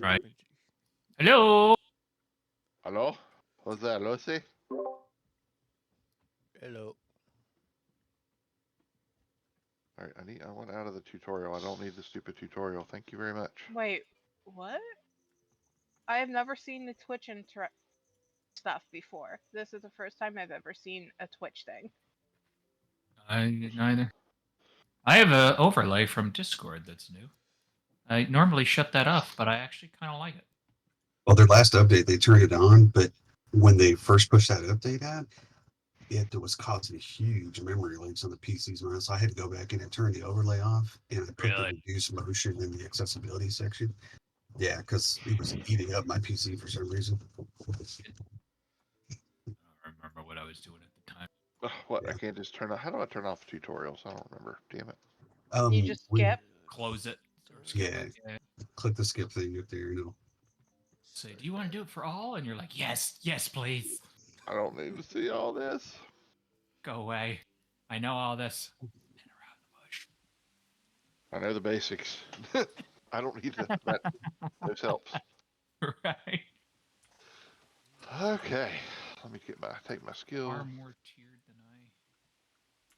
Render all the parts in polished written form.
Right. Hello. Hello? What's that, Lucy? Hello. Alright, I want out of the tutorial. I don't need the stupid tutorial. Thank you very much. Wait, what? I have never seen the Twitch stuff before. This is the first time I've ever seen a Twitch thing. I neither. I have a overlay from Discord that's new. I normally shut that off, but I actually kind of like it. Well, their last update, they turned it on, but when they first pushed that update out, it was causing huge memory leaks on the PCs, man. So I had to go back in and turn the overlay off, and I put the Really? reduce motion in the accessibility section. Yeah, because it was eating up my PC for some reason. I don't remember what I was doing at the time. Ugh, what? Yeah. I can't just turn off. How do I turn off tutorials? I don't remember. Damn it. You just When, skip. Close it. yeah, click the skip thing up there, Say, do you want to do it for all? And you're like, yes, yes, please. I don't need to see all this. Go away. I know all this. And around the bush. I know the basics. I don't need that. This helps. Right. Okay. Let me take my skill Far more tiered than I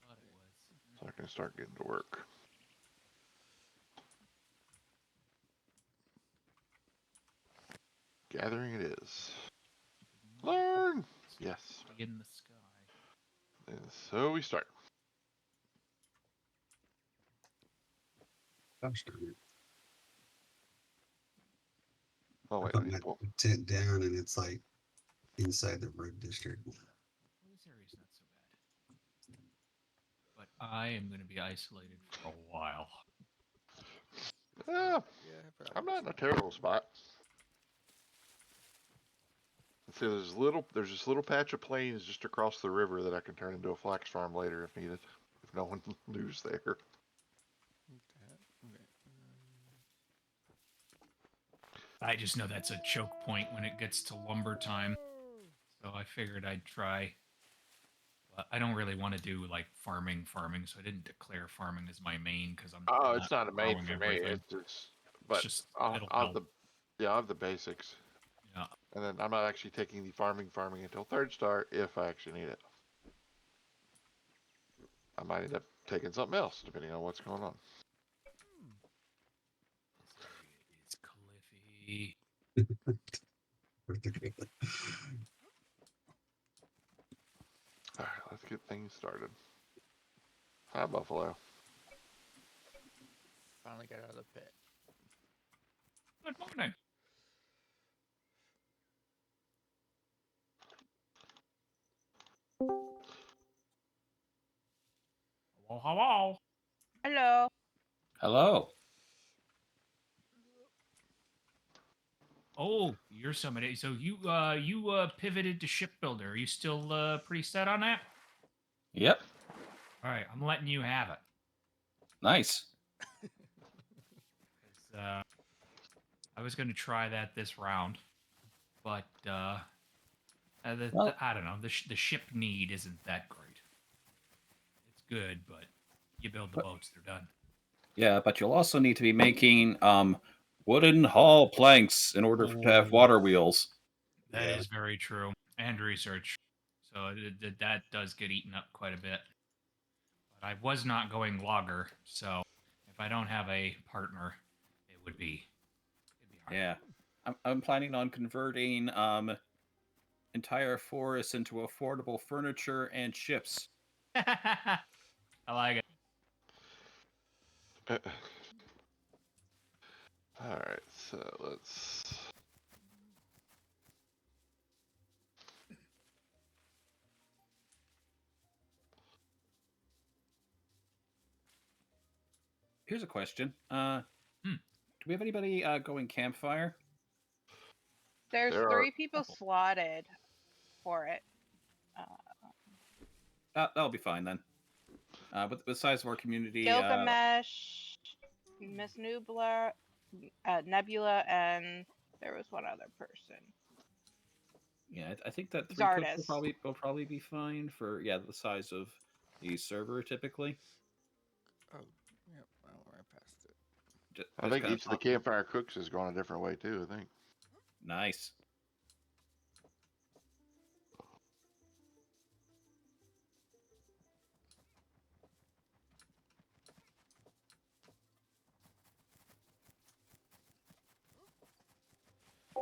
thought it was. so I can start getting to work. Gathering it is. Learn! Yes. In the sky. And so we start. Gosh darn it. Oh, I wait. put my tent down, and it's like inside the road district. This area's not so bad. But I am going to be isolated for a while. Yeah, I'm not in a terrible spot. See, there's this little patch of plains just across the river that I can turn into a flax farm later if needed, if no one lives there. Okay. I just know that's a choke point when it gets to lumber time. So I figured I'd try. But I don't really want to do like farming, so I didn't declare farming as my main because I'm Oh, it's not a main growing for me. everything. But just I'll it'll have help. I have the basics. Yeah. And then I'm not actually taking the farming until third star if I actually need it. I might end up taking something else depending on what's going on. This area is cliffy. All right, let's get things started. Hi, Buffalo. Finally got out of the pit. Good morning. Hello, hello. Hello. Hello. Oh, you're somebody. So you pivoted to shipbuilder. Are you still pretty set on that? Yep. All right, I'm letting you have it. Nice. I was going to try that this round, but Well- I don't know. The ship need isn't that great. It's good, but you build the boats, they're done. Yeah, but you'll also need to be making wooden hull planks in order to have water wheels. That is very true. And research. So that does get eaten up quite a bit. But I was not going logger, so if I don't have a partner, it'd be hard. Yeah. I'm planning on converting entire forests into affordable furniture and ships. I like it. Alright, so let's... Here's a question. Do we have anybody going campfire? There's There 3 are- people slotted for it. That'll be fine then. With the size of our community, Gilgamesh, Miss Nubla, Nebula, and there was one other person. yeah, I think that 3 cooks Zardes. will probably be fine for the size of the server typically. Oh, yep. I went right past it. I Just think kinda each of the pop in. campfire cooks is going a different way too. I think. Nice.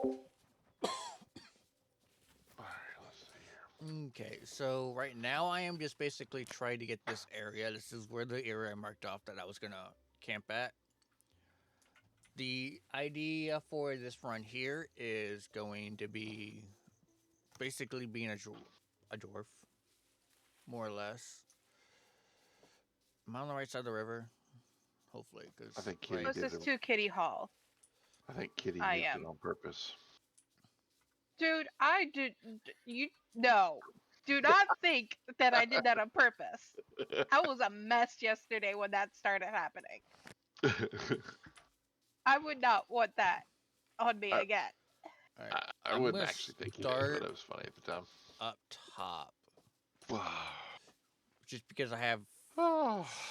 All right, let's see here. Okay, so right now I am just basically trying to get this area. This is where the area I marked off that I was gonna camp at. The idea for this run here is going to be basically being a dwarf, more or less. I'm on the right side of the river, hopefully, I because think Kitty right. did Closest it. to Kitty Hall. I think Kitty I moved it am. on purpose. Dude, I did. You no. Do not think that I did that on purpose. I was a mess yesterday when that started happening. I would not want that on me I- again. All right, I I'm wouldn't gonna actually think you did, start but it was funny at the time. up top, Oh, just because I have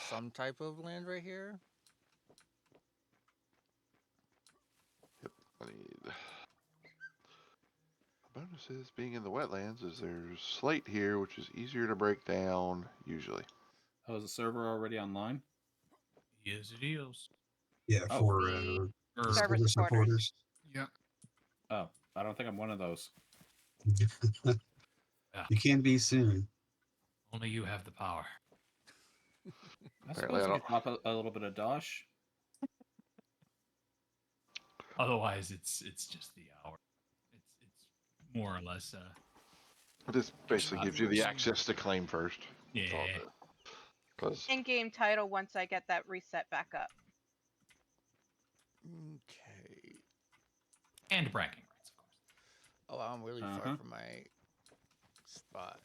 some type of land right here. I need bonuses being in the wetlands is there's slate here, which is easier to break down usually. Oh, is the server already online? Yes, it is. Yeah, Oh. for The Or, server server supporters. yeah. Oh, I don't think I'm one of those. You can be soon. Only you have the power. I Apparently, suppose I I don't. could drop a little bit of dosh. Otherwise, it's just the hour. It's more or less. This basically Shot gives you the first. access to claim first. Yeah. Because In-game title once I get that reset back up. Okay. And bragging rights, of course. Oh, I'm really far Uh-huh. from my spot.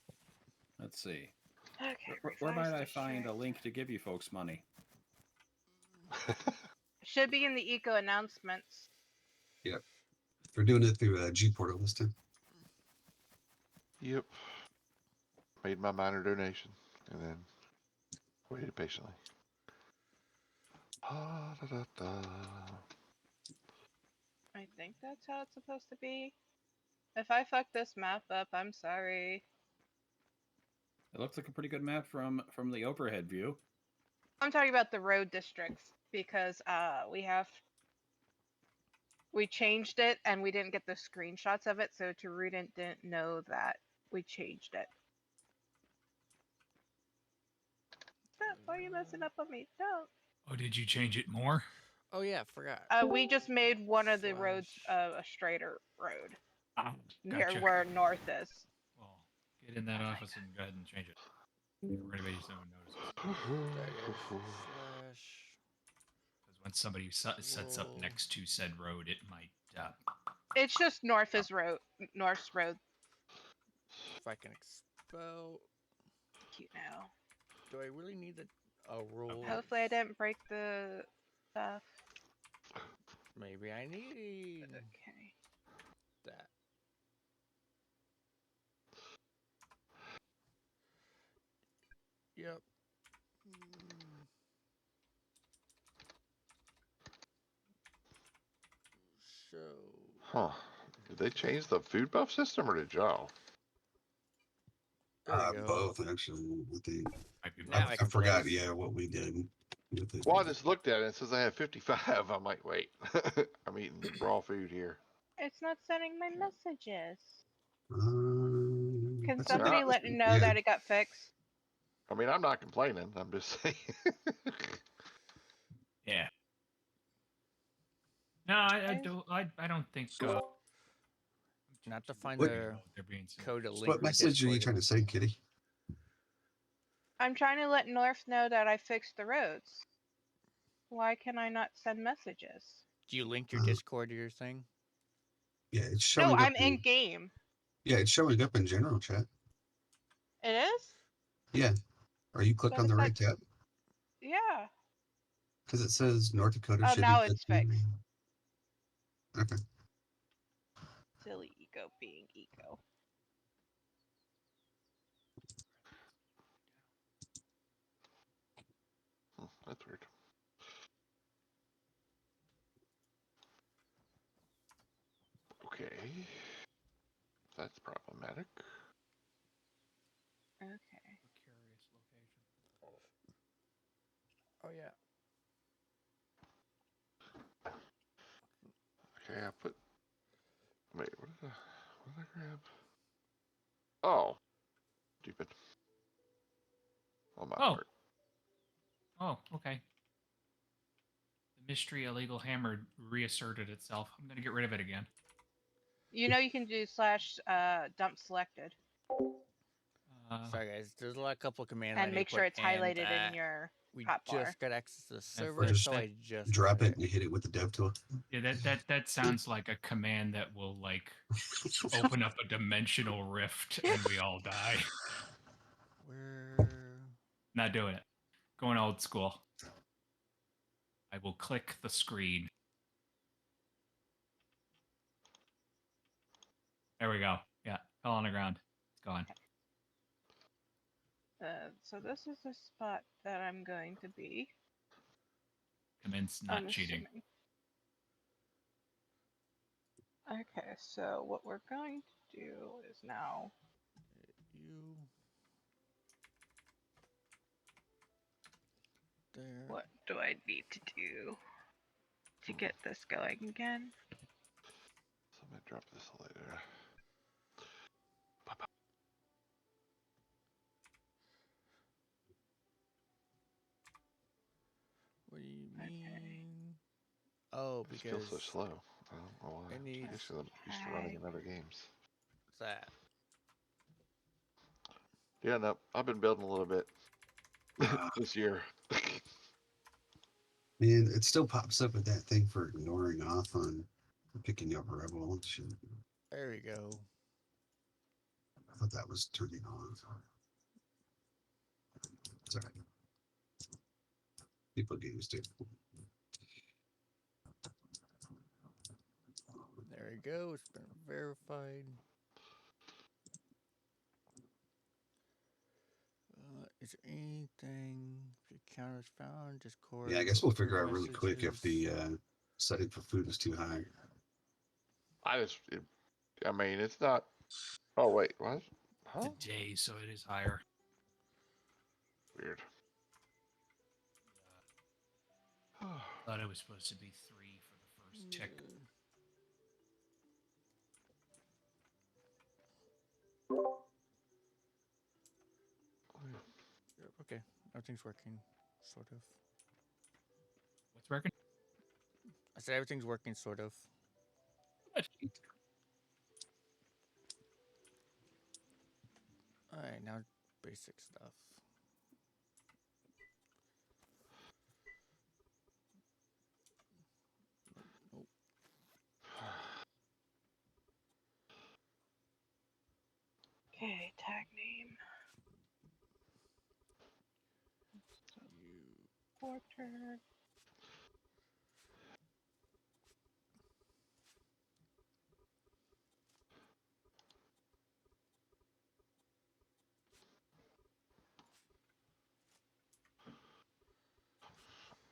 Let's see. Okay. Where might revise I the find a share. link to give you folks money? Should be in the eco announcements. They're doing it through G Portal this time. yep, made my minor donation and then waited patiently. Ah, da, da, da. I think that's how it's supposed to be. If I fuck this map up, I'm sorry. It looks like a pretty good map from the overhead view. I'm talking about the road districts because we changed it and we didn't get the screenshots of it, so Tarudant didn't know that we changed it. Stop! Why are you messing up on me? No. Oh, did you change it more? Oh yeah, forgot. We just made one of the roads Slash. a straighter road Ah, near gotcha. where north is. Well, get in that office and go ahead and change it. Before anybody someone notices. There it is. Slash. Because when somebody sets up Roll. next to said road, it might. It's just North's road. If I can expel. Cute now. Do I really need a roll? Hopefully, I didn't break the stuff. Maybe I need Okay. that. Yep. So. Huh. Did they change the food buff system or did y'all? There we go. Both actually. With the, Might be Now both. I I can forgot. play. Yeah, what we did with it. Well, I just looked at it. It says I have 55. I'm like, wait, I'm eating raw food here. It's not sending my messages. Can That's somebody not- let me know yeah. that it got fixed? I mean, I'm not complaining. I'm just saying. Yeah. No, I don't think. Not to find What- the they're being so- code to link. What your message are you Discord. trying to say, Kitty? I'm trying to let North know that I fixed the roads. Why can I not send messages? Do you link your Uh, Discord to your thing? Yeah, it's showing No, up. I'm in game. Yeah, it's showing up in general chat. It is? Yeah. Are you clicked But on the it's right tab? Yeah. Because it says North Dakota Oh, should now be it's fixed. fixed. Okay. Silly ego being ego. That's weird. that's problematic. Okay. Precarious location. Oh yeah. Okay, I put. Wait, what did I grab? Oh, stupid. On my Oh. part. Oh, okay. The mystery illegal hammer reasserted itself. I'm gonna get rid of it again. You know you can do / dump selected Sorry guys, there's a couple of commands I and need make to sure put it's in highlighted in that your we hotbar. just got access to the And server, first so that- I just Drop put it and hit it with the dev tool. Yeah, that sounds like a command that will like open up a dimensional rift and we all die. Where? Not doing it. Going old school. I will click the screen. There we go. Yeah, fell on the ground. It's gone. So this is the spot that I'm going to be. Commence I'm not cheating. assuming. Okay, so what we're going to do is now. You. There. What do I need to do to get this going again? So I'm gonna drop this later. What do you Okay. mean? Oh, It's because still so slow. I don't know why. it needs I guess I'm used to running in other games. that. Yeah, no, I've been building a little bit this year. Man, it still pops up with that thing for ignoring off on picking up a rebel. Shit. There we go. I thought that was turning on. It's all right. People get used to it. There we go. It's been verified. Is there anything? If your account is found, Discord. Yeah, I guess we'll figure group out really quick if the messages. setting for food is too high. I mean, it's not. Oh wait, what? Huh? Today, so it is higher. Weird. Thought it was supposed to be 3 for the first tick. Okay, everything's working, sort of. What's working? I said everything's working, sort of. Good. All right, now basic stuff. Nope. Okay, tag name. You. Porter.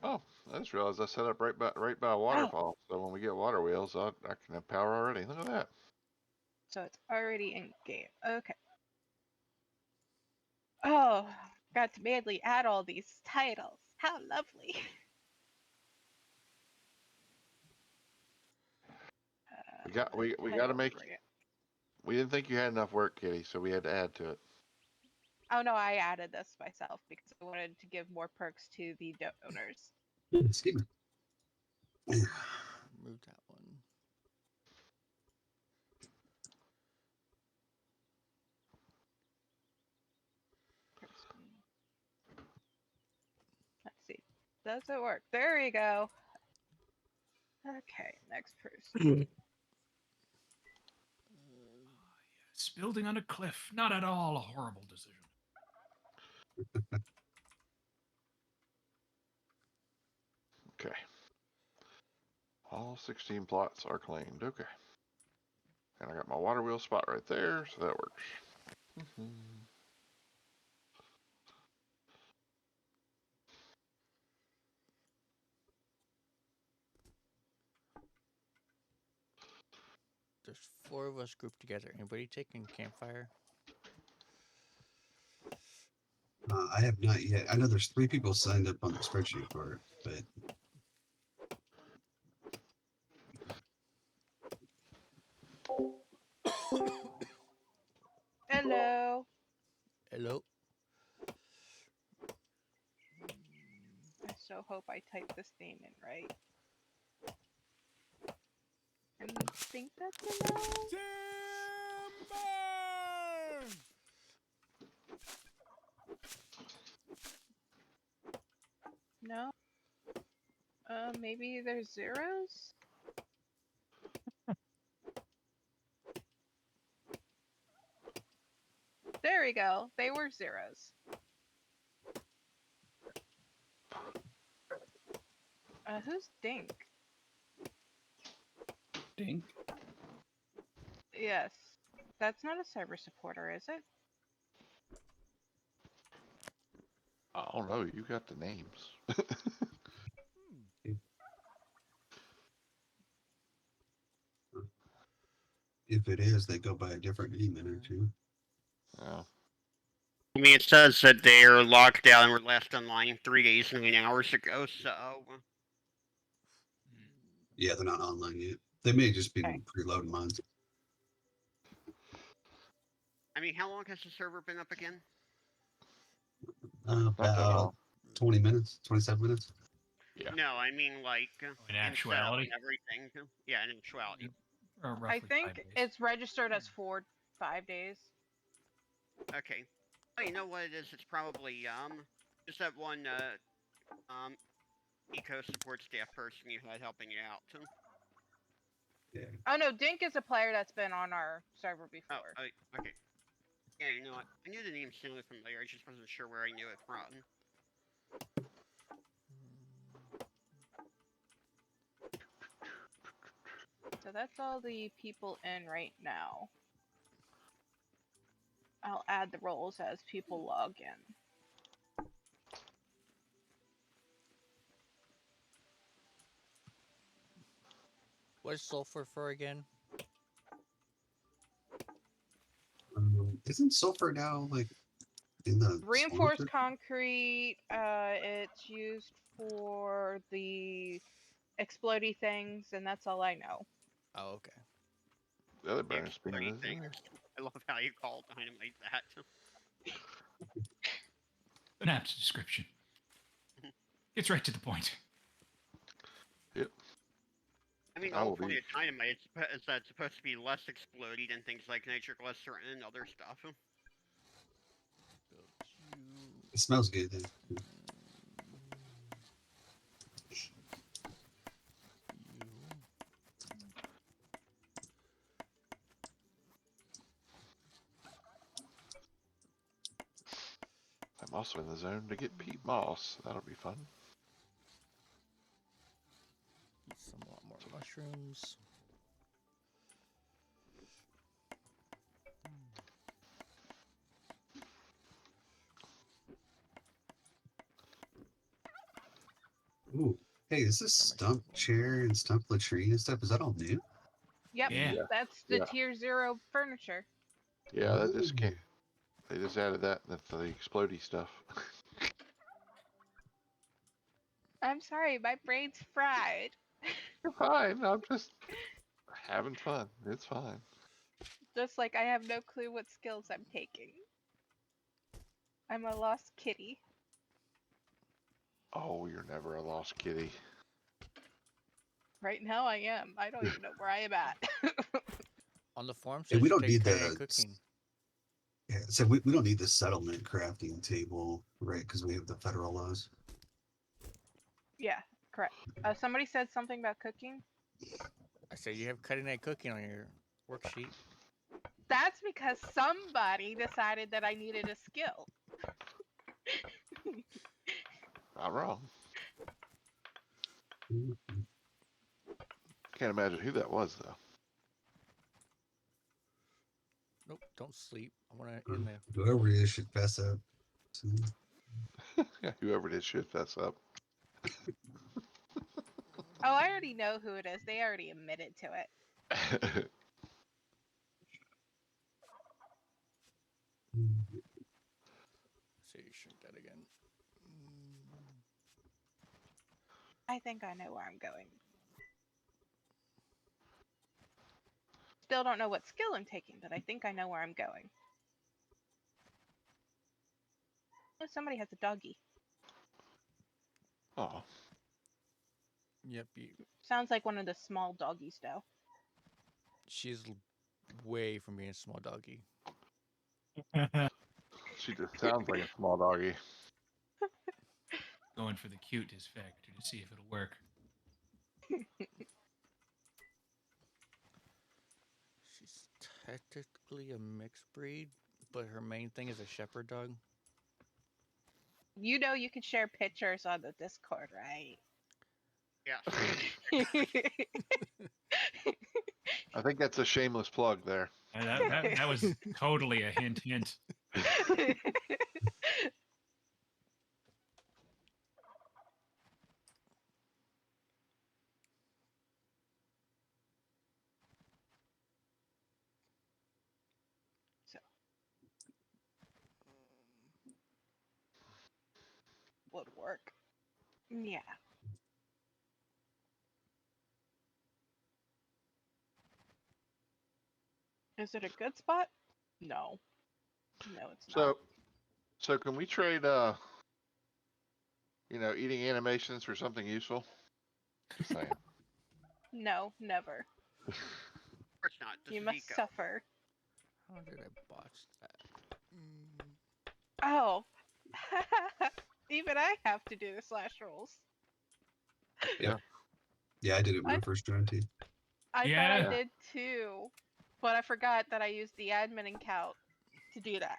Oh, I just realized I set up right by a waterfall. So when we get water wheels, I can have power already. Look at that. So it's already in game. Okay. Oh, got to madly add all these titles. How lovely. We got to make. We didn't think you had enough work, Kitty, so we had to add to it. Oh no, I added this myself because I wanted to give more perks to the donors. Excuse me. Move that one. Let's see. Does it work? There you go. Okay, next person. Yes, building on a cliff. Not at all a horrible decision. Okay. All 16 plots are claimed. Okay. And I got my water wheel spot right there, so that works. There's 4 of us grouped together. Anybody taking campfire? I have not yet. I know there's 3 people signed up on the spreadsheet for it, but Hello. Hello. I so hope I typed this name in right. I think that's a no. No. Maybe there's zeros? There we go. They were zeros. Who's Dink? Dink. Yes. That's not a cyber supporter, is it? I don't know. You got the names. if it is, they go by a different name in it too. Yeah. I mean, it says that they're locked down and were last online 3 days and 9 hours ago, so. Yeah, they're not online yet. They may have just been Okay. preloading mine. I mean, how long has the server been up again? Not that About long. 20 minutes, 27 minutes. Yeah. No, I mean, like. In actuality? And everything. Yeah, in actuality. Or roughly I 5 think days. it's registered as 5 days. Okay. Oh, you know what it is? It's probably, just that one, eco support staff person you had helping you out. Yeah. Oh no, Dink is a player that's been on our server Oh, before. okay. Yeah, you know what? I knew the name sounded familiar, I just wasn't sure where I knew it from. So that's all the people in right now. I'll add the roles as people log in. What is sulfur for again? Isn't sulfur now like in the Reinforced sponsor? concrete, it's used for the explodey things, and that's all I know. Oh, okay. The other bonus being Exploding is things. I love how you call dynamite that. An apt description. Gets right to the point. I mean, the I whole will point be- of dynamite is that it's supposed to be less explodey than things like nitroglycerin and other stuff. It smells good though. I'm also in the zone to get peat moss. That'll be fun. Some lot more mushrooms. Ooh, hey, is this stump chair and stump latrine and stuff? Is that all new? Yep, Yeah. that's the Yeah. tier 0 furniture. Yeah, that just Ooh. can't. They just added that with the explodey stuff. I'm sorry, my brain's fried. You're fine. I'm just having fun. It's fine. Just like I have no clue what skills I'm taking. I'm a lost kitty. Oh, you're never a lost kitty. Right now I am. I don't even know where I am at. On the farm Hey, says we you don't take need culinary the cooking. Yeah, so we don't need the settlement crafting table, right? Because we have the federal laws. Yeah, correct. Somebody said something about cooking. I said you have culinary cooking on your worksheet. That's because somebody decided that I needed a skill. Not wrong. Can't imagine who that was though. Nope, don't sleep. I want to in there. Whoever it is should fess up. Yeah, whoever it is should fess up. Oh, I already know who it is. They already admitted to it. see, shrink that again. I think I know where I'm going. Still don't know what skill I'm taking, but I think I know where I'm going. Oh, somebody has a doggy. Oh, Yep, Sounds like one of the small doggies, though. she's way from being a small doggy. she just sounds like a small doggy. Going for the cuteness factor to see if it'll work. She's technically a mixed breed, but her main thing is a shepherd dog. You know you can share pictures on the Discord, right? Yes. I think that's a shameless plug there. That was totally a hint. So, would work. Yeah. Is it a good spot? No. No, it's not. So can we trade eating animations for something useful? Just saying. No, never. Of course not. This You is must Eco. suffer. How did I botch that? Oh. Even I have to do the slash rolls. Yeah, I did it when I first joined too. I thought Yeah. I did too. But I forgot that I used the admin account to do that.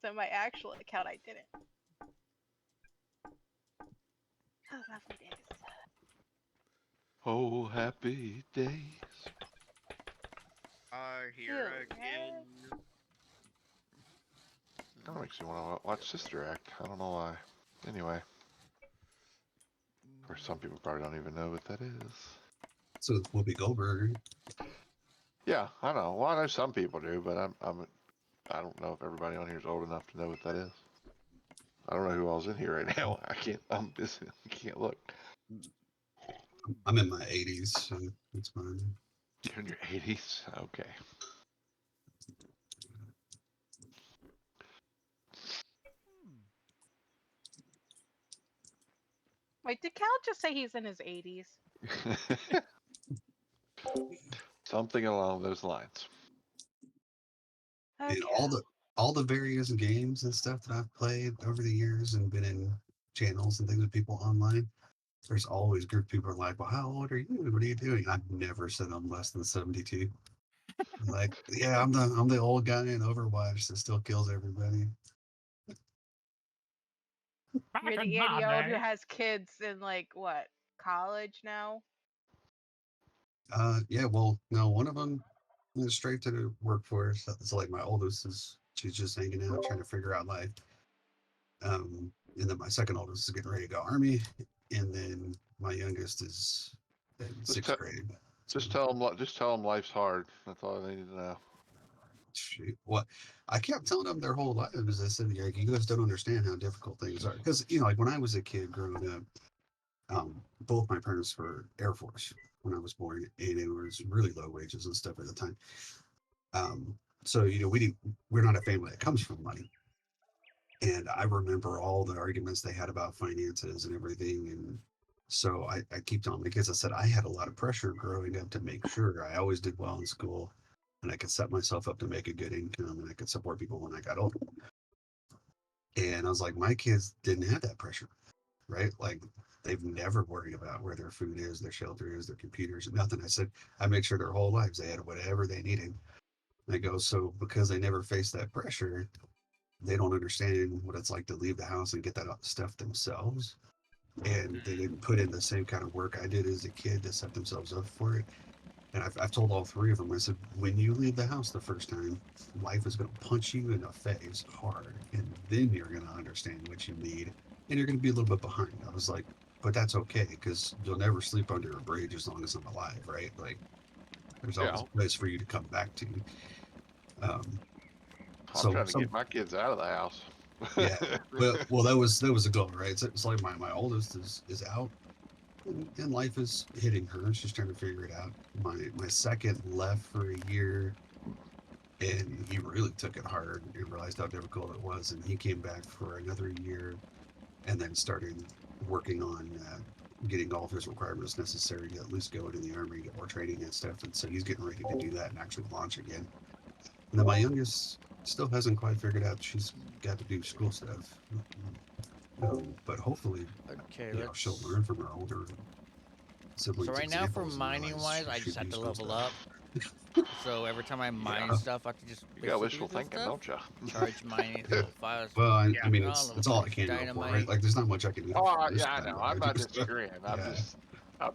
So my actual account I didn't. Oh, lovely days. Oh, happy days. Here Ew, again. That makes me want to watch Sister Act. I don't know why. Anyway, of course, some people probably don't even know what that is. So it's Whoopi Goldberg. Yeah, I know. Well, I know some people do, but I don't know if everybody on here is old enough to know what that is. I don't know who all's in here right now. I can't. I'm busy. I can't look. I'm in my 80s, so it's fine. You're in your 80s. Okay. Wait, did Cal just say he's in his 80s? Something along those lines. Okay. And all the various games and stuff that I've played over the years and been in channels and things with people online, there's always a group of people are like, well, how old are you? What are you doing? I've never said I'm less than 72. Like, yeah, I'm the old guy in Overwatch that still kills everybody. You're Back in the my 80-year-old who day. has kids in, like, what, college now? Yeah, well, no, one of them is straight to the workforce. That's like my oldest she's just hanging out, trying to figure out life. And then my second oldest is getting ready to go army, and then my youngest is in sixth grade. So, Just tell them life's hard. That's all they need to know. shoot, what I kept telling them their whole lives, I said, like, you guys don't understand how difficult things are, because like when I was a kid growing up, both my parents were Air Force when I was born, and it was really low wages and stuff at the time. So we're not a family that comes from money. And I remember all the arguments they had about finances and everything. And so I keep telling my kids, I said, I had a lot of pressure growing up to make sure I always did well in school and I could set myself up to make a good income and I could support people when I got older. And I was like, my kids didn't have that pressure, right? Like they've never worried about where their food is, their shelter is, their computers, nothing. I said, I make sure their whole lives they had whatever they needed. And I go, so because they never faced that pressure, they don't understand what it's like to leave the house and get that stuff themselves. And they didn't put in the same kind of work I did as a kid to set themselves up for it. And I've told all three of them, I said, when you leave the house the first time, life is going to punch you in the face hard. And then you're going to understand what you need. And you're going to be a little bit behind. I was like, but that's okay because you'll never sleep under a bridge as long as I'm alive, right? Like, there's always Yeah, a place for you to come back to. I'm So trying to get my kids out of the house. Yeah. Well, that was the goal, right? It's like my oldest is out, and life is hitting her. She's trying to figure it out. My second left for a year, and he really took it hard and realized how difficult it was. And he came back for another year, and then started working on getting all of his requirements necessary to at least go into the army, get more training and stuff. And so he's getting ready to do that and actually launch again. And then my youngest still hasn't quite figured out she's got to do school stuff. But hopefully, Okay, she'll let's. learn from her older siblings' So right now, for examples and mining realize wise, she I should just have do to school level stuff. up. So every time I mine Yeah. stuff, I have to just You got basically wishful do this thinking, stuff. don't you? Charge mining, level 5. Well, Yeah. I mean, level it's all I 6 can go for, right? dynamite. Like, there's not much I can do. Oh, for this yeah, I time, know. I'm right? not disagreeing. I'm Yeah.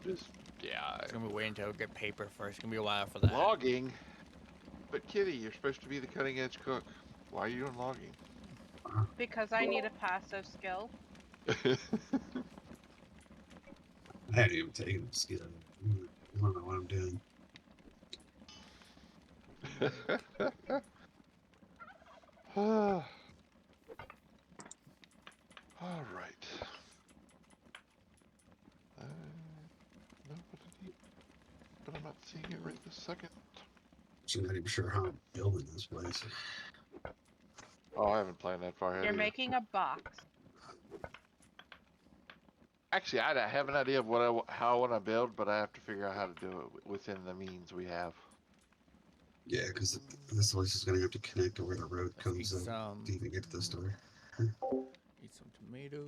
just, yeah. It's gonna be waiting until I get paper first. It's gonna be a while for that. Logging. But Kitty, you're supposed to be the cutting edge cook. Why are you doing logging? Because I need a passive skill. I haven't even taken the skill. I don't know what I'm doing. All right. No, but I'm not seeing it right this second. I'm not even sure how I'm building this place. Oh, I haven't planned that far ahead. You're either. making a box. Actually, I have an idea of how I want to build, but I have to figure out how to do it within the means we have. Yeah, because this place is going to have to connect to where the road Let's comes eat up some. to even get to the store. Eat some tomatoes.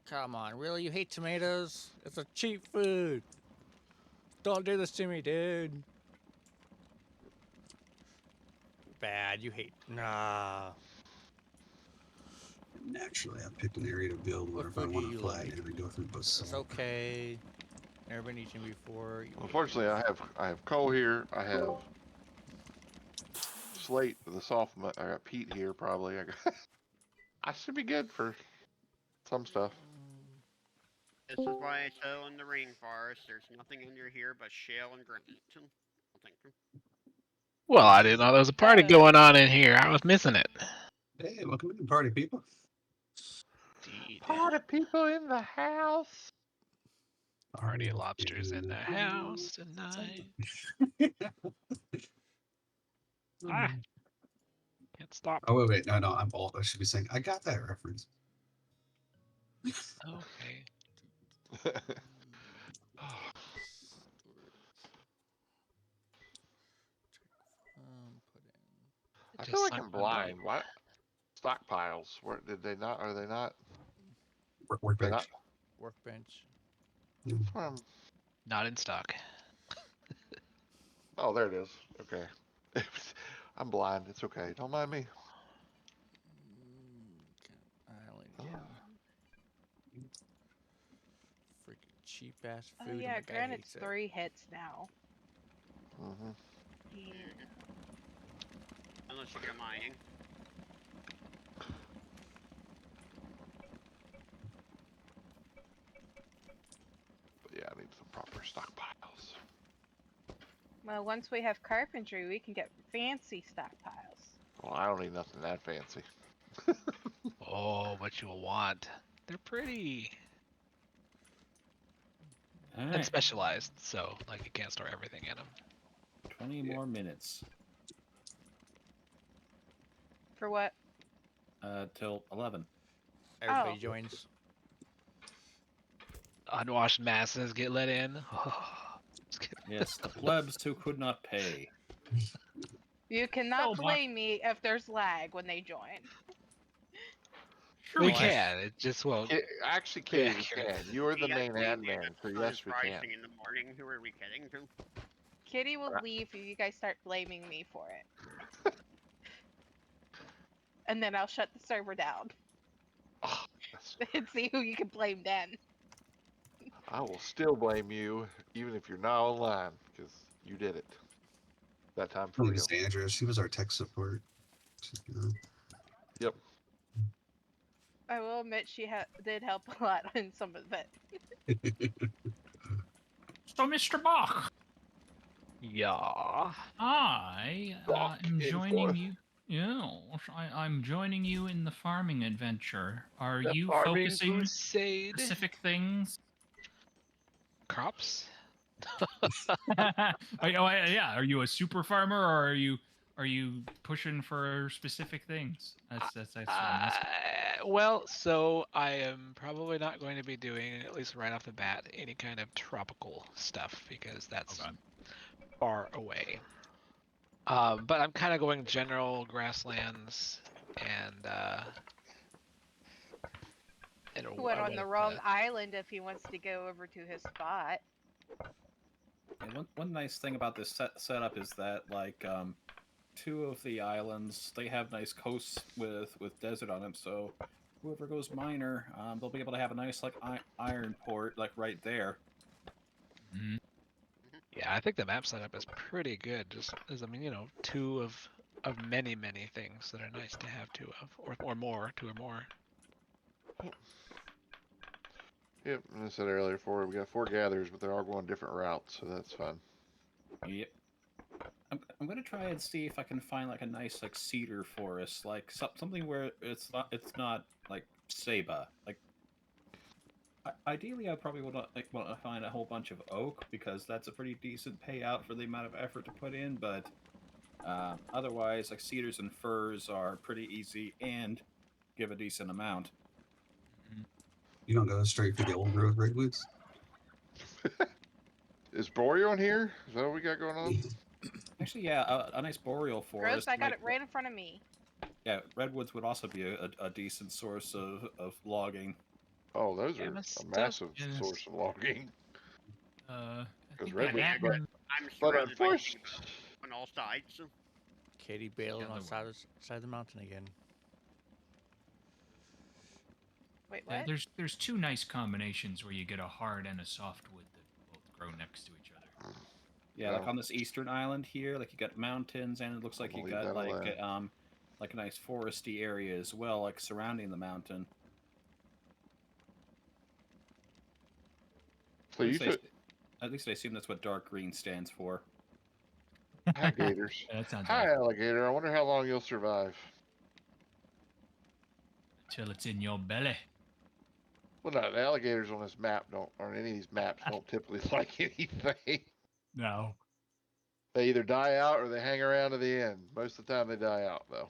Come on, really? You hate tomatoes? It's a cheap food. Don't do this to me, dude. Bad. You hate. Nah. Naturally, I picked an area to build where What if I food do want to you fly, like? I never go through It's basalt. okay. Never been eaten before. Unfortunately, I have coal here. I have slate, the soft. I got peat here probably. I should be good for some stuff. This is why I settle in the rainforest. There's nothing under here but shale and granite. Thank you. Well, I didn't know there was a party going on in here. I was missing it. Hey, welcome to the party, people. Indeed. Party people in the house. Party of lobsters in the house tonight. Ah, can't stop. Oh, wait, no, I'm bald. I should be saying, I got that reference. Okay. I feel like I'm blind. What stockpiles? Where did they not? Are they not? Workbench. not- Workbench. That's where I'm. Not in stock. Oh, there it is. Okay. I'm blind. It's okay. Don't mind me. Freaking cheap ass Oh food. yeah, and my guy granite's hates it. 3 hits now. Mm-hmm. Yeah. Unless you get mining. But yeah, I need some proper stockpiles. Well, once we have carpentry, we can get fancy stockpiles. Well, I don't need nothing that fancy. Oh, what you will want. They're pretty and Alright, specialized, so like you can't store everything in them. 20 more minutes. For what? Till 11. Everybody Oh. joins. Unwashed masses get let in. Just kidding. Yes, the plebs who could not pay. You cannot Oh, my- blame me if there's lag when they join. Sure We why. can. It just won't. Actually, Katie, we Yeah, can. You are the Yes, main we admin, can. so The sun yes, is we can. rising in the morning. Who are we kidding to? Kitty will leave if you guys start blaming me for it. And then I'll shut the server down Oh, that's- and see who you can blame then. I will still blame you, even if you're not online, because you did it. That time for Her name real. is Andrea. She was our tech support. Yep. I will admit she did help a lot in some of it. So, Mr. Bach, Yeah. I Bach am in joining forth. you. Yeah, I'm joining you in the farming adventure. Are The you farming focusing crusade. specific things? Crops? Yeah. Are you a super farmer, or are you pushing for specific things? That's what I'm asking. Well, so I am probably not going to be doing, at least right off the bat, any kind of tropical stuff because that's Okay. far away. But I'm kind of going general grasslands and He went I on the wanted wrong to. island if he wants to go over to his spot. And one nice thing about this setup is that like two of the islands they have nice coasts with desert on them, so whoever goes miner, they'll be able to have a nice like iron port like right there. Mhm. Yeah, I think the map setup is pretty good. Just as I mean, two of many things that are nice to have two of, or more, two or more. Yep, and I said earlier, we got 4 gatherers, but they're all going different routes, so that's fun. Yep. I'm gonna try and see if I can find like a nice like cedar forest, like something where it's not like Saba. Like ideally, I probably would want to find a whole bunch of oak because that's a pretty decent payout for the amount of effort to put in. But otherwise, like cedars and firs are pretty easy and give a decent amount. You don't go straight for the old growth redwoods? Is Boreal on here? Is that what we got going on? Actually, yeah, a nice boreal Gross, forest. I got it right in front of me. Yeah, redwoods would also be a decent source of logging. Oh, those Yeah, are that's a massive Yes. source of logging. I Because think redwoods, that but, and I'm but surrounded by unfortunately, on all sides. Katie bailing the on other side of the mountain again. Wait, yeah, what? there's two nice combinations where you get a hard and a softwood that both grow next to each other. Yeah, like on this eastern island here, like you got mountains, and it looks like I'm you gonna leave got that alone. like a nice foresty area as well, like surrounding the mountain. So you should. At least I assume that's what dark green stands for. Hi, gators. Yeah, that sounds Hi, right. alligator. I wonder how long you'll survive. Till it's in your belly. Well, no, the alligators on this map don't, on any of these maps, don't typically like anything. No. They either die out or they hang around to the end. Most of the time, they die out, though.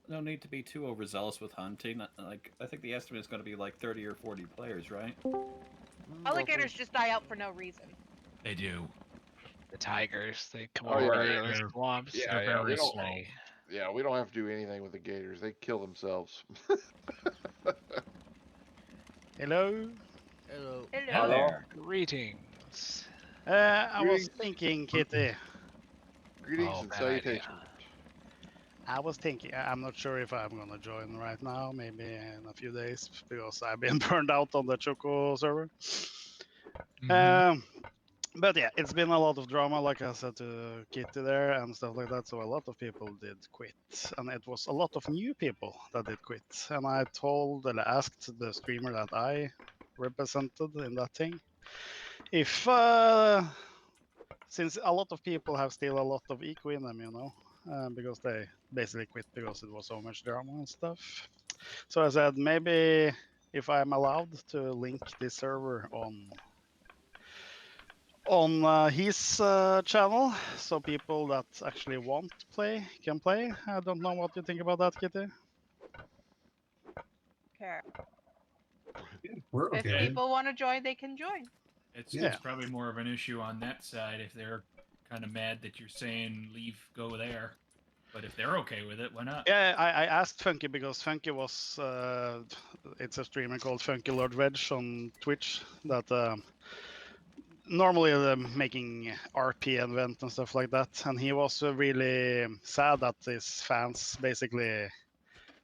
No need to be too overzealous with hunting. Like I think the estimate is going to be like 30 or 40 players, right? Alligators just die out for no reason. They do. the tigers. They come Oh, yeah, over yeah, the they're- swamps. Yeah, They're yeah, we very don't. slow. Yeah, we don't have to do anything with the gators. They kill themselves. Hello. Hello. Hi Hello. there. Greetings. I was Greetings. thinking, Kitty. Greetings Oh, and bad salutations. idea. I was thinking. I'm not sure if I'm gonna join right now. Maybe in a few days because I've been burned out on the Choco server. Mhm. But yeah, it's been a lot of drama, like I said to Kitty there and stuff like that. So a lot of people did quit, and it was a lot of new people that did quit. And I asked the streamer that I represented in that thing if since a lot of people have still a lot of eco in them, because they basically quit because it was so much drama and stuff. So I said maybe if I'm allowed to link this server on his channel, so people that actually want to play can play. I don't know what you think about that, Kitty. Okay. We're If okay. people want to join, they can join. It's Yeah. probably more of an issue on that side if they're kind of mad that you're saying leave, go there. But if they're okay with it, why not? Yeah, I asked Funky because Funky was it's a streamer called Funky Lord Veg on Twitch that normally making RP event and stuff like that, and he was really sad that his fans basically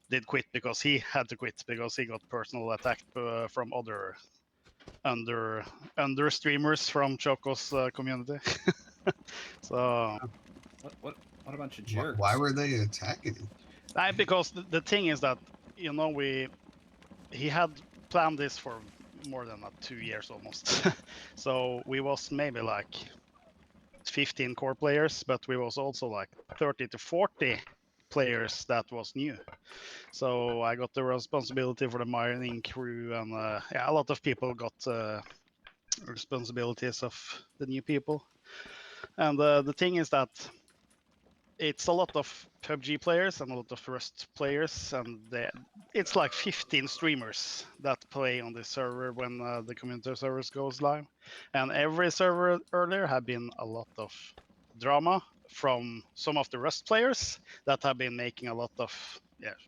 did quit because he had to quit because he got personal attacked from other under streamers from Choco's community. So What a bunch of Why, jerks. why were they attacking him? because the thing is that he had planned this for more than 2 years almost. So we was maybe like 15 core players, but we was also like 30 to 40 players that was new. So I got the responsibility for the mining crew, and yeah, a lot of people got responsibilities of the new people. And the thing is that it's a lot of PUBG players and a lot of Rust players, and it's like 15 streamers that play on this server when the community servers goes live. And every server earlier have been a lot of drama from some of the Rust players that have been making a lot of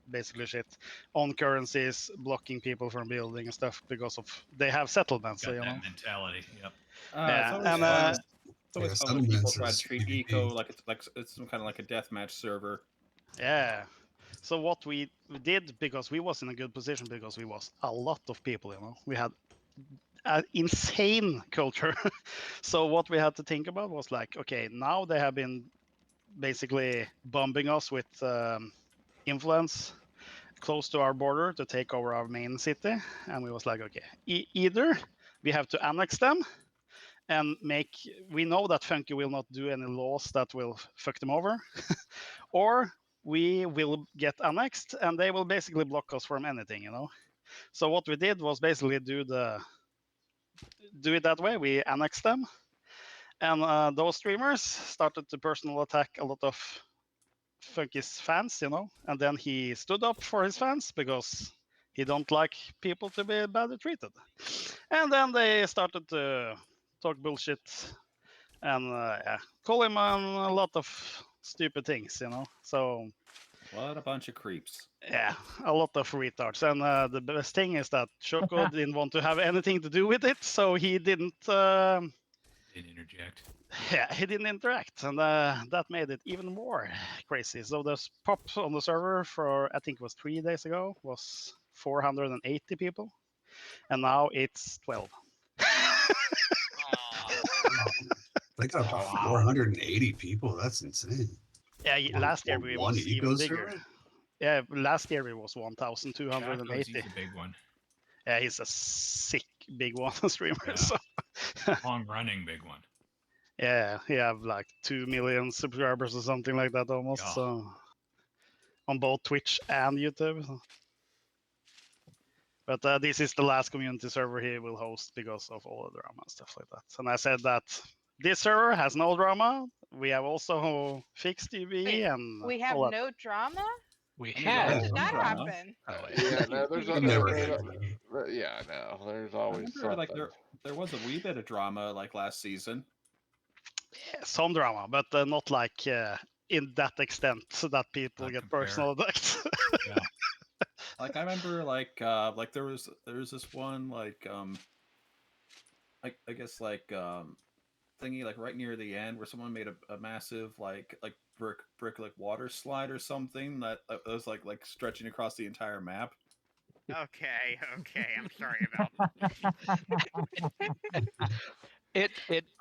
basically shit on currencies, blocking people from building and stuff because of they have settlements. Got You that know. mentality. Yep. It's Yeah, always and fun. It's always Yeah, fun when people settlements try to is treat PvP. eco like it's some kind of like a deathmatch server. Yeah. So what we did, because we was in a good position, because we was a lot of people, you know, we had an insane culture. So what we had to think about was like, okay, now they have been basically bombing us with influence close to our border to take over our main city, and we was like, okay, either we have to annex them and we know that Funky will not do any laws that will fuck them over, or we will get annexed and they will basically block us from anything, you know. So what we did was basically do it that way. We annexed them, and those streamers started to personal attack a lot of Funky's fans, you know. And then he stood up for his fans because he don't like people to be badly treated. And then they started to talk bullshit and call him a lot of stupid things, you know. So What a bunch of creeps. yeah, a lot of retards. And the best thing is that Choco didn't want to have anything to do with it, so he didn't. Didn't interject. Yeah, he didn't interact, and that made it even more crazy. So the pop on the server for I think it was 3 days ago was 480 people, and now it's 12. They got up to 480 people. That's insane. Yeah, last year On we one was even eco bigger. server? Yeah, last year it was Chaco's, 1,280. he's a big one. Yeah, he's a sick big one streamer. Yeah. So. Long running big one. Yeah, he have like 2 million subscribers or something like that almost. Yeah. So on both Twitch and YouTube. But this is the last community server he will host because of all the drama and stuff like that. And I said that this server has no drama. We have also fixed UB Wait, and we have all that. no drama? We I mean, had. When Yeah, did some that drama. happen? Oh, wait. Yeah, no, there's You I've know, never there's had yeah, no, there's I always remember like something. there was a wee bit of drama like last season. Yeah, some drama, but not like in that extent so that people Not get compare. personal attacks. Yeah. Like I remember like there was this one like I guess like thingy like right near the end where someone made a massive like brick like water slide or something that was like stretching across the entire map. Okay, I'm sorry about It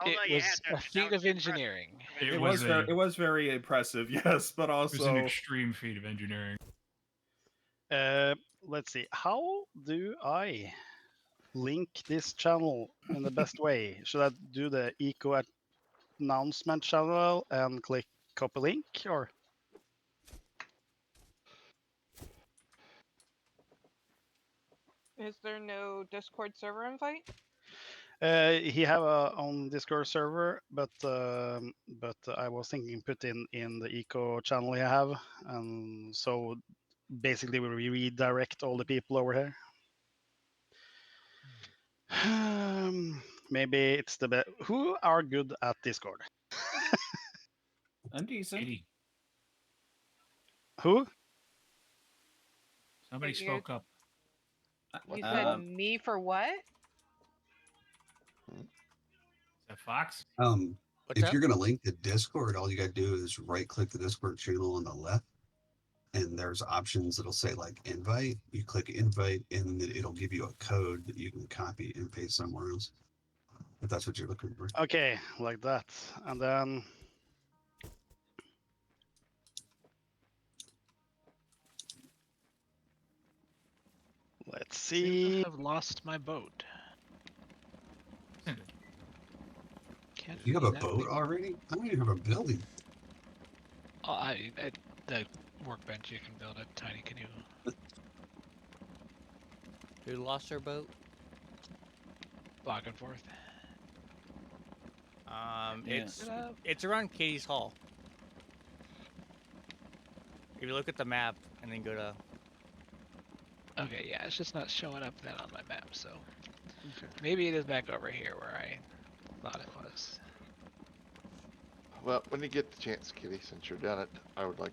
Although, yeah, was that- a that feat was of impressive. engineering. It It was was very impressive, yes, but It was an also extreme feat of engineering. Let's see. How do I link this channel in the best way? Should I do the eco announcement channel and click copy link, or? Is there no Discord server invite? He have a own Discord server, but I was thinking put in the eco channel he have, and so basically we redirect all the people over here. Maybe it's the best. Who are good at Discord? I'm decent. 80. Who? Somebody Wait, spoke up. You said me for what? Is that Fox? What's If that? you're going to link the Discord, all you got to do is right click the Discord channel on the left, and there's options that'll say like invite. You click invite, and then it'll give you a code that you can copy and paste somewhere else. If that's what you're looking for. Okay, like that, and then. Let's Seem to see. have lost my boat. Can't You have be a that boat big. already? I don't even have a building. Oh, at the workbench you can build a tiny canoe. Who lost their boat? Back and forth. Yeah. It's around Katie's Hall. If you look at the map and then go to Okay, yeah, it's just not showing up then on my map, so Okay. maybe it is back over here where I thought it was. Well, when you get the chance, Kitty, since you're done it, I'm gonna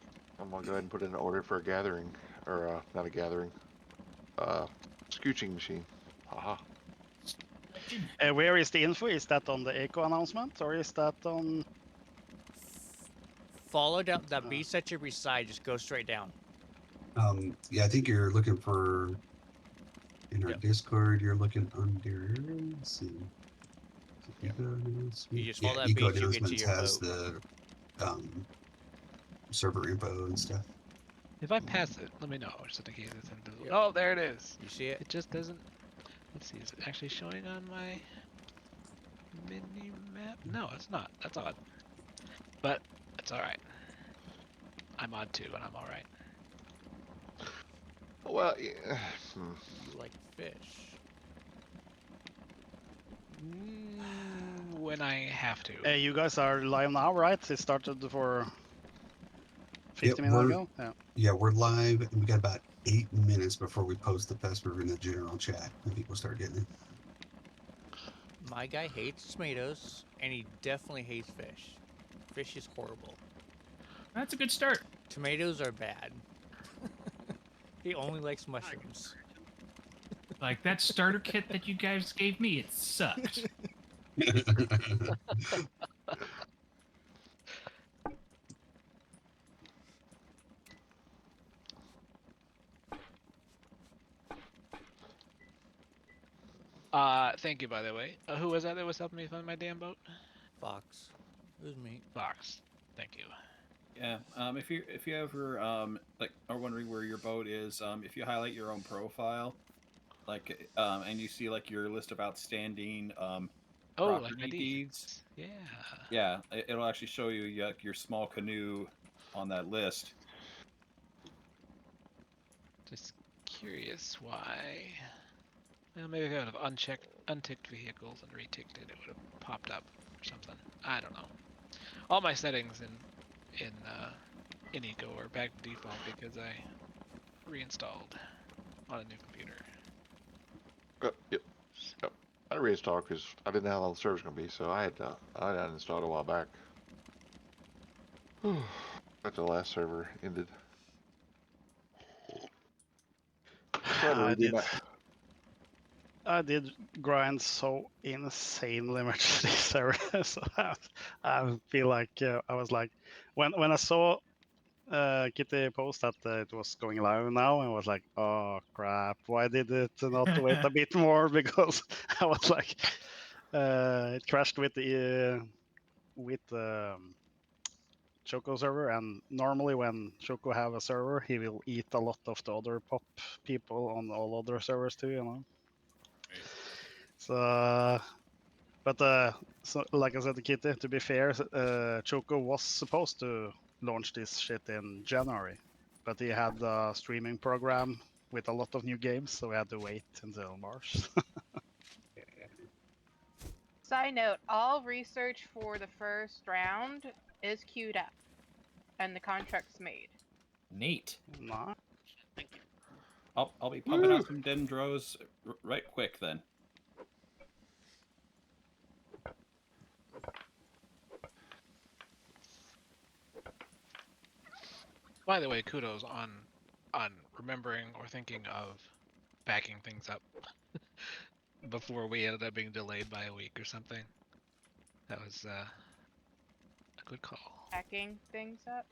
go ahead and put in an order for a gathering, or not a gathering, scooching machine. Haha. Where is the info? Is that on the Echo announcement, or is that on? follow down that beast that you're beside. Just go straight down. Yeah, I think you're looking for in our Yep. Discord. You're looking under. Let's see. Yep. Eco announcements. You just Yeah, follow that Eco beast, you get to announcements your has boat. the server info and stuff. If I pass it, let me know, just in case it's invisible. Yep. Oh, there it is. You see it? It just doesn't. Let's see, is it actually showing on my mini map? No, it's not. That's odd. But it's alright. I'm on 2 and I'm alright. Well, yeah. You like fish. When I have to. You guys are live now, right? It started for 50 minutes ago. Yeah. Yeah, we're live, and we got about 8 minutes before we post the Vesper in the general chat, and people start getting it. My guy hates tomatoes, and he definitely hates fish. Fish is horrible. That's a good start. Tomatoes are bad. He only likes mushrooms. Like that starter kit that you guys gave me, it sucked. Thank you, by the way. Who was that was helping me find my damn boat? Fox. It was me. Fox. Thank you. Yeah. If you ever like are wondering where your boat is, if you highlight your own profile, like and you see like your list of outstanding Oh, property like my deeds. Yeah. Yeah, it'll actually show you your small canoe on that list. Just curious why. Well, maybe if I would have unticked vehicles and reticked it, it would have popped up or something. I don't know. All my settings in Eco are back to default because I reinstalled on a new computer. Yep. I reinstalled because I didn't know how long the server's gonna be, so I had uninstalled a while back. After the last server ended. I did grind so insanely much this server, so I feel like I was like, when I saw Kitty post that it was going live now, I was like, oh crap, why did it not wait a bit more? Because I was like, it crashed with the Choco server, and normally when Choco have a server, he will eat a lot of the other pop people on all other servers too, you know. So, but so like I said to Kitty, to be fair, Choco was supposed to launch this shit in January, but he had a streaming program with a lot of new games, so we had to wait until March. Side note, all research for the first round is queued up and the contract's made. Neat. Nah. Thank you. I'll be pumping out some dendros right quick then. By the way, kudos on remembering or thinking of backing things up before we ended up being delayed by a week or something. That was a good call. Backing things up.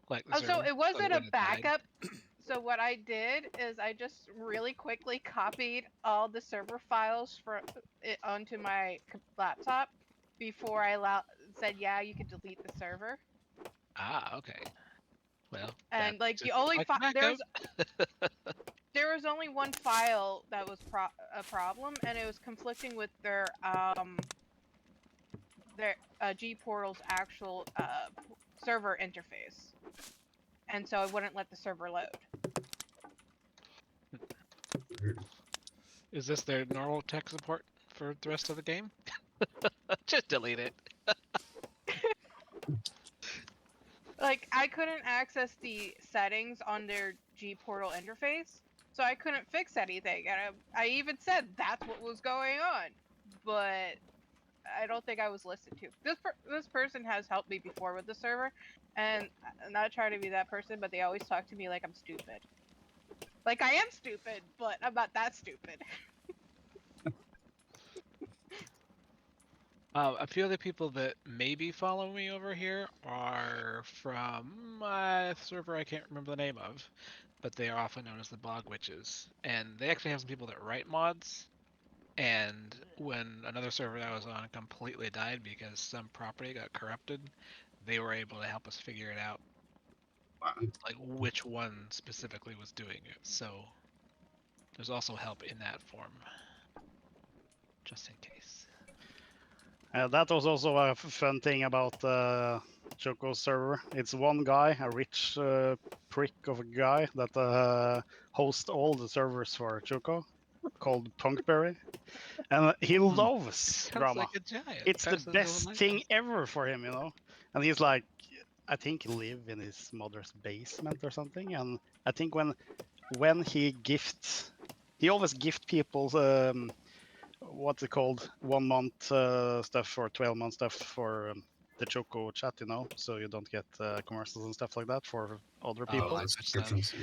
Like the Oh, so server, it wasn't when a it died. backup. So what I did is I just really quickly copied all the server files for it onto my laptop before I said, yeah, you could delete the server. Ah, okay. Well, And that like the just only looks like a there's backup. There was only one file that was a problem, and it was conflicting with their G Portal's actual server interface, and so it wouldn't let the server load. Is this their normal tech support for the rest of the game? Just delete it. Like, I couldn't access the settings on their G Portal interface, so I couldn't fix anything. And I even said that's what was going on, but I don't think I was listened to. This person has helped me before with the server, and I'm not trying to be that person, but they always talk to me like I'm stupid. Like, I am stupid, but I'm not that stupid. A few other people that maybe follow me over here are from a server I can't remember the name of, but they are often known as the Bog Witches. And they actually have some people that write mods. And when another server that I was on completely died because some property got corrupted, they were able to help us figure it out, like which one specifically was doing it. So there's also help in that form, just in case. That was also a fun thing about Choco's server. It's one guy, a rich prick of a guy that hosts all the servers for Choco, called Punkberry, and he loves Sounds drama. like a giant. It's the Sounds like best a thing ever for him, you know. And he's like, I think he live in his mother's basement or something. And I think when he gifts, he always gift people what's it called, 1 month stuff or 12-month stuff for the Choco chat, you know, so you don't get commercials and stuff like that for other Oh, people. like subscriptions,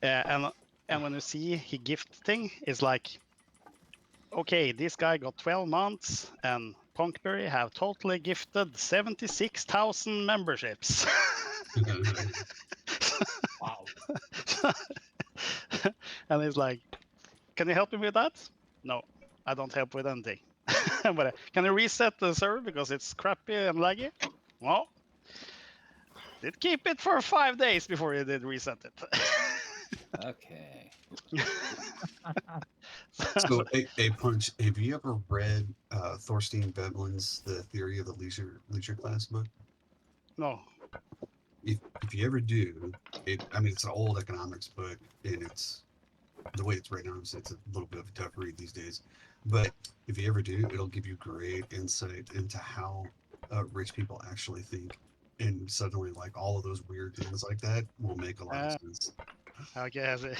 yeah. And when you see he gift thing, it's like, okay, this guy got 12 months, and Punkberry have totally gifted 76,000 memberships. Wow. And he's like, can you help me with that? No, I don't help with anything. But can you reset the server because it's crappy and laggy? Well, did keep it for 5 days before you did reset it. Okay. So, a punch. Have you ever read Thorstein Veblen's The Theory of the Leisure Class book? No. If you ever do, I mean, it's an old economics book, and it's the way it's written. Obviously, it's a little bit of a tough read these days. But if you ever do, it'll give you great insight into how rich people actually think, and suddenly, like all of those weird things like that will make a lot of sense. Okay, I see.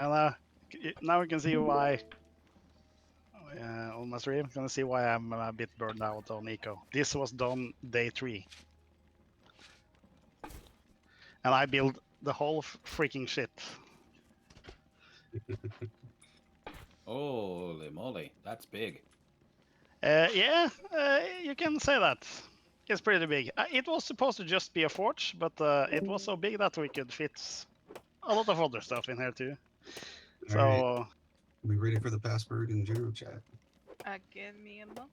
And now we can see why. On my stream, you can see why I'm a bit burned out on Eco. This was done day 3, and I built the whole freaking shit. Holy moly, that's big. Yeah, you can say that. It's pretty big. It was supposed to just be a forge, but it was so big that we could fit a lot of other stuff in here too. All right. We ready for the password in general chat? Give me a moment.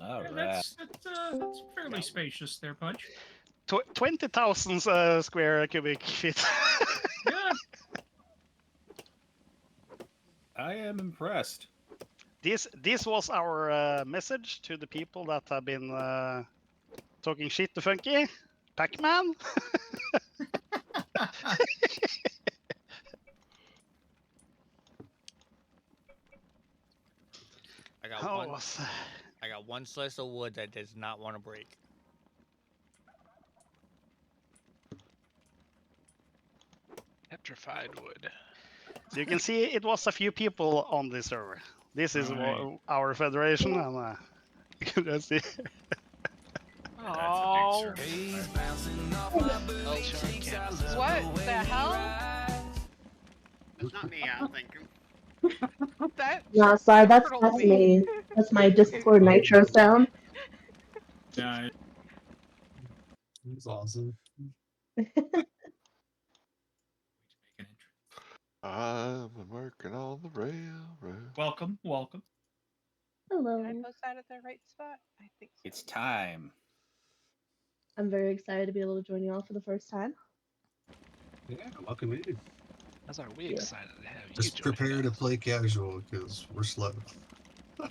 All Yeah, right. that's fairly spacious there, Punch. 20,000 square cubic feet. Yeah. I am impressed. This was our message to the people that have been talking shit to Funky. Pac-Man. I got one slice of wood that does not want to break. Petrified wood. So you can see it was a few people on this server. This is our federation, and you can see. Oh. What the hell? That's not me, I think. No, sorry, that's me. That's my Discord Nitro sound. Yeah. That's awesome. I'm working on the railroad. Welcome. Hello. Did I post that at the right spot? I think so. It's time. I'm very excited to be able to join you all for the first time. Yeah, welcome in. That's why we Yeah. excited to have you Just join prepare to us. play casual because we're slow.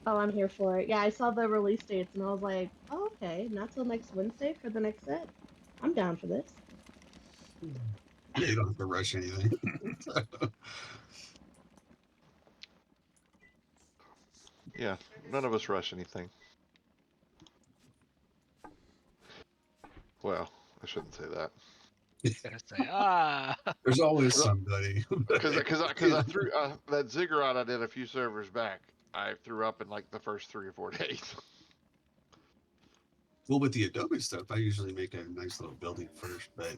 Oh, I'm here for it. Yeah, I saw the release dates and I was like, oh, okay, not till next Wednesday for the next set. I'm down for this. Yeah, you don't have to rush anything. Yeah, none of us rush anything. Well, I shouldn't say that. Gotta say, There's always Cause somebody. I threw that ziggurat I did a few servers back. I threw up in like the first 3 or 4 days. Well, with the Adobe stuff, I usually make a nice little building first, but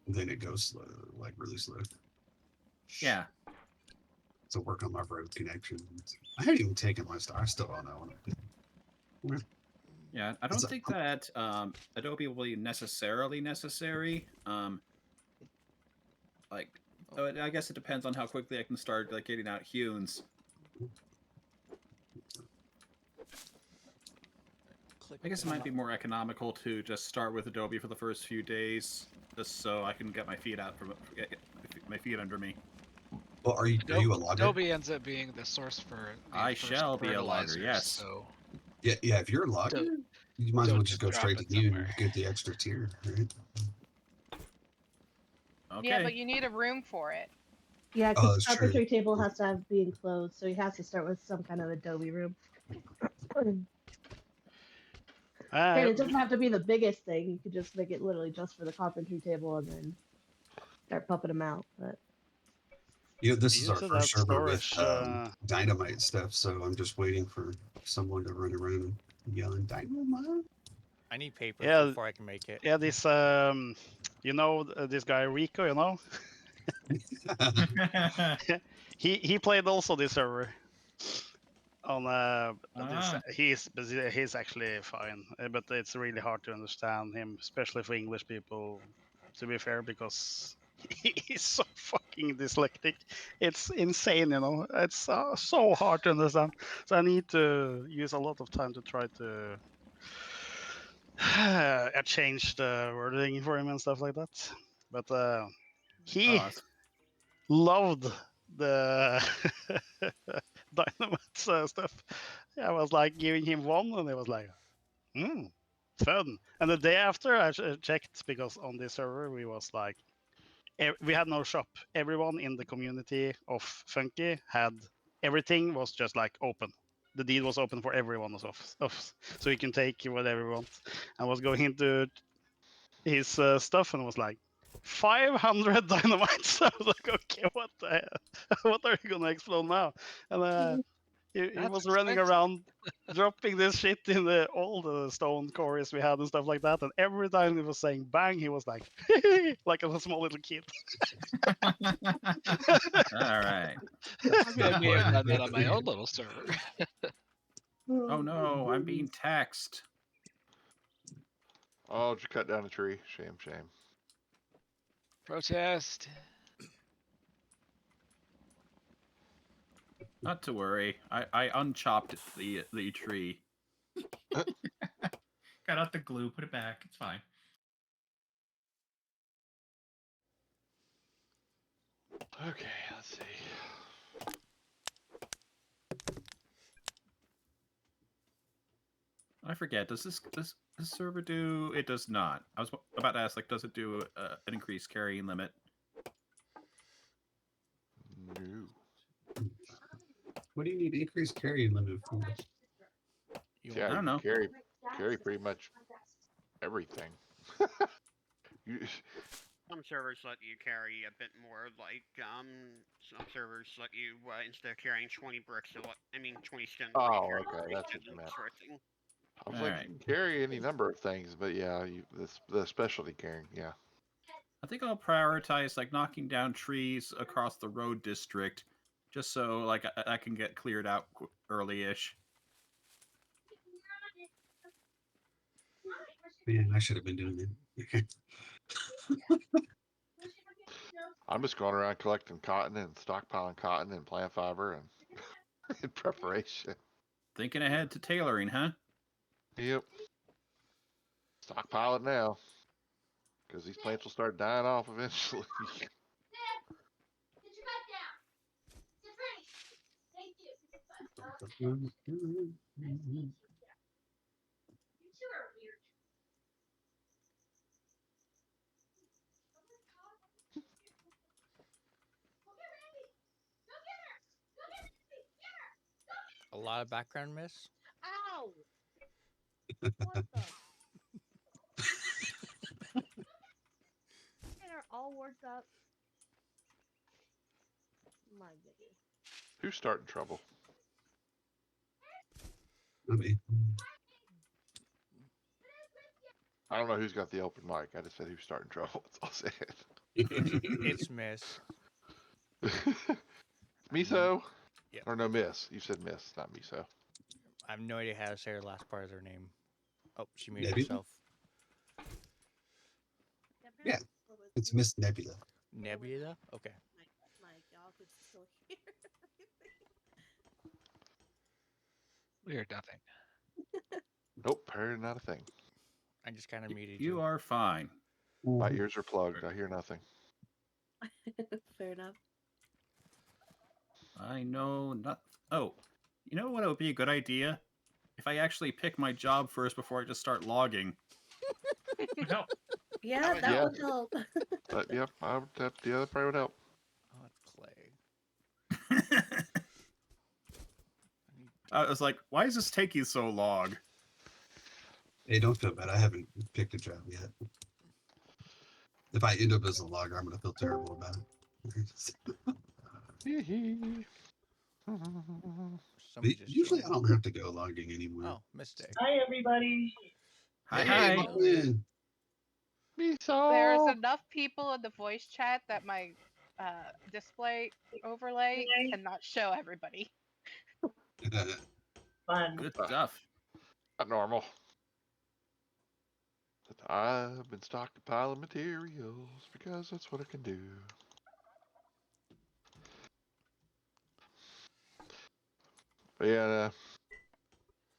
then it goes slow, like really slow. Yeah. To work on my road connections. I haven't even taken my star. I still don't know what I'm doing. Yeah, I don't think that Adobe will be necessarily necessary. Like, I guess it depends on how quickly I can start like getting out Hunes. I guess it might be more economical to just start with Adobe for the first few days, just so I can get my feet out from get my feet under me. Well, are you a logger? Adobe ends up being the source for the I first shall be a logger, fertilizers, yes. So Yeah. If you're a logger, Don't- you might as well don't just just go drop straight to it you somewhere. and get the extra tier, right? Okay. Yeah, but you need a room for it. Yeah, Oh, because that's true. carpentry table has to be enclosed, so he has to start with some kind of Adobe room. And it doesn't have to be the biggest thing. You could just make it literally just for the carpentry table and then start pumping them out. But You know, this is our Usually first that server with storage, dynamite stuff, so I'm just waiting for someone to run around and yelling dynamite. I need paper Yeah. before I can make it. Yeah, this you know this guy Rico, you know, he played also this server on this. He's actually fine, but it's really hard to understand him, especially for English people. To be fair, because he's so fucking dyslexic, it's insane. You know, it's so hard to understand. So I need to use a lot of time to try to change the wording for him and stuff like that. But he loved the dynamite stuff. I was like giving him one, and it was like, fun. And the day after, I checked because on this server we was like, we had no shop. Everyone in the community of Funky had everything was just like open. The deal was open for everyone of so you can take whatever you want. I was going into his stuff and was like 500 dynamites. I was like, okay, what the hell? What are you gonna explode now? And he That's was running expensive. around dropping this shit in all the stone quarries we had and stuff like that. And every time he was saying bang, he was like, like a small little kid. All right. I may have done that on my own little server. Oh no, I'm being taxed. Oh, did you cut down a tree? Shame, shame. Protest. Not to worry. I unchopped the tree. Got out the glue, put it back. It's fine. Okay, let's see. I forget. Does this server do? It does not. I was about to ask, like, does it do an increased carrying limit? No. What do you need increased carrying limit for? Yeah, I don't know. carry pretty much everything. Some servers let you carry a bit more, like some servers let you instead of carrying 20 bricks, 20 stones. Oh, okay, that's what you meant. Sort of thing. I was like, you can carry any number of things, but yeah, the specialty carrying, yeah. I think I'll prioritize like knocking down trees across the road district, just so like I can get cleared out early-ish. Man, I should have been doing that. I'm just going around collecting cotton and stockpiling cotton and plant fiber and in preparation. Thinking ahead to tailoring, huh? Yep. Stockpile it now, because these plants will start dying off eventually. A lot of background miss. Ow! What the? And are all worked up. My goodness. Who's starting trouble? I mean, I don't know who's got the open mic. I just said who's starting trouble. That's all I said. It's miss. Miso? Yep. Or no, Miss. You said Miss, not Miso. I have no idea how to say her last part of their name. Oh, she muted Nebula? herself. Yeah. It's Miss Nebula. Nebula? Okay. My dog is still here. We heard nothing. Nope, heard not a thing. I just kind of muted You you. are fine. My ears are plugged. I hear nothing. Fair enough. I know not. Oh, you know what would be a good idea? If I actually pick my job first before I just start logging. No. Yeah, would that help. would help. But yep, the other probably would help. Oh, it's clay. I was like, why is this taking so long? Hey, don't feel bad. I haven't picked a job yet. If I end up as a logger, I'm going to feel terrible about it. Somebody just Usually I joined. don't have to go logging anymore. Oh, mistake. Hi, everybody. Hi, Hey, hi. welcome in. Miso! There's enough people in the voice chat that my display overlay cannot show everybody. Fun. Good stuff. Not normal. But I've been stockpiling materials because that's what I can do.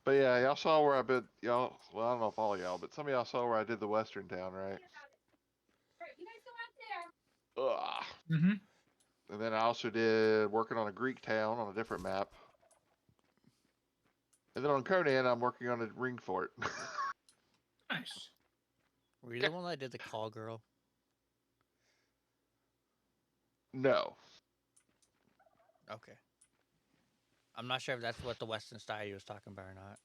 But yeah, y'all saw where I bid y'all. Well, I don't know if all y'all, but some of y'all saw where I did the Western town, right? Ugh. Mm-hmm. And then I also did working on a Greek town on a different map. And then on Conan, I'm working on a ring fort. Nice. Were you the one that did the call girl? No. Okay. I'm not sure if that's what the Western style you was talking about or not.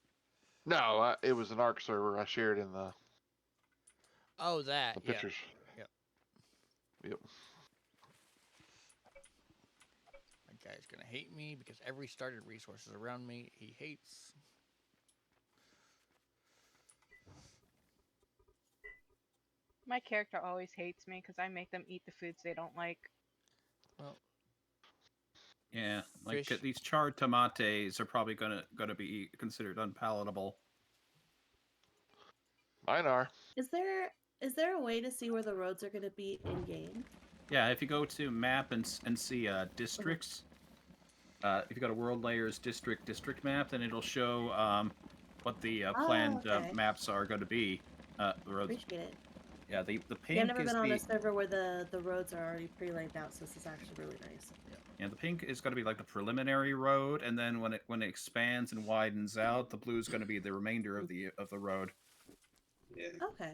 No, it was an ARC server. I shared in the Oh, that. Yeah. pictures. Yep. Yep. My guy's gonna hate me because every started resources around me he hates. My character always hates me because I make them eat the foods they don't like. Well, Yeah, like Fish. these charred tomates are probably gonna be considered unpalatable. Mine are. Is there a way to see where the roads are going to be in game? Yeah, if you go to map and see districts, if you go to world layers district map, then it'll show what the planned okay. maps are going to be. Roads. Appreciate it. Yeah, the Yeah, pink I've never is been on the a server where the roads are already pre-laid out, so this is actually really nice. yeah, the pink is going to be like the preliminary road, and then when it expands and widens out, the blue is going to be the remainder of the road. Yeah. Okay.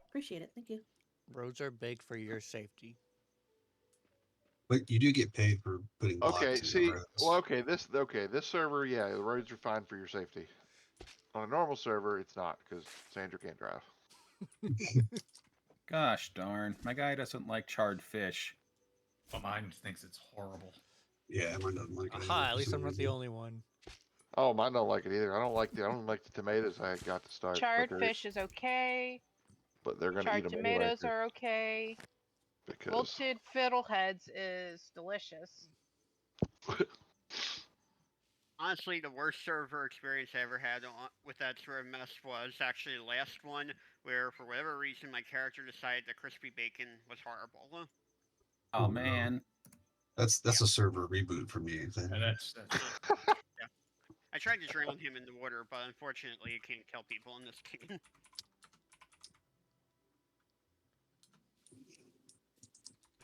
Appreciate it. Thank you. Roads are big for your safety. But you do get paid for putting blocks Okay, in see, the roads. well, this server, yeah, the roads are fine for your safety. On a normal server, it's not because Sandra can't drive. Gosh darn, my guy doesn't like charred fish. Well, mine thinks it's horrible. Yeah, mine doesn't like it. Aha, at least I'm not the only one. Oh, mine don't like it either. I don't like the tomatoes I got to start. Charred fish is okay. But they're gonna eat Charred them tomatoes anyway, are okay. because Wilted fiddleheads is delicious. Honestly, the worst server experience I ever had with that sort of mess was actually the last one, where for whatever reason my character decided that crispy bacon was horrible. Oh man, That's a server reboot for me. Then. And that's Yeah. I tried to drown him in the water, but unfortunately you can't kill people in this game.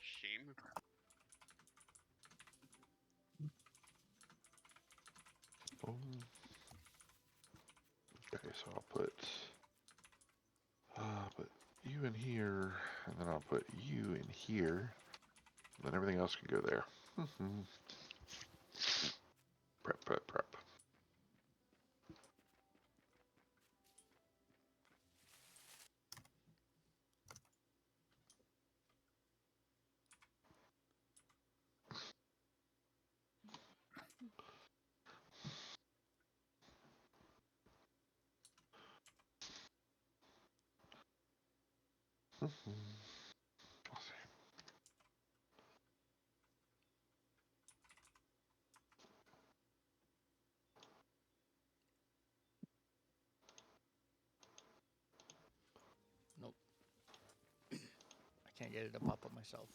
Shame. So I'll put you in here, and then I'll put you in here. And then everything else can go there. Prep, prep, prep. Nope. I can't get it to pop up myself.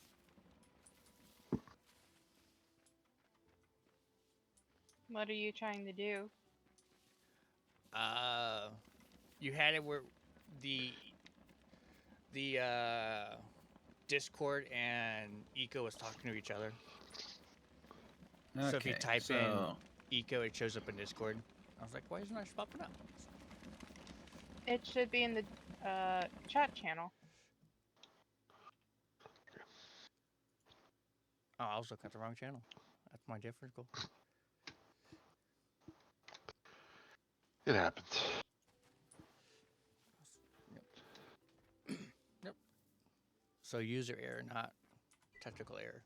What are you trying to do? You had it where the Discord and Eco was talking to each other. So if you type in Eco, it shows up in Discord. I was like, why isn't that popping up? It should be in the chat channel. Oh, I was looking at the wrong channel. That's my difficult. It happens. Yep. So user error, not technical error.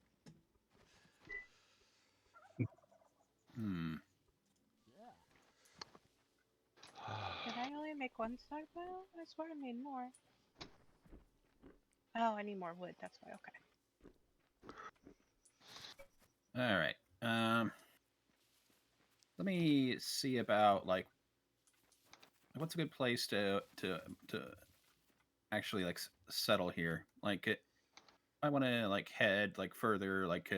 Did I only make one stockpile? I swear I made more. Oh, I need more wood. That's why. Okay. All right. Let me see about like what's a good place to actually like settle here. Like I want to like head like further like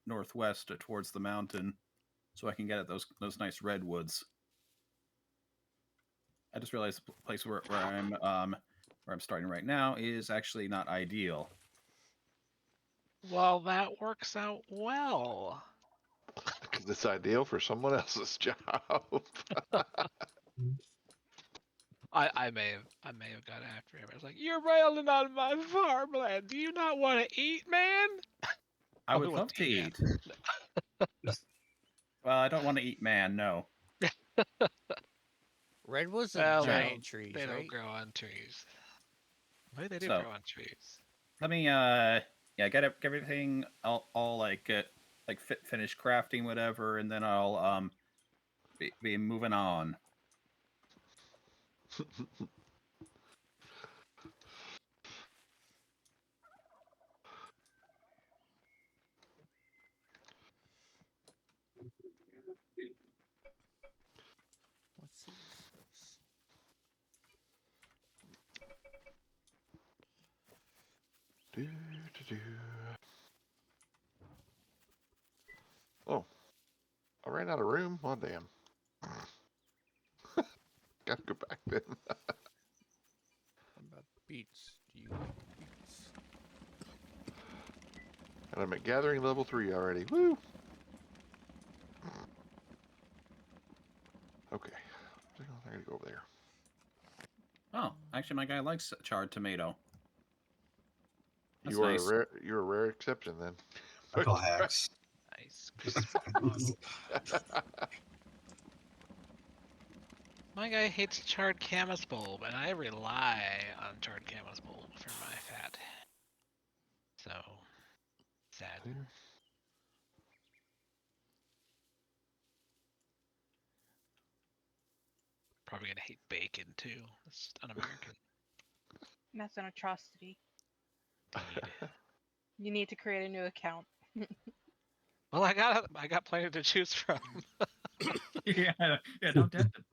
northwest towards the mountain, so I can get at those nice redwoods. I just realized the place where I'm starting right now is actually not ideal. Well, that works out well. Because it's ideal for someone else's job. I may have got after him. I was like, "You're railing on my farmland. Do you not want to eat, man?" I would love to eat. Well, I don't want to eat man. No. Redwoods are Well, giant trees, they right? don't grow on trees. Maybe they do So- grow on trees. Let me get everything all like finish crafting whatever, and then I'll be moving on. Let's see this. Oh, I ran out of room. Oh, damn. Gotta go back then. What about beets? Do you like beets? And I'm at gathering level 3 already. Woo! Okay. I gotta go over there. Oh, actually, my guy likes charred tomato. That's You are nice. you're a rare exception then. Knuckle hacks. Nice. Crispy model. My guy hates charred camas bulb, and I rely on charred camas bulb for my fat. So sad. Probably gonna hate bacon too. That's just un-American. That's an atrocity. Indeed. You need to create a new account. Well, I got plenty to choose from. yeah, don't tempt it.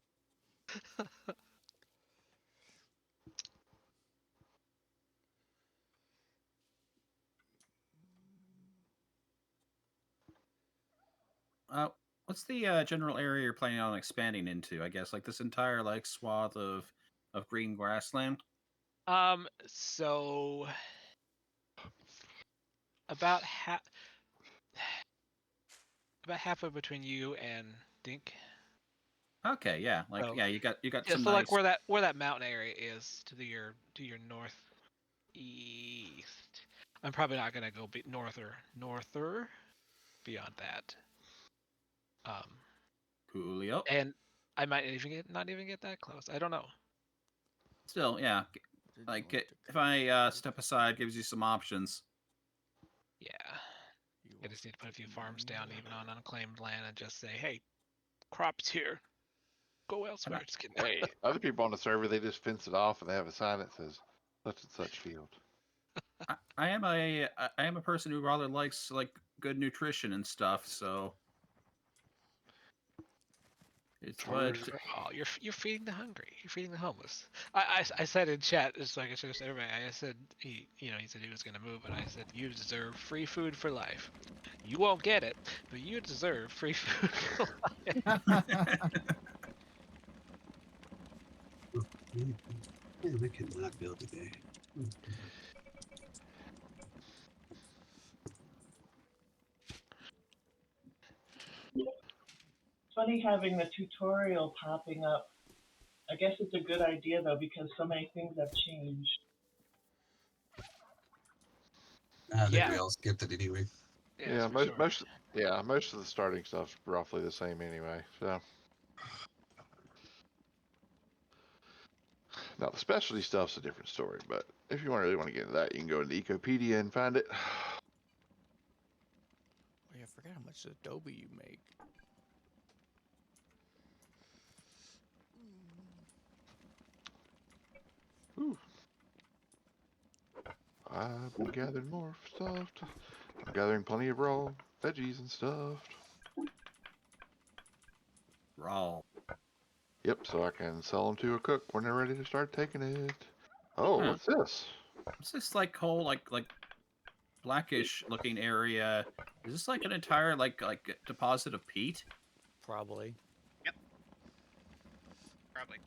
What's the general area you're planning on expanding into? I guess like this entire like swath of green grassland. So about halfway between you and Dink. Okay, yeah, like So- yeah, you got Yeah, some so nice. like where that mountain area is to your northeast. I'm probably not gonna go norther beyond that. Coolio. And I might not even get that close. I don't know. Still, yeah, Did like you want to if I step aside, gives you some options. Yeah, you I want just need to put a few to farms do down, even on unclaimed land, and just say, hey, crops here. Go elsewhere. Just kidding. Other people on the server, they just fence it off and they have a sign that says such and such field. I am a person who rather likes like good nutrition and stuff, so it's what. Oh, you're feeding the hungry. You're feeding the homeless. I said in chat, it's like I should have said everybody. I said he said he was gonna move, and I said you deserve free food for life. You won't get it, but you deserve free food for life. Man, I could not build today. Funny having the tutorial popping up. I guess it's a good idea though because so many things have changed. I think Yeah. we all skipped it anyway. Yeah, for sure. most of the starting stuff's roughly the same anyway. So now the specialty stuff's a different story. But if you really want to get into that, you can go into Ecopedia and find it. Oh yeah, I forgot how much Adobe you make. Ooh. I've been gathering more stuff. I'm gathering plenty of raw veggies and stuff. Raw. Yep, so I can sell them to a cook when they're ready to start taking it. Oh, Huh. what's this? What's this like whole like blackish looking area? Is this like an entire like deposit of peat? Probably. Probably.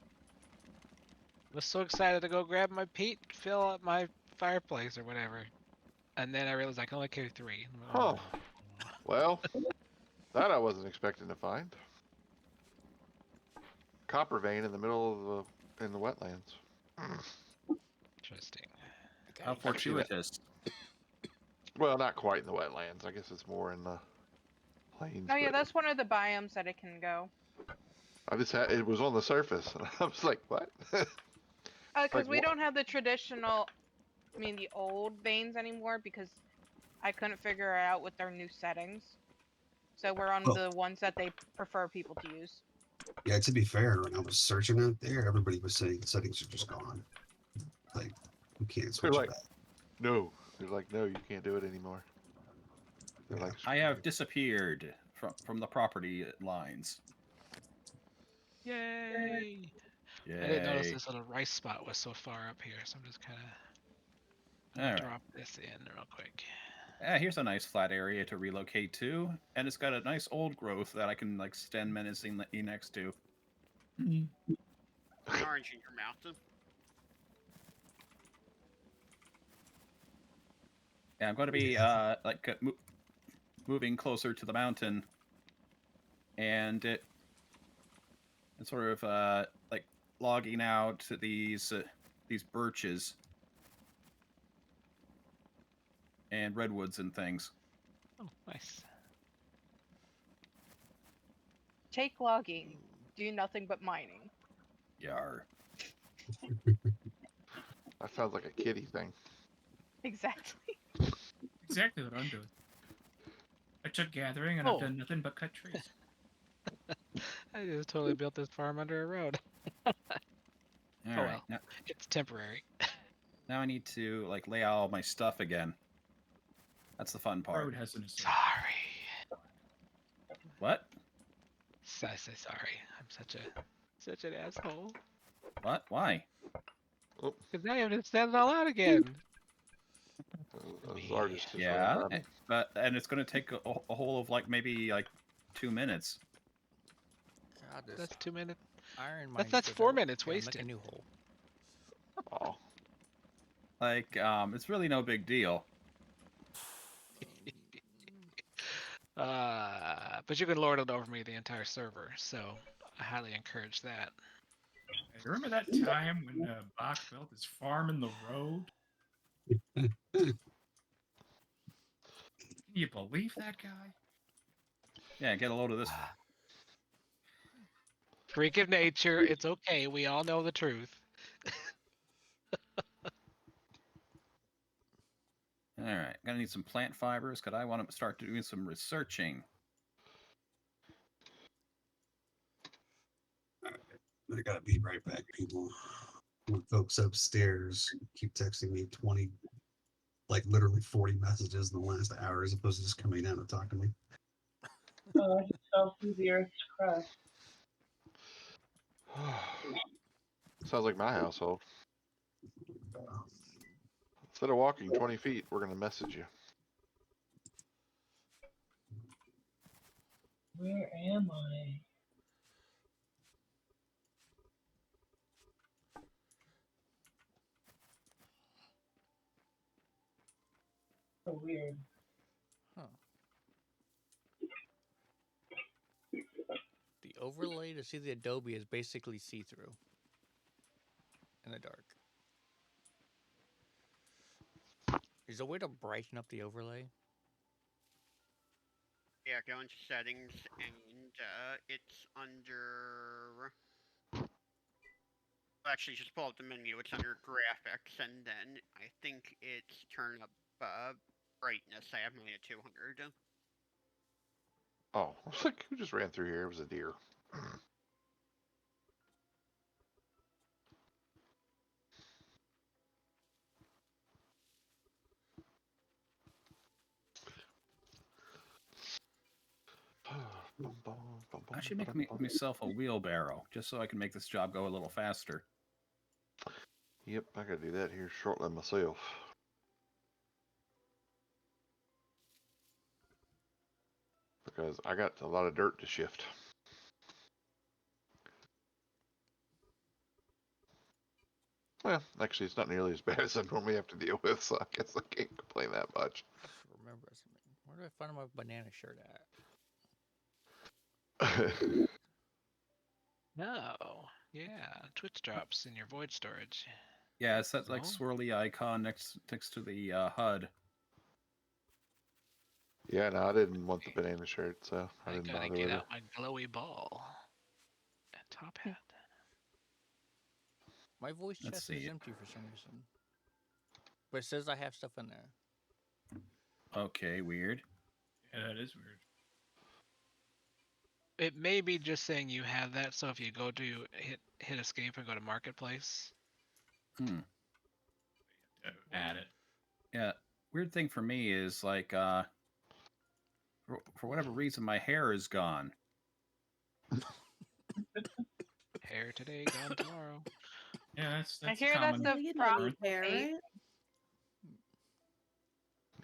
I was so excited to go grab my peat, fill up my fireplace or whatever, and then I realized I can only carry 3. Huh. Well, that I wasn't expecting to find. Copper vein in the middle of in the wetlands. Interesting. How Okay. fortuitous. Well, not quite in the wetlands. I guess it's more in the plains. Oh yeah, but that's one of the biomes that it can go. I just had it was on the surface, and I was like, "What?" Because Like, we wha- don't have the traditional, the old veins anymore because I couldn't figure it out with their new settings. So we're on Oh. the ones that they prefer people to use. Yeah, to be fair, when I was searching out there, everybody was saying the settings are just gone. Like, you can't switch like- it back. no, they're like, "No, you can't do it anymore." They're Yeah. like, I have disappeared from the property lines. Yay! Yay. I didn't notice this little rice spot was so far up here, so I'm just kind of Alright. drop this in real quick. Here's a nice flat area to relocate to, and it's got a nice old growth that I can like stand menacingly next to. An orange in your mouth. Yeah, I'm going to be moving closer to the mountain, and sort of like logging out these birches and redwoods and things. Oh, nice. Take logging. Do nothing but mining. Yar. that sounds like a kitty thing. Exactly. Exactly what I'm doing. I took gathering and Oh. I've done nothing but cut trees. I just totally built this farm under a road. All Oh, right. well. Now, It's temporary. now I need to like lay out all my stuff again. That's the fun part. Road has an assert. Sorry. What? I say sorry. I'm such an asshole. What? Why? Because now you have to stand it all out again. Those artists just Yeah, ran by me. but and it's going to take a whole of like maybe like 2 minutes. God, this That's 2 minutes. iron That's mines 4 are- minutes yeah, make wasted. a new hole. Oh, Like, it's really no big deal. But you can lord it over me the entire server, so I highly encourage that. Hey, remember that time when Bach built his farm in the road? Can you believe that guy? Yeah, get a load of this. Freak of nature. It's okay. We all know the truth. All right, gonna need some plant fibers because I want to start doing some researching. I gotta be right back, people. When folks upstairs keep texting me 20, like literally 40 messages in the last hour as opposed to just coming down and talking to me. Oh, he fell through the Earth's crust. Sounds like my household. Instead of walking 20 feet, we're going to message you. Where am I? So weird. Huh. The overlay to see the Adobe is basically see-through in the dark. Is there a way to brighten up the overlay? Yeah, go into settings and it's under. Actually, just pull up the menu. It's under graphics, and then I think it's turn up brightness. I have mine at 200. Oh, I was like, who just ran through here? It was a deer. I should make myself a wheelbarrow just so I can make this job go a little faster. Yep, I gotta do that here shortly myself. Because I got a lot of dirt to shift. Well, actually, it's not nearly as bad as I normally have to deal with, so I guess I can't complain that much. I just remember something. Where do I find my banana shirt at? No. Yeah. Twitch drops in your void storage. Yeah, it's that like Oh. swirly icon next to the HUD. Yeah, no, I didn't want the banana shirt, so I I didn't gotta bother get with it. out my glowy ball. And top hat. My voice Let's chest see is it. empty for some reason. But it says I have stuff in there. Okay, weird. Yeah, that is weird. It may be just saying you have that, so if you go to hit escape and go to marketplace. Add it. Yeah, weird thing for me is like for whatever reason my hair is gone. Hair today, gone tomorrow. Yeah, that's I a hear that's common. a You don't problem. need hair, with age. right?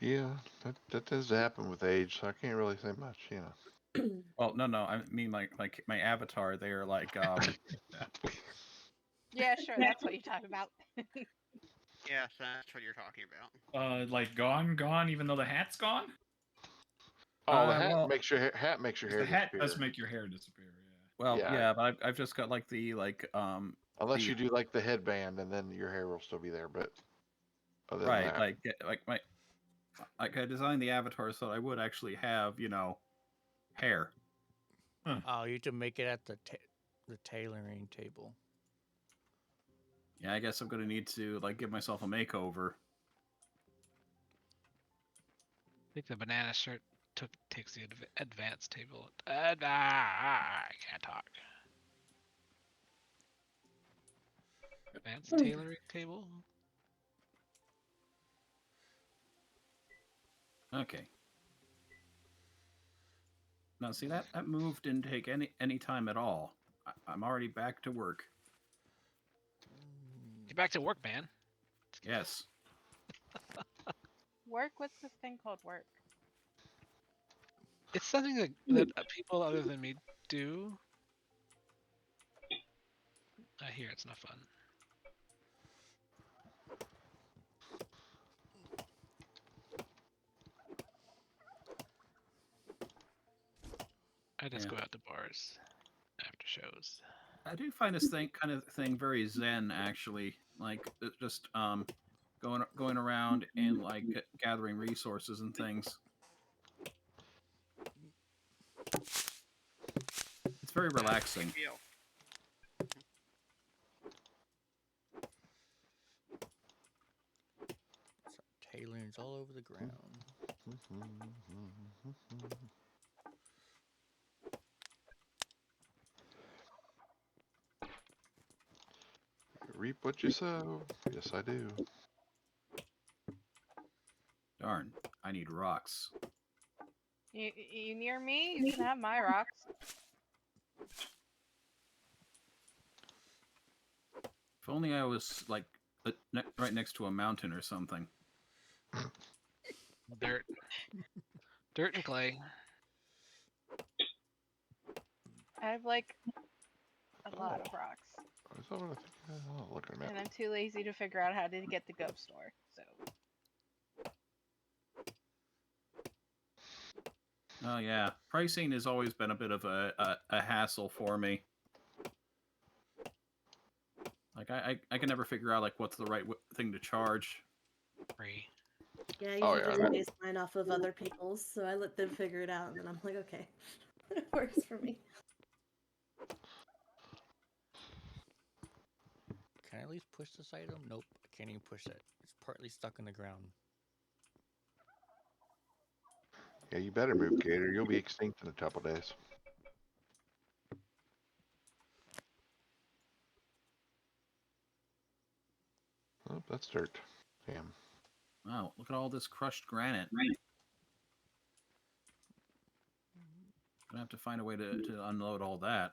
Yeah, that does happen with age, so I can't really say much, you know. Well, no, I mean my avatar. They are like Yeah, sure, that's what you're talking about. Yes, that's what you're talking about. Like gone, even though the hat's gone. Oh, the hat well, makes your hat makes your 'Cause hair the hat disappear. does make your hair disappear. Yeah. well, Yeah. yeah, but I've just got like the Unless the- you do like the headband, and then your hair will still be there. But other than right, that, like I designed the avatar so I would actually have hair. Oh, you have to make it at the tailoring table. Yeah, I guess I'm gonna need to like give myself a makeover. I think the banana shirt takes the advanced table. I can't talk. Advanced tailoring table? Okay. Now see that move didn't take any time at all. I'm already back to work. Get back to work, man. Yes. Work? What's this thing called work? It's something that people other than me do. I hear it's not fun. I just go out to bars after shows. I do find this kind of thing very zen, actually. Like just going around and like gathering resources and things. It's very relaxing. Feel. Tailings all over the ground. Reap what you sow. Yes, I do. Darn, I need rocks. You near me? You can have my rocks. If only I was like right next to a mountain or something. Dirt. Dirt and clay. I have like a lot of rocks. Is that what I think? Oh, look at a And map. I'm too lazy to figure out how to get the ghost store. So Oh yeah, pricing has always been a bit of a hassle for me. Like I can never figure out like what's the right thing to charge. Free. Yeah, I Oh, usually yeah, just base mine off of other people's, so I let them figure it out, and then I'm like, okay, it works for me. Can I at least push this item? Nope, I can't even push it. It's partly stuck in the ground. Yeah, you better move, Gator. You'll be extinct in a couple days. Oh, that's dirt. Damn. Wow, look at all this crushed granite. Gonna have to find a way to unload all that.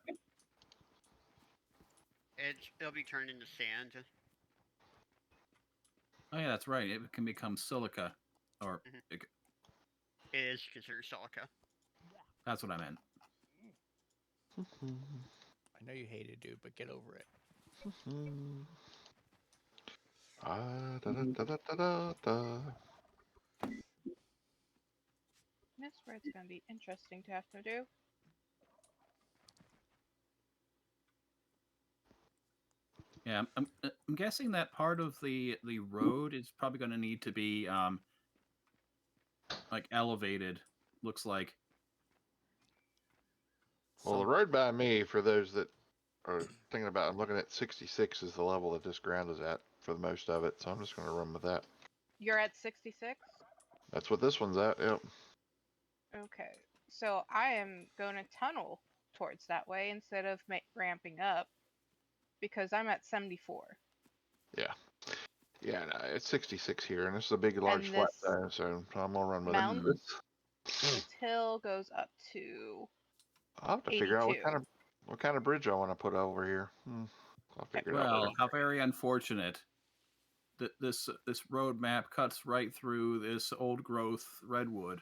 It'll be turned into sand. Oh yeah, that's right. It can become silica, or It is considered silica. that's what I meant. I know you hate it, dude, but get over it. Ah, da, da, da, da, da, da, da. this where it's gonna be interesting to have to do. Yeah, I'm guessing that part of the road is probably going to need to be like elevated. Looks like. Well, the road by me, for those that are thinking about, I'm looking at 66 is the level that this ground is at for the most of it, so I'm just going to run with that. You're at 66? That's what this one's at, yep. Okay. So I am going to tunnel towards that way instead of ramping up because I'm at 74. Yeah. Yeah, no, it's 66 here, and this is a big, large And flat this zone, so I'm going to run with mountain, it. this hill goes up to I'll have to figure out what kind of bridge I want to put over here. I'll figure it out Well, later. how very unfortunate that this road map cuts right through this old growth redwood.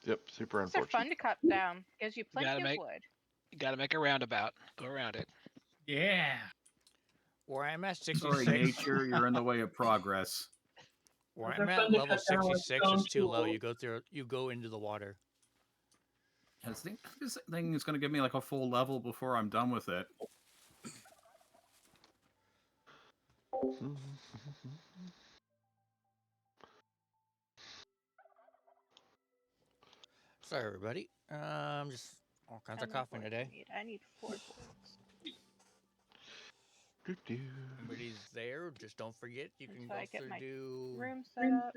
Yep, super These are unfortunate. fun to cut down. Gives you plenty of wood. You gotta make a roundabout. Go around it. Yeah. Where I'm at Sorry, 66. nature, you're in the way of progress. Where They're I'm fun at to level cut down with 66 stone is too low. tools. You go into the water. I think this thing is going to give me like a full level before I'm done with it. Sorry, everybody. Just all kinds of coughing today. I need 4 boards. Everybody's there. Just don't forget you can Until go I get through my do. room set up.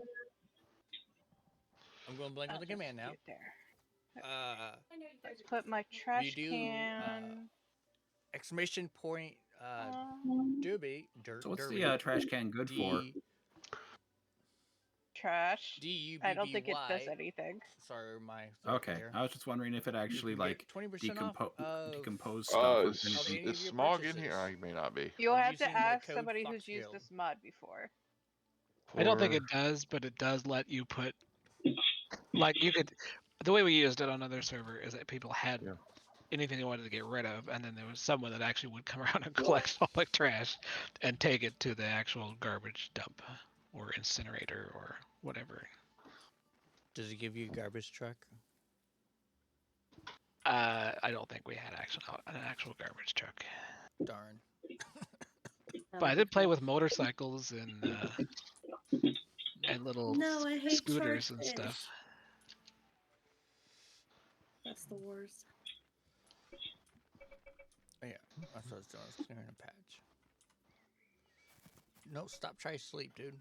I'm going blank with the command now. Let's put my trash you do, can. Exclamation point. Doobie. So what's the trash can good for? Trash. D-U-B-B-Y. I don't think it does anything. Sorry, my. Okay, there. I was just wondering if it actually like 20% off decompose stuff. Is smog in here? I may not be. You'll have to ask somebody who's used this mod before. I don't think it does, but it does let you put, like, you could. The way we used it on another server is that people had anything they wanted to get rid of, and then there was someone that actually would come around and collect all the trash and take it to the actual garbage dump or incinerator or whatever. Does it give you a garbage truck? I don't think we had an actual garbage truck. Darn. But I did play with motorcycles and little No, I hate scooters and swordfish. stuff. That's the worst. Oh, yeah, that's what I was doing. I was clearing a patch. No, stop trying to sleep, dude.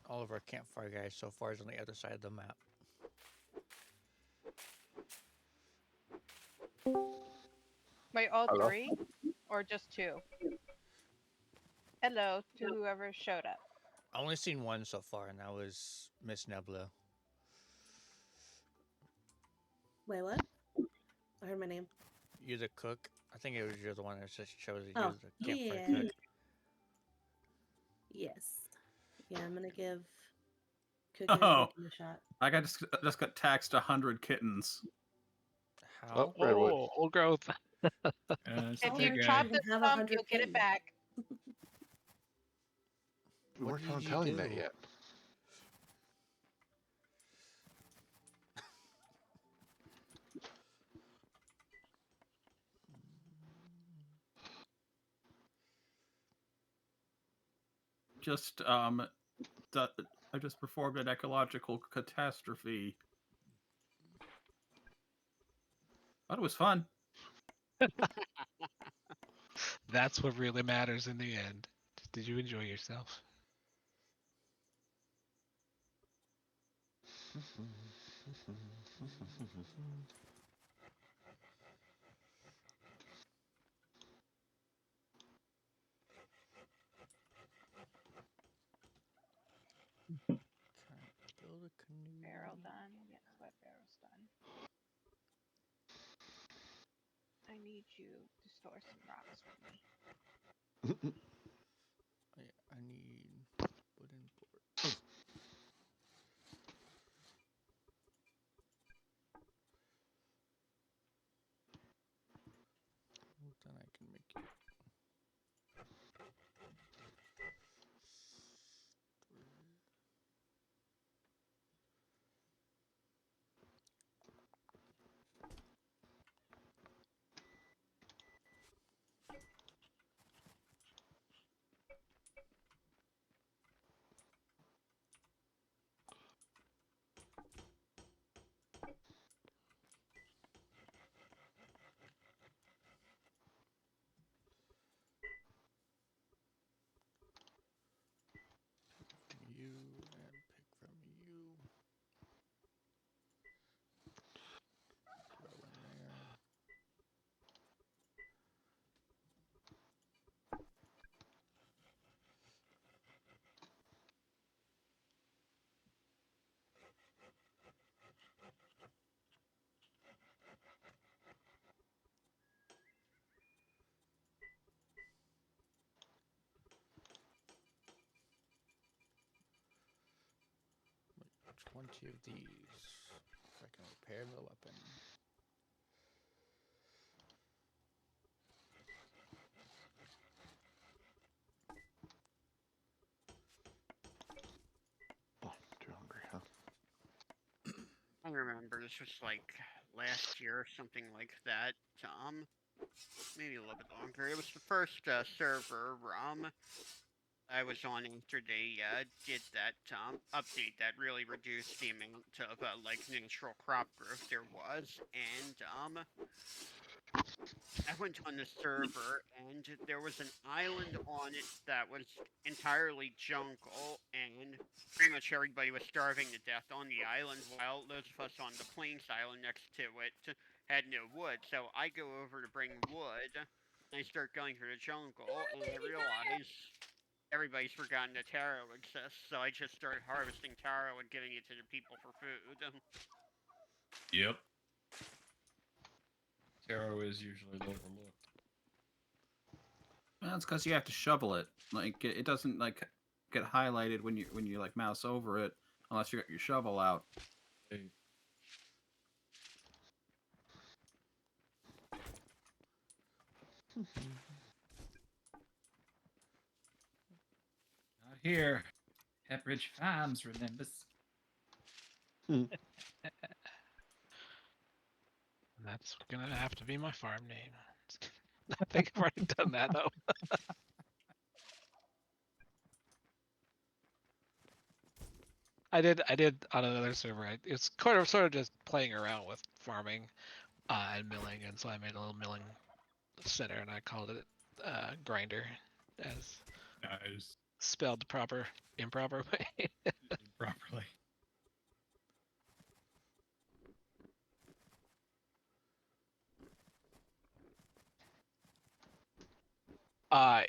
All of our campfire guys so far is on the other side of the map. Wait, all Hello? 3? Or just 2? Hello to whoever showed up. I only seen one so far, and that was Miss Nebula. Wait, what? I heard my name. You're the cook. I think it was you're the one that just shows that Oh, you're the campfire yeah. cook. Yes. Yeah, I'm gonna give cooking Oh. and baking a shot. I just got taxed 100 kittens. How? Oh, Redwood. Oh, old growth. It's If the you big chop guy. the Have stump, 100 you'll get it kittens. back. We What weren't did going to you tell him that do? yet. Just I just performed an ecological catastrophe. But it was fun. That's what really matters in the end. Did you enjoy yourself? Build a canoe. Barrel done. Yes, wet barrel's done. I need you to store some rocks for me. Yeah, I need wooden boards. Well, then I can make you. You and pick from you. Throw in there. Make 20 of these. So I can repair the weapon. Oh, too hungry, huh? I remember this was like last year or something like that. Maybe a little bit longer. It was the first server I was on after they did that update that really reduced the amount of like natural crop growth there was, and I went on the server and there was an island on it that was entirely jungle, and pretty much everybody was starving to death on the island, while those of us on the plains island next to it had no wood. So I go over to bring wood, and I start going through the jungle, and I realize everybody's forgotten that taro exists, so I just started harvesting taro and giving it to the people for food. Yep. Taro is usually overlooked. Well, that's because you have to shovel it. Like it doesn't like get highlighted when you like mouse over it unless you got your shovel out. Hey, Here, Pepperidge Farms remembers. That's gonna have to be my farm name. I think I've already done that though. I did on another server. It's sort of just playing around with farming and milling, and so I made a little milling center, and I called it grinder, as Nice. spelled the improper way. Properly.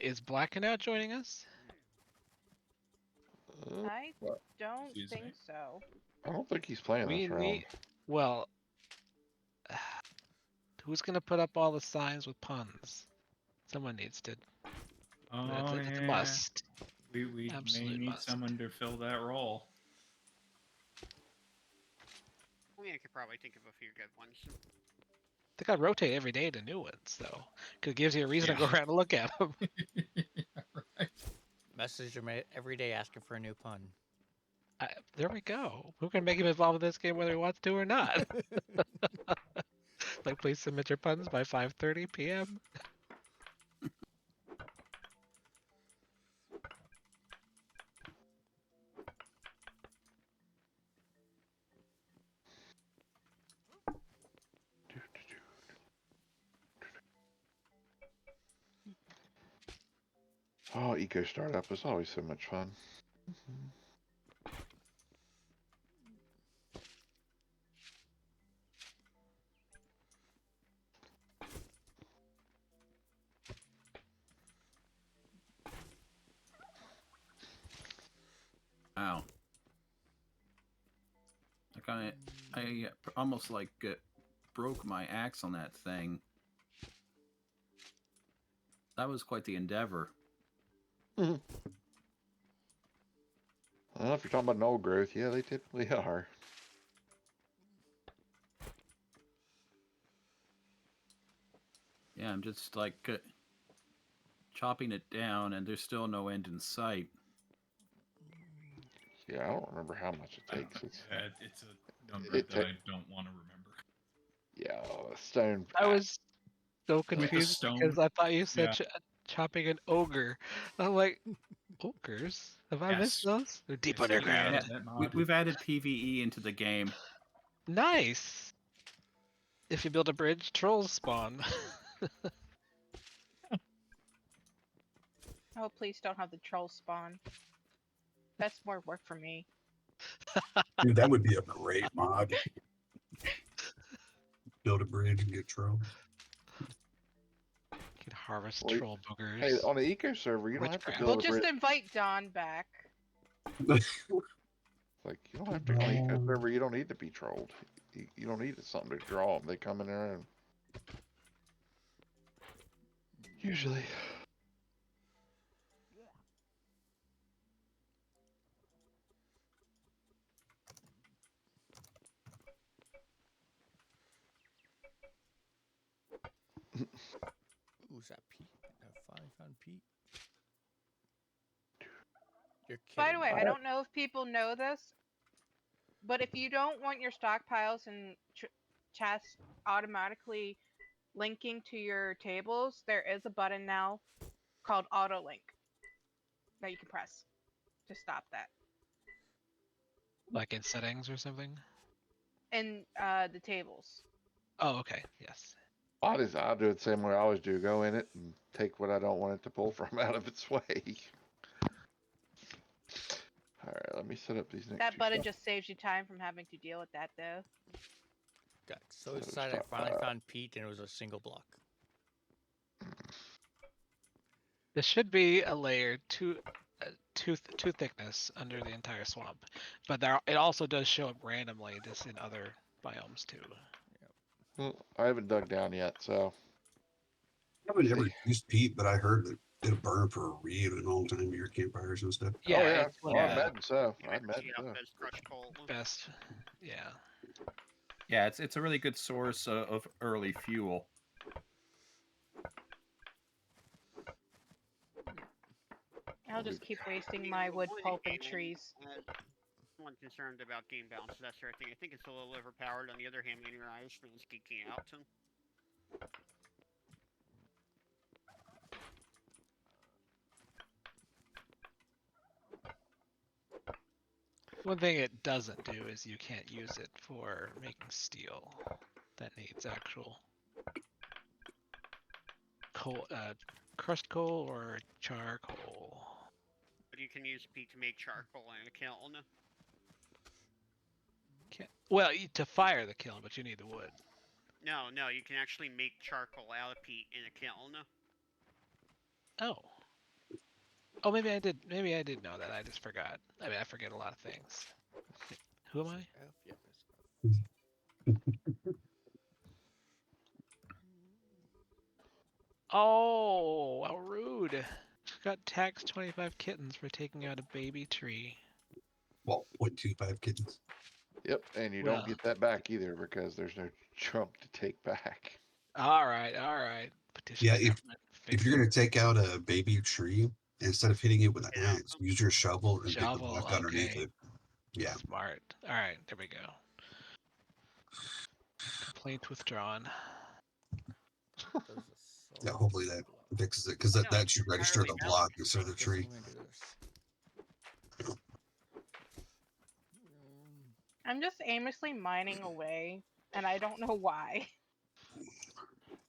Is Blackened joining us? I What? don't Excuse think me? so. I don't think he's playing this round. Well, who's gonna put up all the signs with puns? Someone needs to. Oh, It's a yeah. must. We may Absolute need must. someone to fill that role. I mean, I could probably think of a few good ones. They got rotate every day to new ones, though, because it gives you a reason to go Yeah. around and look at them. Right. Message him every day asking for a new pun. There we go. Who can make him involved in this game whether he wants to or not? Like, please submit your puns by 5:30 p.m. Oh, Eco Startup is always so much fun. Wow. Like I almost like broke my axe on that thing. That was quite the endeavor. Well, if you're talking about an old growth, yeah, they typically are. Yeah, I'm just like chopping it down, and there's still no end in sight. Yeah, I don't remember how much it takes. It's It's a number It that ta- I don't want to remember. yeah, stone. I was so Like the confused stone. because I thought you said Yeah. chopping an ogre. I'm like, ogres? Have I missed Yes. those? They're deep Yes, they underground. added that mod. We've added PVE into the game. Nice. If you build a bridge, trolls spawn. Oh, please don't have the troll spawn. That's more work for me. Dude, that would be a great mod. Build a bridge and get trolls. You can harvest Well, troll boogers. Hey, on the Eco server, you don't have to Witchcraft. build We'll a just bridge. invite Don back. Like you don't have to on the Eco Um, server. You don't need to be trolled. You don't need something to draw them. They come in there and usually. Ooh, is that Pete? I finally found Pete. You're By kidding the way, me. I don't know if people know this, but if you don't want your stockpiles and chests automatically linking to your tables, there is a button now called auto link that you can press to stop that. Like in settings or something? And the tables. Oh, okay. Yes. I'll do it the same way I always do. Go in it and take what I don't want it to pull from out of its way. All right, let me set up these next That two button stuff. just saves you time from having to deal with that, though. Got so So excited I stop, finally found Pete and it was a single block. This should be a layer two thickness under the entire swamp, but it also does show up randomly just in other biomes too. Well, I haven't dug down yet, so I haven't ever used peat, but I heard that it'll burn for a really long time your campfires and stuff. Yeah, oh yeah, it's one oh, of I the imagine so. I Even imagine heat so. up as crushed coal. best. Yeah. Yeah, it's a really good source of early fuel. I'll just keep wasting my wood pulp and trees. One concerned about game balance, that sort of thing. I think it's a little overpowered. On the other hand, many Irish fans geeking out. One thing it doesn't do is you can't use it for making steel. That needs actual coal, crushed coal or charcoal. But you can use peat to make charcoal in a kiln. Well, to fire the kiln, but you need the wood. No, you can actually make charcoal out of peat in a kiln. Oh. Oh, maybe I did. Maybe I did know that. I just forgot. I mean, I forget a lot of things. Who am I? Yep, it's Oh, how rude! Got taxed 25 kittens for taking out a baby tree. Well, 0.25 kittens. Yep, and you Well. don't get that back either because there's no chunk to take back. All right. Petition Yeah, the government. if you're gonna take out a baby tree, instead of hitting it with an Yeah. axe, use your shovel and dig the Shovel, block underneath okay. it. Yeah. Smart. All right, there we go. Complaint withdrawn. There's a Yeah, soul hopefully that block. fixes it, because No, that should register entirely the valid. block instead of the Guess tree. I'm gonna do this. I'm just aimlessly mining away, and I don't know why.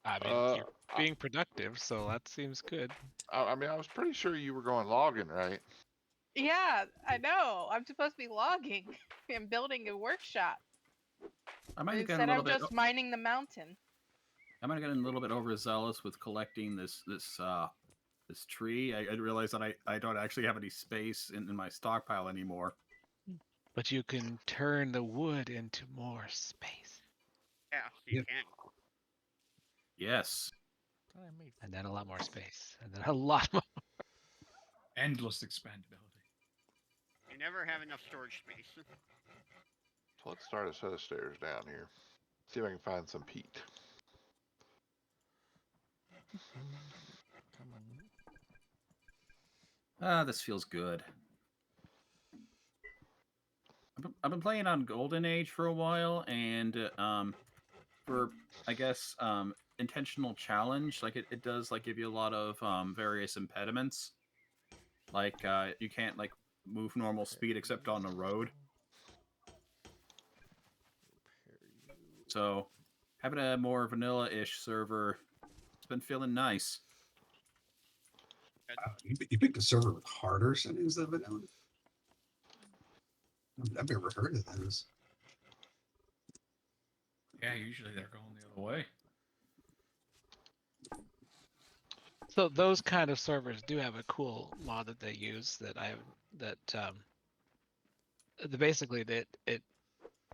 I mean, you're being productive, so that seems good. I mean, I was pretty sure you were going logging, right? Yeah, I know. I'm supposed to be logging and building a workshop. I might have gotten Instead, a I'm little bit. just mining the mountain. I might have gotten a little bit overzealous with collecting this tree. I realized that I don't actually have any space in my stockpile anymore. But you can turn the wood into more space. Yeah, so you Yep. can. Yes. And then a lot more space. And then a lot more. Endless expandability. You never have enough storage space. So let's start a set of stairs down here. See if I can find some peat. Come on. This feels good. I've been playing on Golden Age for a while, and for I guess intentional challenge, like it does like give you a lot of various impediments. Like you can't like move normal speed except on the road. So having a more vanilla-ish server, it's been feeling nice. You picked a server with harder settings than vanilla? I've never heard of those. Yeah, usually they're going the other way. So those kind of servers do have a cool mod that they use basically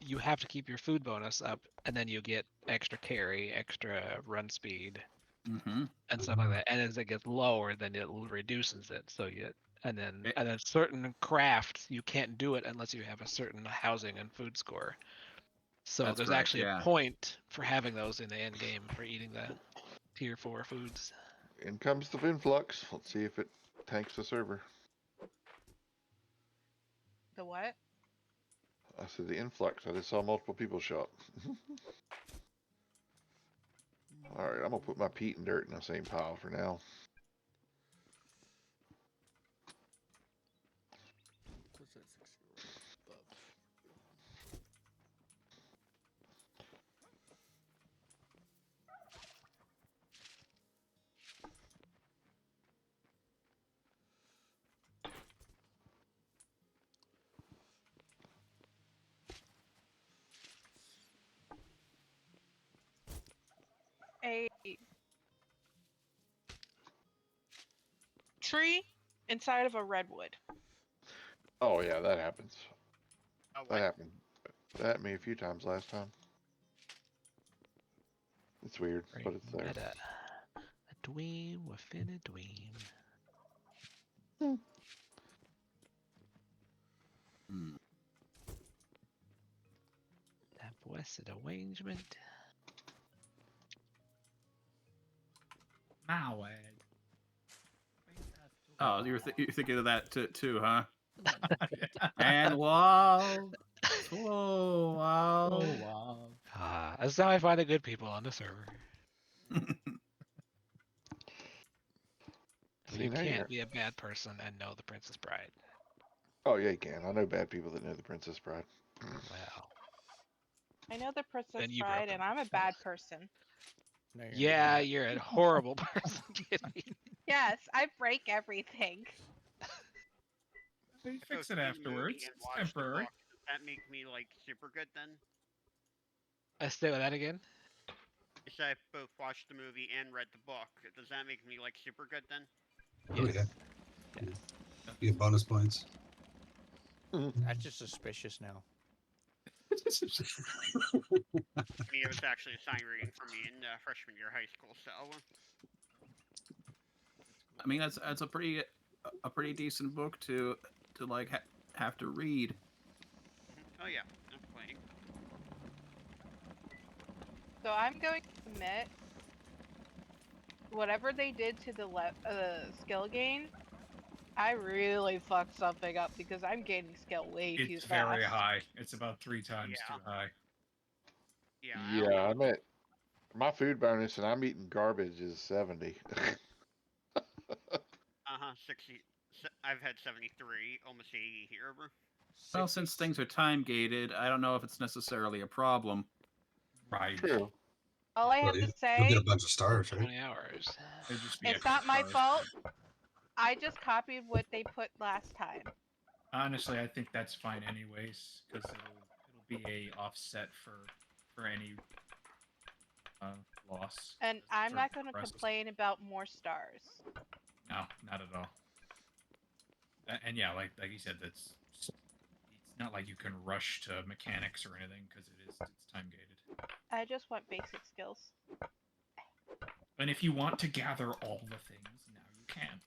you have to keep your food bonus up, and then you get extra carry, extra run speed, and stuff like that. And as it gets lower, then it reduces it. So and then certain crafts you can't do it unless you have a certain housing and food score. So That's there's right, actually yeah. a point for having those in the end game for eating the tier 4 foods. In comes the influx. Let's see if it tanks the server. The what? I said the influx. I just saw multiple people show up. All right, I'm gonna put my peat and dirt in the same pile for now. What's that 6-year-old above? A tree inside of a redwood. Oh yeah, that happens. Oh, That happened. That happened to me a few times last time. It's weird, but it's there. Meta. A dweem within a dweem. That blessed arrangement. Now, Oh, you're thinking of that too, huh? And wow, whoa, wow. Oh wow. That's how I find the good people on the server. See, You now can't you're. be a bad person and know the Princess Bride. Oh yeah, you can. I know bad people that know the Princess Bride. Well, I know the Princess then you broke Bride, them. and I'm a bad person. No, you're Yeah, not. you're a horrible person, Kitty. Yes, I break everything. You So fix it see the afterwards. movie and It's watch the temporary. book. Does that make me like super good then? I stay with that again. If I both watched the movie and read the book, does that make me like super good then? Oh yeah. Yeah. You get bonus points. That's just suspicious now. I mean, it was actually a sign reading for me in freshman year of high school, so I mean, that's a pretty decent book to like have to read. oh yeah, I'm playing. So I'm going to admit, whatever they did to the skill gain, I really fucked something up because I'm gaining skill way too It's fast. very high. It's about 3 times Yeah. too high. Yeah. Yeah, I'm at my food bonus, and I'm eating garbage is 70. 60. I've had 73, almost 80 here, bro. Well, since things are time gated, I don't know if it's necessarily a problem. Right. True. All I Well, have to you'll say, get a bunch of stars, right? 20 hours. It'd just be it's extra not my stars. fault. I just copied what they put last time. Honestly, I think that's fine anyways, because it'll be a offset for any loss. And as the I'm server not going to progresses. complain about more stars. No, not at all. And yeah, like you said, it's not like you can rush to mechanics or anything because it's time gated. I just want basic skills. And if you want to gather all the things, now you can.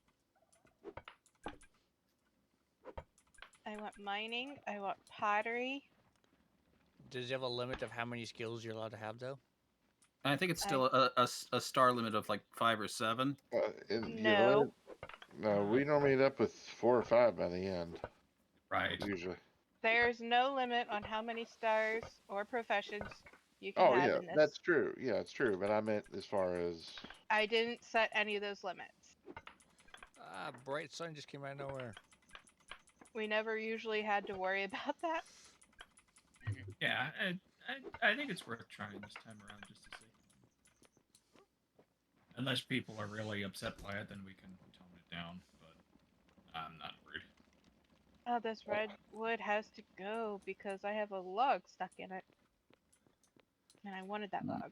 I want mining. I want pottery. Does it have a limit of how many skills you're allowed to have, though? I think it's still a star limit of like 5 or 7. Yeah, No. no, we normally end up with 4 or 5 by the end. Right. Usually. There's no limit on how many stars or professions you can Oh have yeah, in this. that's true. Yeah, it's true. But I meant as far as. I didn't set any of those limits. Ah, bright sun just came out of nowhere. We never usually had to worry about that. Yeah, I think it's worth trying this time around just to see. Unless people are really upset by it, then we can tone it down. But I'm not worried. Oh, this redwood has to go because I have a log stuck in it. And I wanted that log.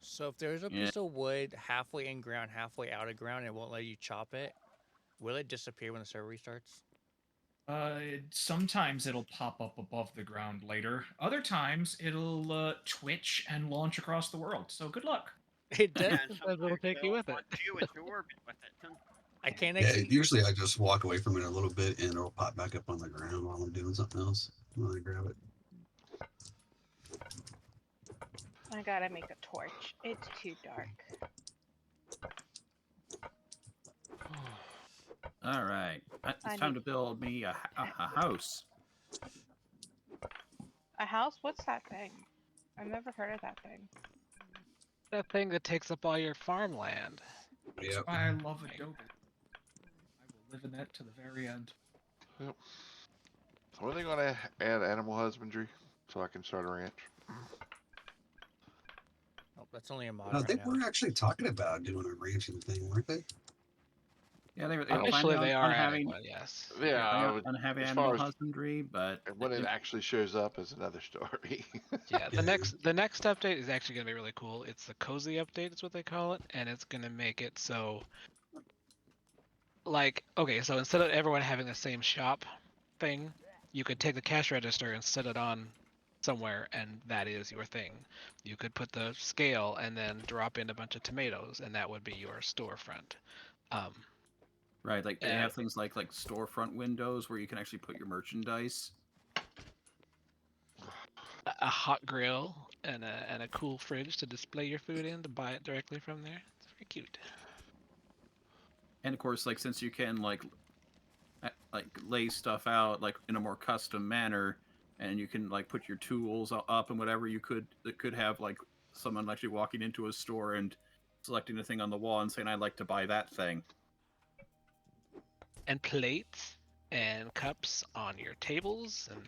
So if there's a piece of wood halfway in ground, halfway out of ground, and it won't let you chop it, will it disappear when the server restarts? Sometimes it'll pop up above the ground later. Other times it'll twitch and launch across the world. So good luck. It does. Yeah, and Sometimes it'll take you with it. want you into orbit with it. I can't Yeah, actually. usually I just walk away from it a little bit and it'll pop back up on the ground while I'm doing something else. When I grab it. I gotta make a torch. It's too dark. All right, it's time to build me a house. A house? What's that thing? I've never heard of that thing. That thing that takes up all your farmland. That's why I love Adobe. I will live in that to the very end. Yep. So when are they going to add animal husbandry so I can start a ranch? Oh, that's only a mod No, right they now. were actually talking about doing a ranching thing, weren't they? Yeah, they were Initially, planning they on are having one, yes. Yeah, on having as animal far as husbandry, but and when it actually shows up is another story. Yeah, the next update is actually going to be really cool. It's the cozy update, is what they call it, and it's going to make it so, like, okay, so instead of everyone having the same shop thing, you could take the cash register and set it on somewhere, and that is your thing. You could put the scale and then drop in a bunch of tomatoes, and that would be your storefront. right, like they have things like storefront windows where you can actually put your merchandise. A hot grill and a cool fridge to display your food in, to buy it directly from there. It's very cute. And of course, like since you can like lay stuff out like in a more custom manner, and you can like put your tools up and whatever, you could have like someone actually walking into a store and selecting a thing on the wall and saying, "I'd like to buy that thing." And plates and cups on your tables and.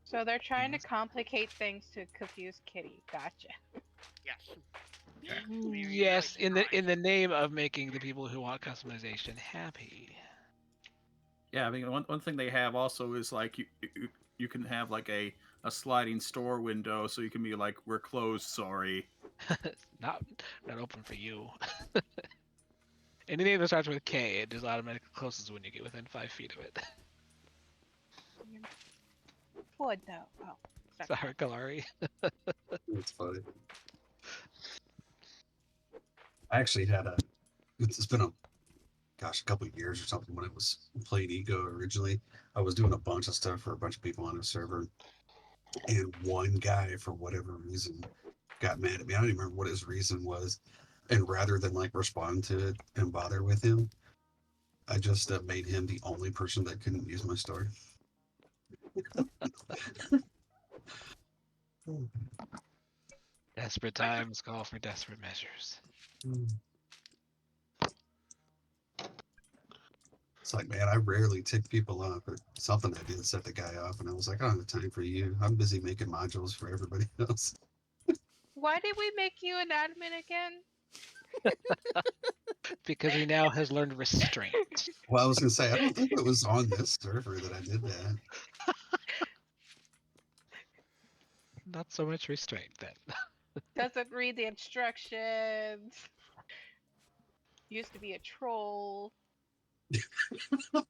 So they're trying to complicate things to confuse Kitty. Gotcha. Yes. Yes, in the name of making the people who want customization happy. Yeah, I mean one thing they have also is like you can have like a sliding store window, so you can be like, "We're closed, sorry." not open for you. Anything that starts with K, it just automatically closes when you get within 5 feet of it. Wood though. Oh, sorry, Kalari. It's funny. I actually had it's been a couple of years or something when I was playing Ego originally. I was doing a bunch of stuff for a bunch of people on a server, and one guy, for whatever reason, got mad at me. I don't even remember what his reason was. And rather than like respond to it and bother with him, I just made him the only person that couldn't use my store. Desperate times call for desperate measures. It's like, man, I rarely tick people off, but something I did set the guy off, and I was like, I don't have time for you. I'm busy making modules for everybody else. Why did we make you an admin again? Because he now has learned restraint. Well, I was going to say, I don't think it was on this server that I did that. Not so much restraint then. Doesn't read the instructions. Used to be a troll. I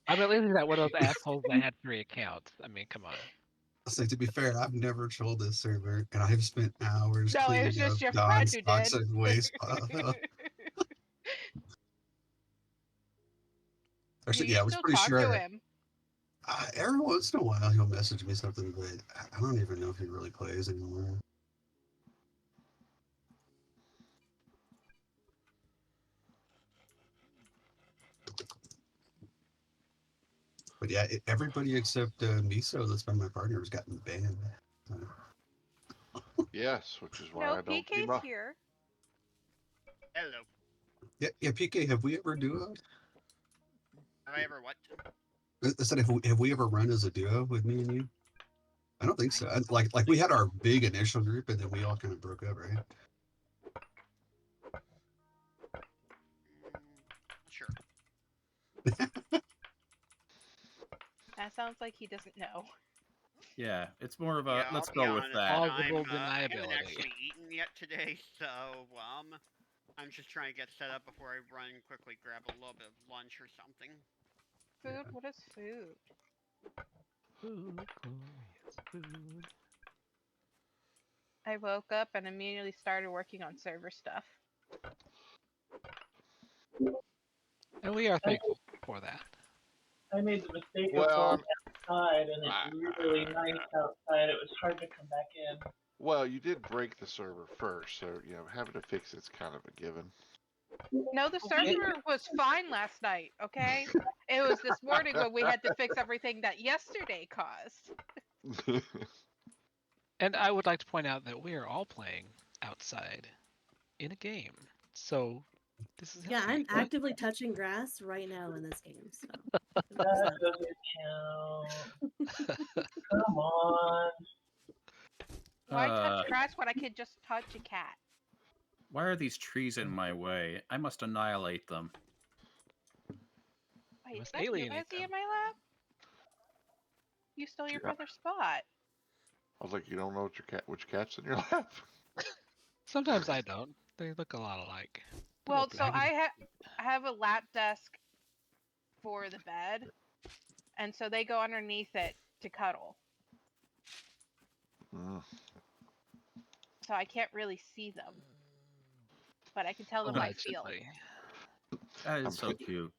mean, at least he's not one of those assholes that had 3 accounts. I mean, come on. So to be fair, I've never trolled this server, and I've spent hours No, it was cleaning just up your friend Don's who did. toxic waste. Actually, Do yeah, you I was still pretty talk sure. to him? Every once in a while, he'll message me something, but I don't even know if he really plays anymore. But yeah, everybody except Miso that's been my partner has gotten banned. Yes, which is why No, I don't keep PK's up. here. Hello. Yeah, PK, have we ever duoed? Have I ever what? I said, have we ever run as a duo with me and you? I don't think so. Like we had our big initial group, and then we all kind of broke up, right? Sure. That sounds like he doesn't know. Yeah, it's more of a Yeah, let's I'll be go with honest, that. Plausible I haven't deniability. actually eaten yet today, so I'm just trying to get set up before I run and quickly grab a little bit of lunch or something. Food? What is food? Food, food. I woke up and immediately started working on server stuff. And we are thankful for that. I made the mistake of Well, going outside, and it's really nice outside. It was hard to come back in. well, you did break the server first, so having to fix it's kind of a given. No, the server was fine last night, okay? It was this morning when we had to fix everything that yesterday caused. And I would like to point out that we are all playing outside in a game. So this is Yeah, I'm happening. actively touching grass right now in this game. So. That doesn't count. Come on. Why touch grass when I could just touch a cat? Why are these trees in my way? I must annihilate them. Wait, must is that you alienate busy them. in my lap? You stole your brother's spot. I was like, you don't know which cat's in your lap? Sometimes I don't. They look a lot alike. Well, so I have a lap desk for the bed, and so they go underneath it to cuddle. So I can't really see them, but I can tell them my feel. That is so cute.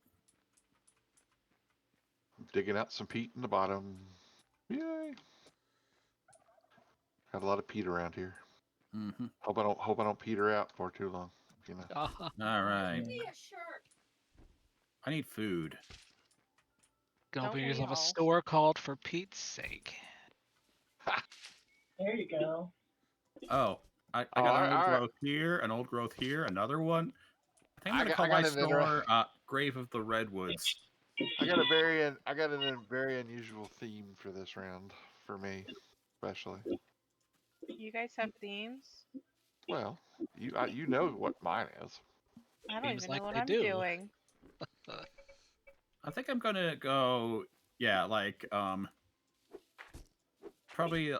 Digging out some peat in the bottom. Yay! Had a lot of peat around here. Mm-hmm. Hope I don't peter out for too long. All right. Be a shark. I need food. Gonna Don't open we yourself a all? store called For Pete's Sake. There you go. Oh, I Oh, got an old all right. growth here, an old growth here, another one. I think I'm I gonna got- call I got my an inter- store Grave of the Redwoods. I got a very unusual theme for this round for me, especially. You guys have themes? Well, you know what mine is. I don't Seems even like know what they I'm do. doing. I think I'm gonna go, yeah, like probably,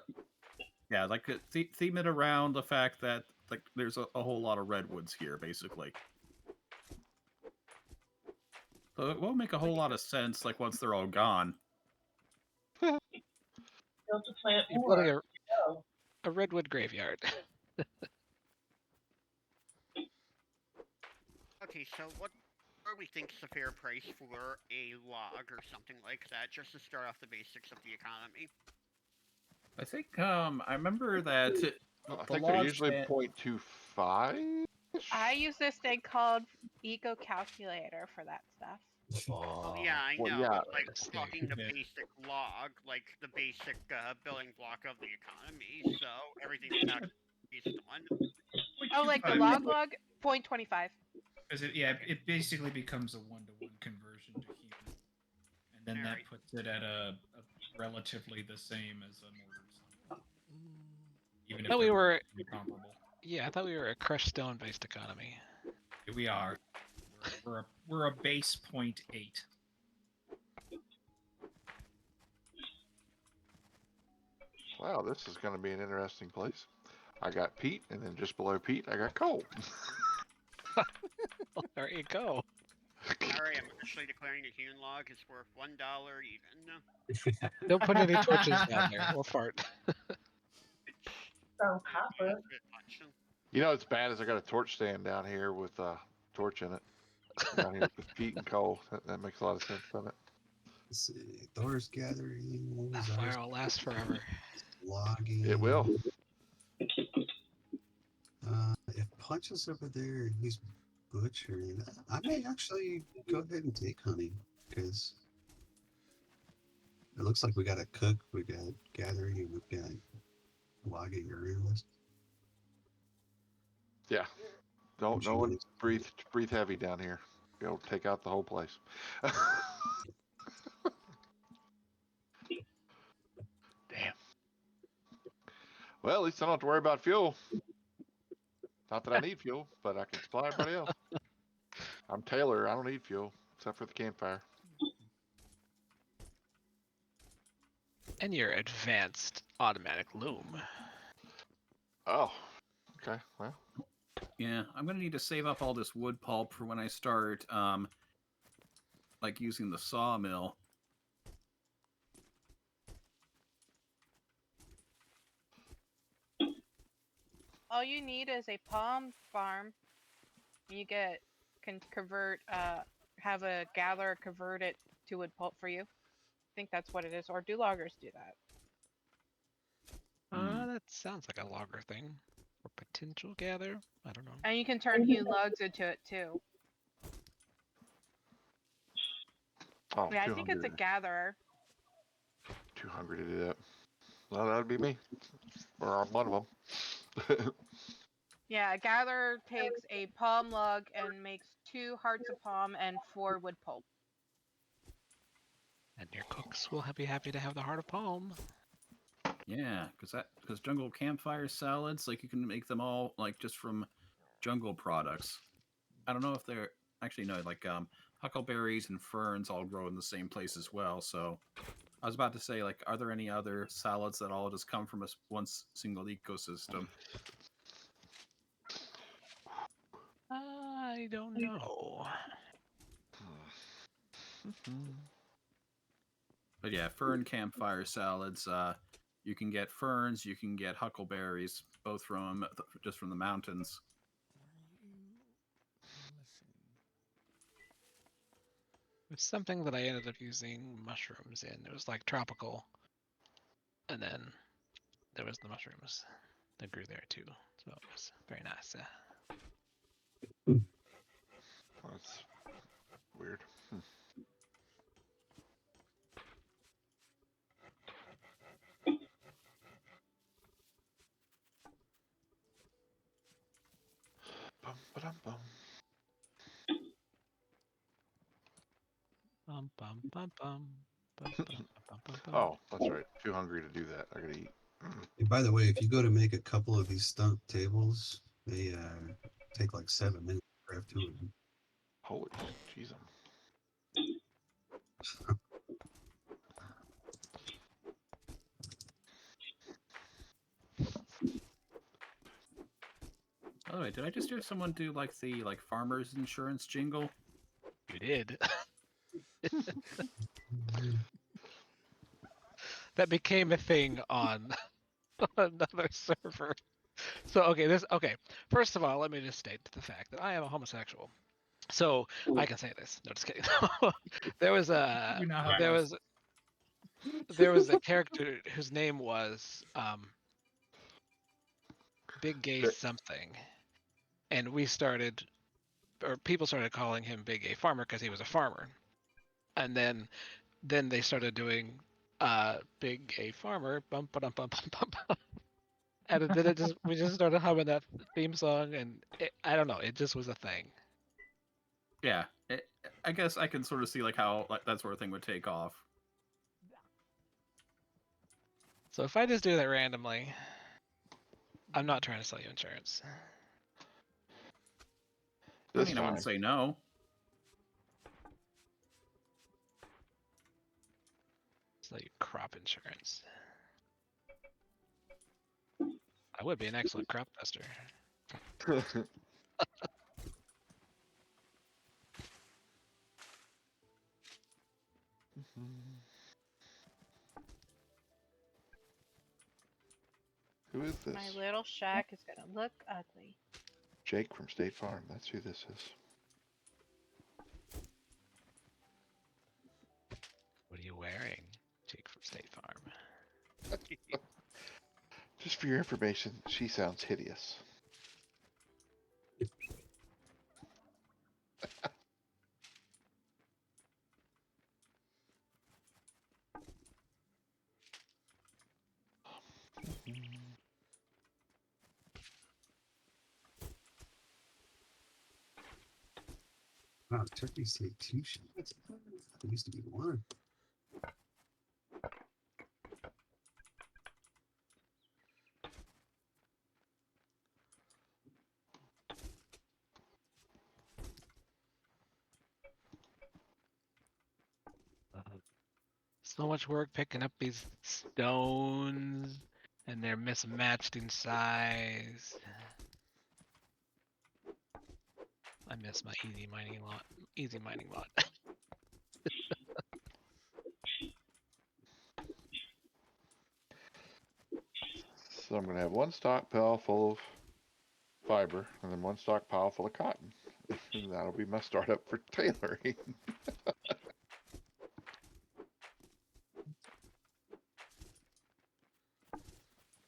yeah, like theme it around the fact that like there's a whole lot of redwoods here, basically. So it won't make a whole lot of sense like once they're all gone. Still to plant You're more. building Go. a redwood graveyard. Okay, so what do we think's the fair price for a log or something like that, just to start off the basics of the economy? I think I remember that I the think they're logs usually that- 0.25. I use this thing called Eco Calculator for that stuff. Oh yeah, I Well, know, yeah. but like Let's see. talking the Yeah. basic log, like the basic building block of the economy, so everything that's based on. Oh, like the log, 0.25. Because it basically becomes a 1-to-1 conversion to human, and then that Alright. puts it at a relatively the same as a mortar stone, even if thought we they're were- comparable. Yeah, I thought we were a crushed stone based economy. Here we are. We're a base 0.8. Wow, this is going to be an interesting place. I got Pete, and then just below Pete, I got Cole. Well, there you go. Alright, I'm officially declaring the hewn log is worth $1 even. Don't put any torches down there. We'll fart. So copper. You know what's bad is I got a torch stand down here with a torch in it. Down here with Pete and Cole. That makes a lot of sense, doesn't it? Let's see. Thor's gathering. What That was fire ours? will last forever. Logging. It will. If Punch is over there and he's butchering, I may actually go ahead and take hunting because it looks like we got a cook, we got gathering, and we've got logging around us. Yeah. Don't Which no one one is- breathe heavy down here. It'll take out the whole place. Damn. Well, at least I don't have to worry about fuel. Not that I need fuel, but I can supply everybody else. I'm Taylor. I don't need fuel except for the campfire. And your advanced automatic loom. Oh. Okay. Well. Yeah, I'm gonna need to save up all this wood pulp for when I start like using the sawmill. All you need is a palm farm. You can convert, have a gatherer convert it to wood pulp for you. I think that's what it is. Or do loggers do that? That sounds like a logger thing. Or potential gather. I don't know. And you can turn hewn logs into it too. Oh, Yeah, I think it's a gatherer. Too hungry to do that. Well, that'd be me. Or I'm one of them. Yeah, a gatherer takes a palm log and makes 2 hearts of palm and 4 wood pulp. And your cooks will be happy to have the heart of palm. Yeah, because jungle campfire salads, like you can make them all like just from jungle products. I don't know if they're actually no, like huckleberries and ferns all grow in the same place as well. So I was about to say, like, are there any other salads that all just come from one single ecosystem? I don't know. But yeah, fern campfire salads. You can get ferns, you can get huckleberries, both from just from the mountains. It's something that I ended up using mushrooms in. It was like tropical. And then there was the mushrooms that grew there too. So it was very nice. That's weird. Ba-dum-bum. Bum, bum, bum, bum. Bum, bum, bum, bum, bum. Oh, that's right. Too hungry to do that. I gotta eat. And by the way, if you go to make a couple of these stump tables, they take like 7 minutes to craft 2 of them. Holy jeez. By the way, did I just hear someone do like the farmer's insurance jingle? You did. That became a thing on another server. So okay. First of all, let me just state the fact that I am a homosexual. So I can say this. No, just kidding. there was a You know how there those- was there was a character whose name was Big Gay Sure. something, and people started calling him Big Gay Farmer because he was a farmer, and then they started doing Big Gay Farmer bum ba dum bum bum bum bum. And then we just started humming that theme song, and I don't know, it just was a thing. Yeah, I guess I can sort of see like how that sort of thing would take off. So if I just do that randomly, I'm not trying to sell you insurance. I That's mean, I wouldn't fine. say no. Sell you crop insurance. I would be an excellent crop duster. Who is this? My little shack is gonna look ugly. Jake from State Farm. That's who this is. What are you wearing, Jake from State Farm? Just for your information, she sounds hideous. Wow, turkeys take 2 shots. There used to be 1. So much work picking up these stones, and they're mismatched in size. I miss my easy mining lot. So I'm gonna have 1 stockpile full of fiber, and then 1 stockpile full of cotton. And that'll be my startup for tailoring.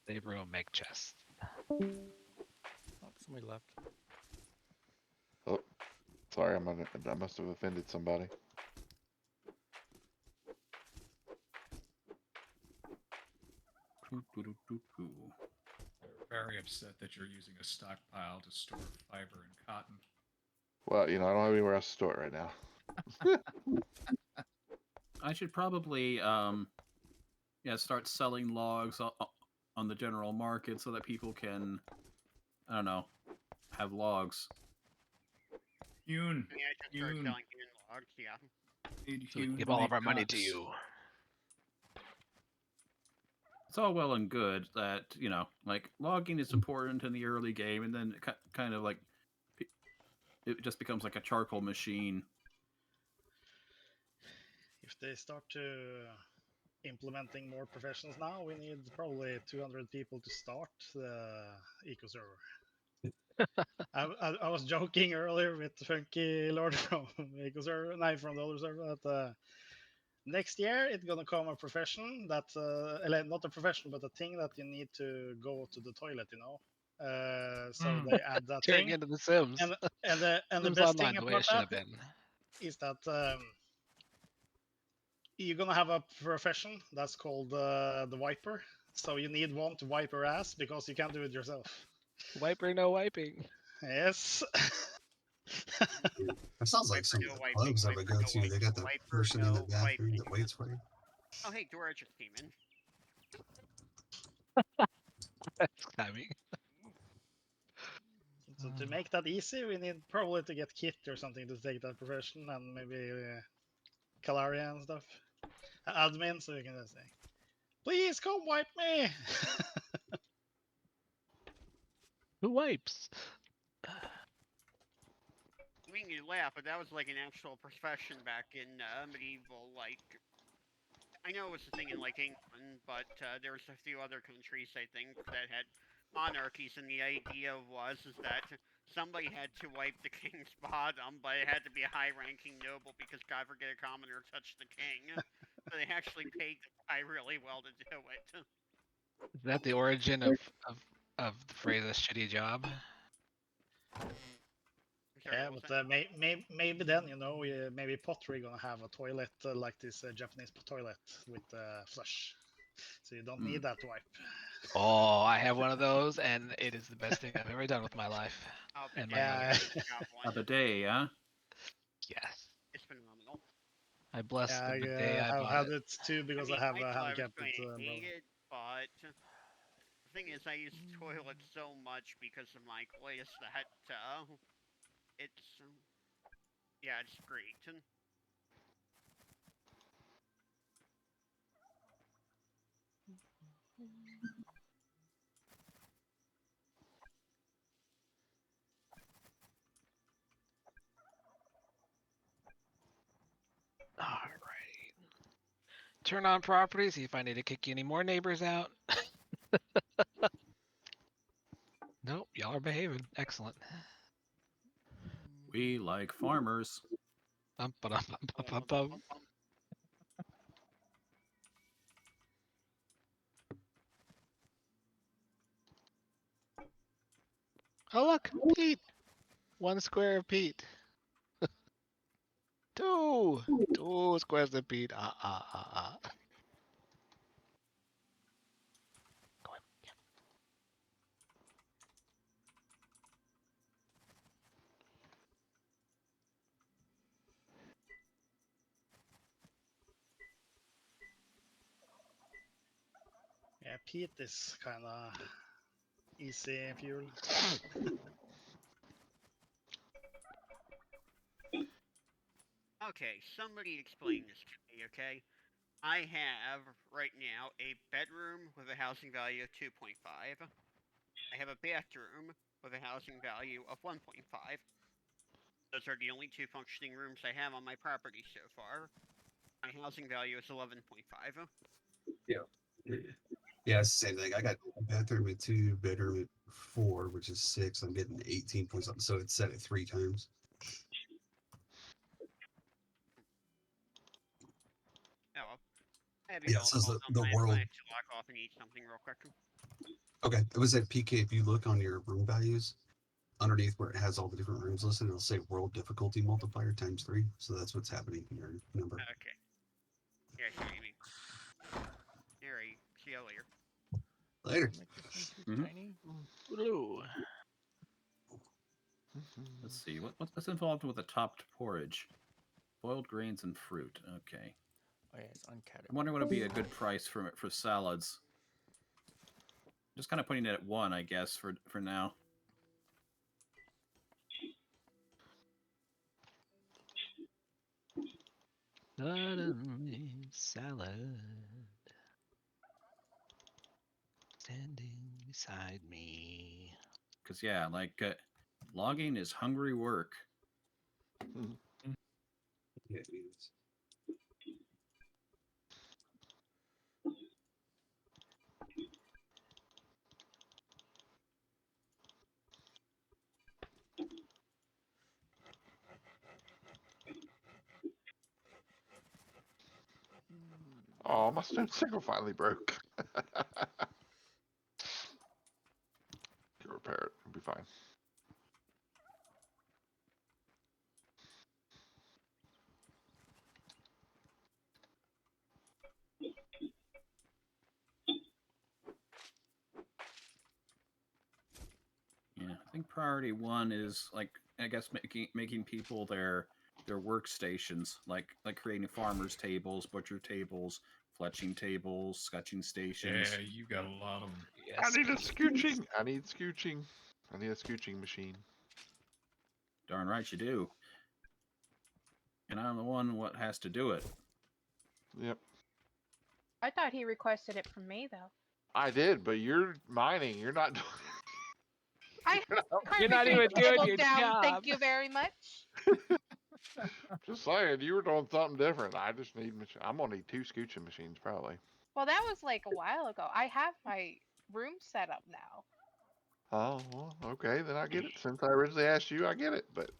They room make chests. Oh, somebody left. Oh, sorry, I must have offended somebody. They're very upset that you're using a stockpile to store fiber and cotton. Well, I don't have anywhere else to store it right now. I should probably start selling logs on the general market so that people can, I don't know, have logs. Hewn. Yeah, I should start Hewn. selling in logs, yeah. So we can give all of our money to you. It's all well and good that, like, logging is important in the early game, and then it kind of like it just becomes like a charcoal machine. If they start to implementing more professionals now, we need probably 200 people to start the eco server. I was joking earlier with Funky Lord from eco server, from the other server, that next year it's gonna come a profession that not a profession, but a thing that you need to go to the toilet. So they add that Turning thing, into the Sims. and the Sims best Online, thing the way about it should have that been. is that you're gonna have a profession that's called the wiper. So you need one to wipe your ass because you can't do it yourself. Wiper, no wiping. Yes. That sounds like Wiper, some of no the wiping, clubs I would wiper, go no to. They wiping, got the wiper, person in the no bathroom wiping. that waits for you. Oh, hey, Dora just came in. That's timing. So to make that easy, we need probably to get Kit or something to take that profession, and maybe Kalaria and stuff. Admin, so you can just say, "Please come wipe me." Who wipes? I mean, you laugh, but that was like an actual profession back in medieval. Like, I know it was a thing in like England, but there was a few other countries I think that had monarchies, and the idea was is that somebody had to wipe the king's bottom, but it had to be a high-ranking noble because God forbid a commoner touched the king. So they actually paid the guy really well to do it. Is that the origin of the phrase "a shitty job"? Sorry, Yeah, what was but that? maybe then maybe pottery gonna have a toilet like this Japanese toilet with flush, so you don't need that wipe. Oh, I have one of those, and it is the best thing I've ever done with my life Oh, and my yeah, money. I got A one. bidet, huh? Yes, It's phenomenal. I bless Yeah, the bidet I I've bought had it. it too because I mean, I have I a thought I was handicapped going to brother. hate it, but the thing is, I use the toilet so much because of my coitus that it's yeah, it's great. And Alrighty. Turn on property, see if I need to kick any more neighbors out. Nope, y'all are behaving. Excellent. We like farmers. Bum, ba-dum, bum, bum, bum, bum. Oh look, Pete. 1 square of Pete. Two squares of Pete. Go in. Yeah. Yeah, peat is kind of easy fuel. okay, somebody explain this to me, okay? I have right now a bedroom with a housing value of 2.5. I have a bathroom with a housing value of 1.5. Those are the only two functioning rooms I have on my property so far. My housing value is 11.5. Yeah. Yeah, it's the same thing. I got a bathroom at 2, bedroom at 4, which is 6. I'm getting 18 point something, so it's set at 3 times. Oh well. I have Yeah, it says all the done. I world. have to lock off and eat something real quick. Okay, it was at PK. If you look on your room values, underneath where it has all the different rooms listed, it'll say world difficulty multiplier times 3. So that's what's happening in your number. Okay. Yeah, I see what you mean. Alright, see you later. Later. Make this one too tiny. Ooh. Let's see, what's involved with the topped porridge? Boiled grains and fruit. Okay. Oh yeah, it's uncategorized. I'm wondering what would be a good price for salads. Just kind of putting it at 1, I guess, for now. Suddenly, salad standing beside me. Because yeah, like logging is hungry work. Yeah, it is. Oh, my stone sickle finally broke. Can repair it. It'll be fine. Yeah, I think priority priority one is like I guess making people their workstations, like creating farmers tables, butcher tables, fletching tables, sketching stations. Yeah, you got a lot of them. I Yes. need a scooching. I need scooching. I need a scooching machine. Darn right you do. And I'm the one what has to do it. Yep. I thought he requested it from me though. I did, but you're mining. You're not doing. I You're not carpentry even doing table your down. job. Thank you very much. Just saying, you were doing something different. I just need. I'm gonna need 2 scooching machines probably. Well, that was like a while ago. I have my room set up now. Oh, well, okay, then I get it. Since I originally asked you, I get it. But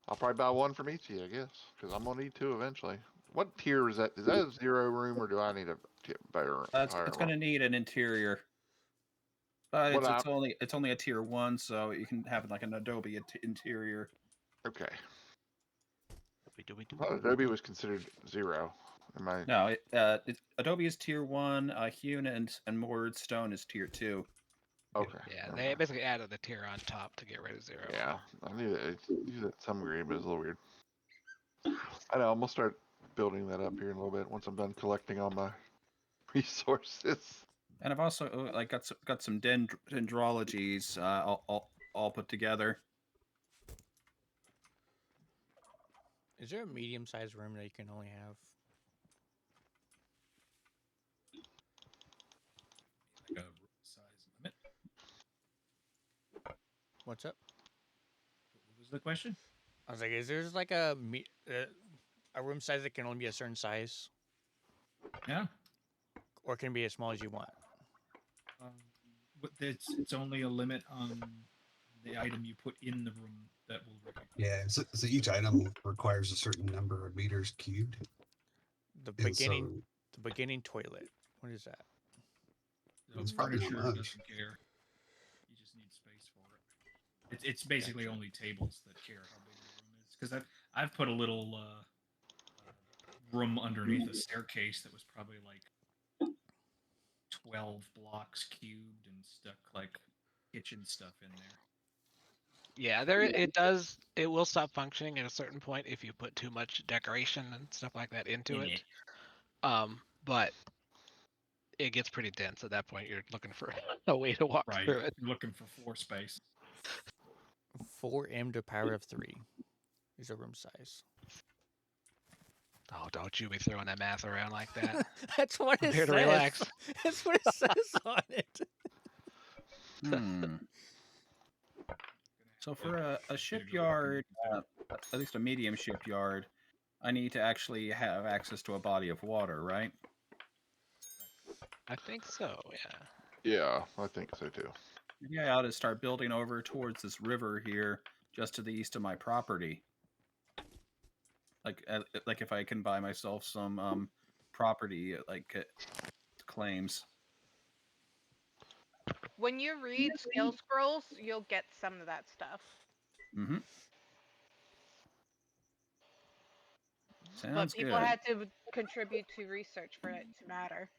I'll probably buy one from each of you, I guess, because I'm gonna need 2 eventually. What tier is that? Is that a 0 room, or do I need a better? It's going to need an interior. But it's only a tier 1, so you can have like an Adobe interior. Okay. I thought Adobe was considered 0. Am I? No, Adobe is tier 1. Hewn and Moored Stone is tier 2. Okay. Yeah, they basically added a tier on top to get rid of 0. Yeah, I knew that. Use it to some degree, but it's a little weird. I know. I'm gonna start building that up here in a little bit once I'm done collecting all my resources. And I've also like got some dendrologies all put together. Is there a medium-sized room that you can only have? Like a room size limit. What's up? What was the question? I was like, is there like a room size that can only be a certain size, Yeah. or can it be as small as you want? But it's only a limit on the item you put in the room that will recognize. Yeah, so each item requires a certain number of meters cubed. The And beginning toilet. What is that? The It's probably not furniture much. doesn't care. You just need space for it. It's basically only tables that care how big the room is. Because I've put a little room underneath a staircase that was probably like 12 blocks cubed and stuck like kitchen stuff in there. Yeah, it will stop functioning at a certain point if you put too much decoration and stuff like that into In it. But it gets pretty dense at that point. You're looking for a way to walk Right. through it. You're looking for floor space. 4m to the power of 3 is a room size. Oh, don't you be throwing that math around like that. That's what I'm it here says. to relax. That's what it says on it. So for a shipyard, at least a medium shipyard, I need to actually have access to a body of water, right? I think so, yeah. Yeah, I think so too. Yeah, I ought to start building over towards this river here, just to the east of my property. Like if I can buy myself some property claims. When you read skill scrolls, you'll get some of that stuff. Mm-hmm. But Sounds people good. had to contribute to research for it to matter.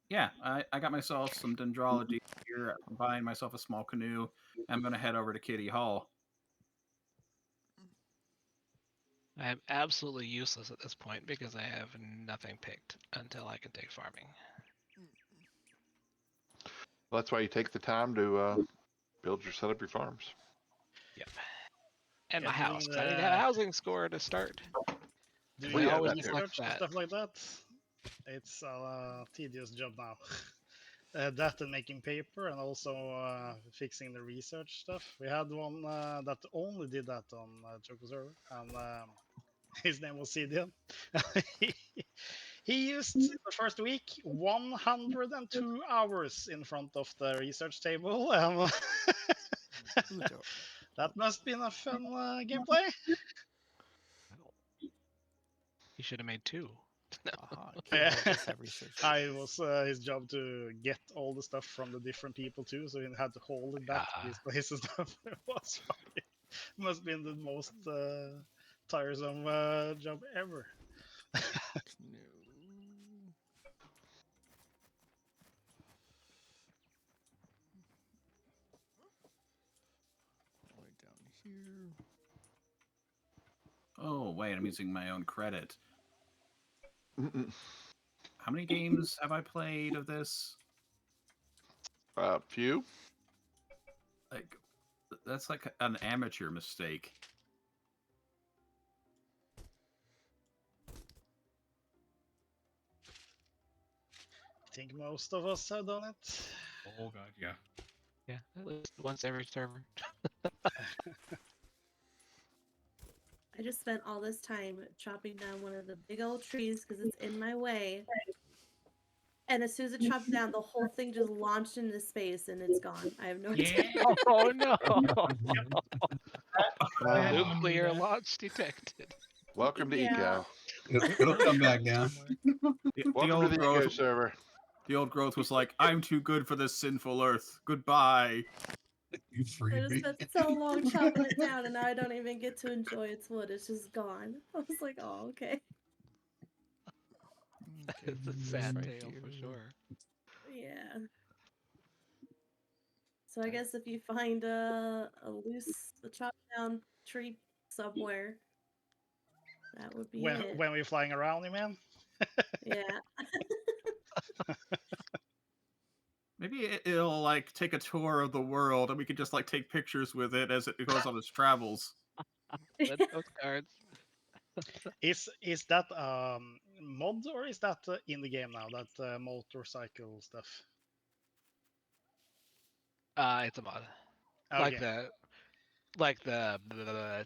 Yeah, I got myself some dendrology here. I'm buying myself a small canoe. I'm going to head over to Kitty Hall. I am absolutely useless at this point because I have nothing picked until I can take farming. Well, that's why you take the time to set up your farms. Yep. And Yeah, my house. doing I need to have a housing score to start. Doing We have always that too. neglect research and that. stuff like that, it's a tedious job now. That and making paper, and also fixing the research stuff. We had one that only did that on Choco server, and his name was Sidian. He used the first week 102 hours in front of the research table, and that must have been a fun gameplay. You should have made 2. Yeah. It was his job to get all the stuff from the different people too, so he had to hold it back to his place and stuff. It was funny. Must have been the most tiresome job ever. here. Oh wait, I'm using my own credit. How many games have I played of this? Few. Like, that's like an amateur mistake. I think most of us have done it. Oh god, yeah. Yeah, at least once every server. I just spent all this time chopping down one of the big old trees because it's in my way. And as soon as it chopped down, the whole thing just launched into space and it's gone. I have no idea. Oh no! Uh, Nuclear launch detected. welcome to Yeah. Eco. It'll come back down. The Welcome to old the Eco growth. server. The old growth was like, I'm too good for this sinful earth. Goodbye. You I freed just me. spent so long chopping it down and now I don't even get to enjoy its wood. It's just gone. I was like, oh, okay. It's a sad tale for sure. Yeah. So I guess if you find a chopped down tree somewhere, that would be it. When we're flying around, you mean? Yeah. Maybe it'll like take a tour of the world, and we can just like take pictures with it as it goes on its travels. Postcards. Is that mod or is that in the game now? That motorcycle stuff. It's a mod. Okay. Like the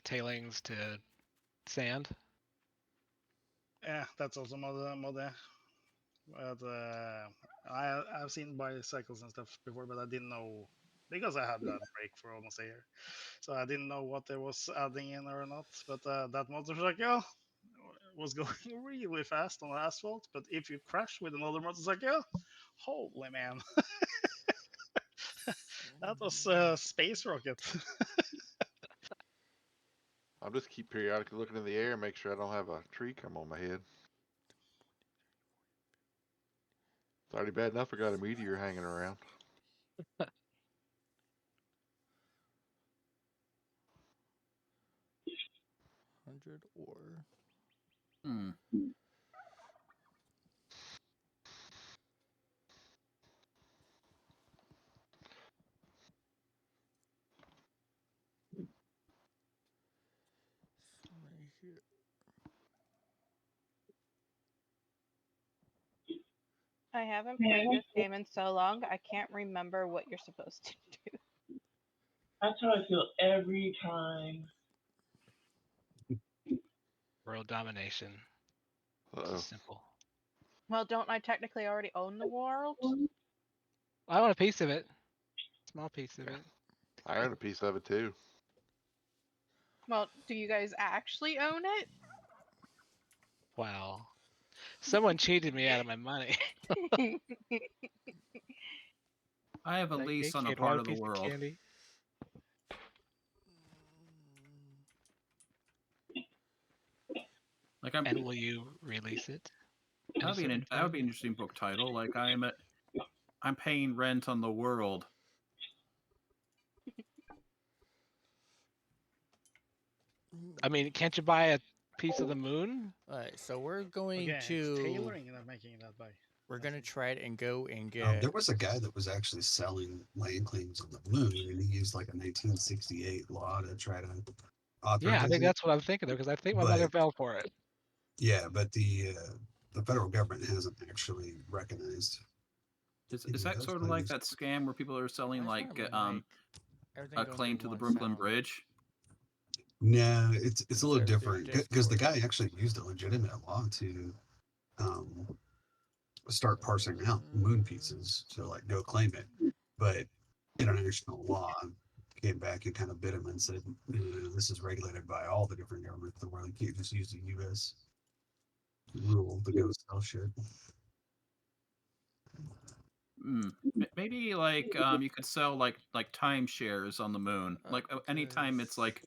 tailings to sand. Yeah, that's also mod. Yeah. But I've seen bicycles and stuff before, but I didn't know because I had that break for almost a year, so I didn't know what they was adding in or not. But that motorcycle was going really fast on the asphalt. But if you crash with another motorcycle, holy man, that was space rocket. I'll just keep periodically looking in the air and make sure I don't have a tree come on my head. It's already bad enough I got a meteor hanging around. 100 ore. Hmm. Right here. I haven't played this game in so long, I can't remember what you're supposed to do. That's how I feel every time. World domination. Uh-oh. Simple. Well, don't I technically already own the world? I want a piece of it. Small piece of Yeah. it. I own a piece of it too. Well, do you guys actually own it? Wow. Someone cheated me out of my money. I have a Like, lease hey, on a kid, part want of the piece world. candy? Like And will you release it? that would be an interesting book title. Like I'm paying rent on the world. I mean, can't you buy a piece of the moon? All right, so we're going Okay, it's to tailoring and making it that way. we're gonna try it and go and There get. was a guy that was actually selling land claims on the moon, and he used like a 1968 law to try to authorize Yeah, I think it. that's what I'm thinking of because I think my But mother fell for it. yeah, but the federal government hasn't actually recognized. Is any that those sort of like claims. that scam where people are selling Why is like my mic- everything a going claim through to the one Brooklyn sound? Bridge? No, it's a Is little there through different because the Discord? guy actually used a legitimate law to start parsing out moon pieces to like go claim it, but international law came back and kind of bit him and said, this is regulated by all the different governments of the world. You can't just use the U.S. rule to go sell shit. Maybe like you could sell like timeshares on the moon. Like anytime it's like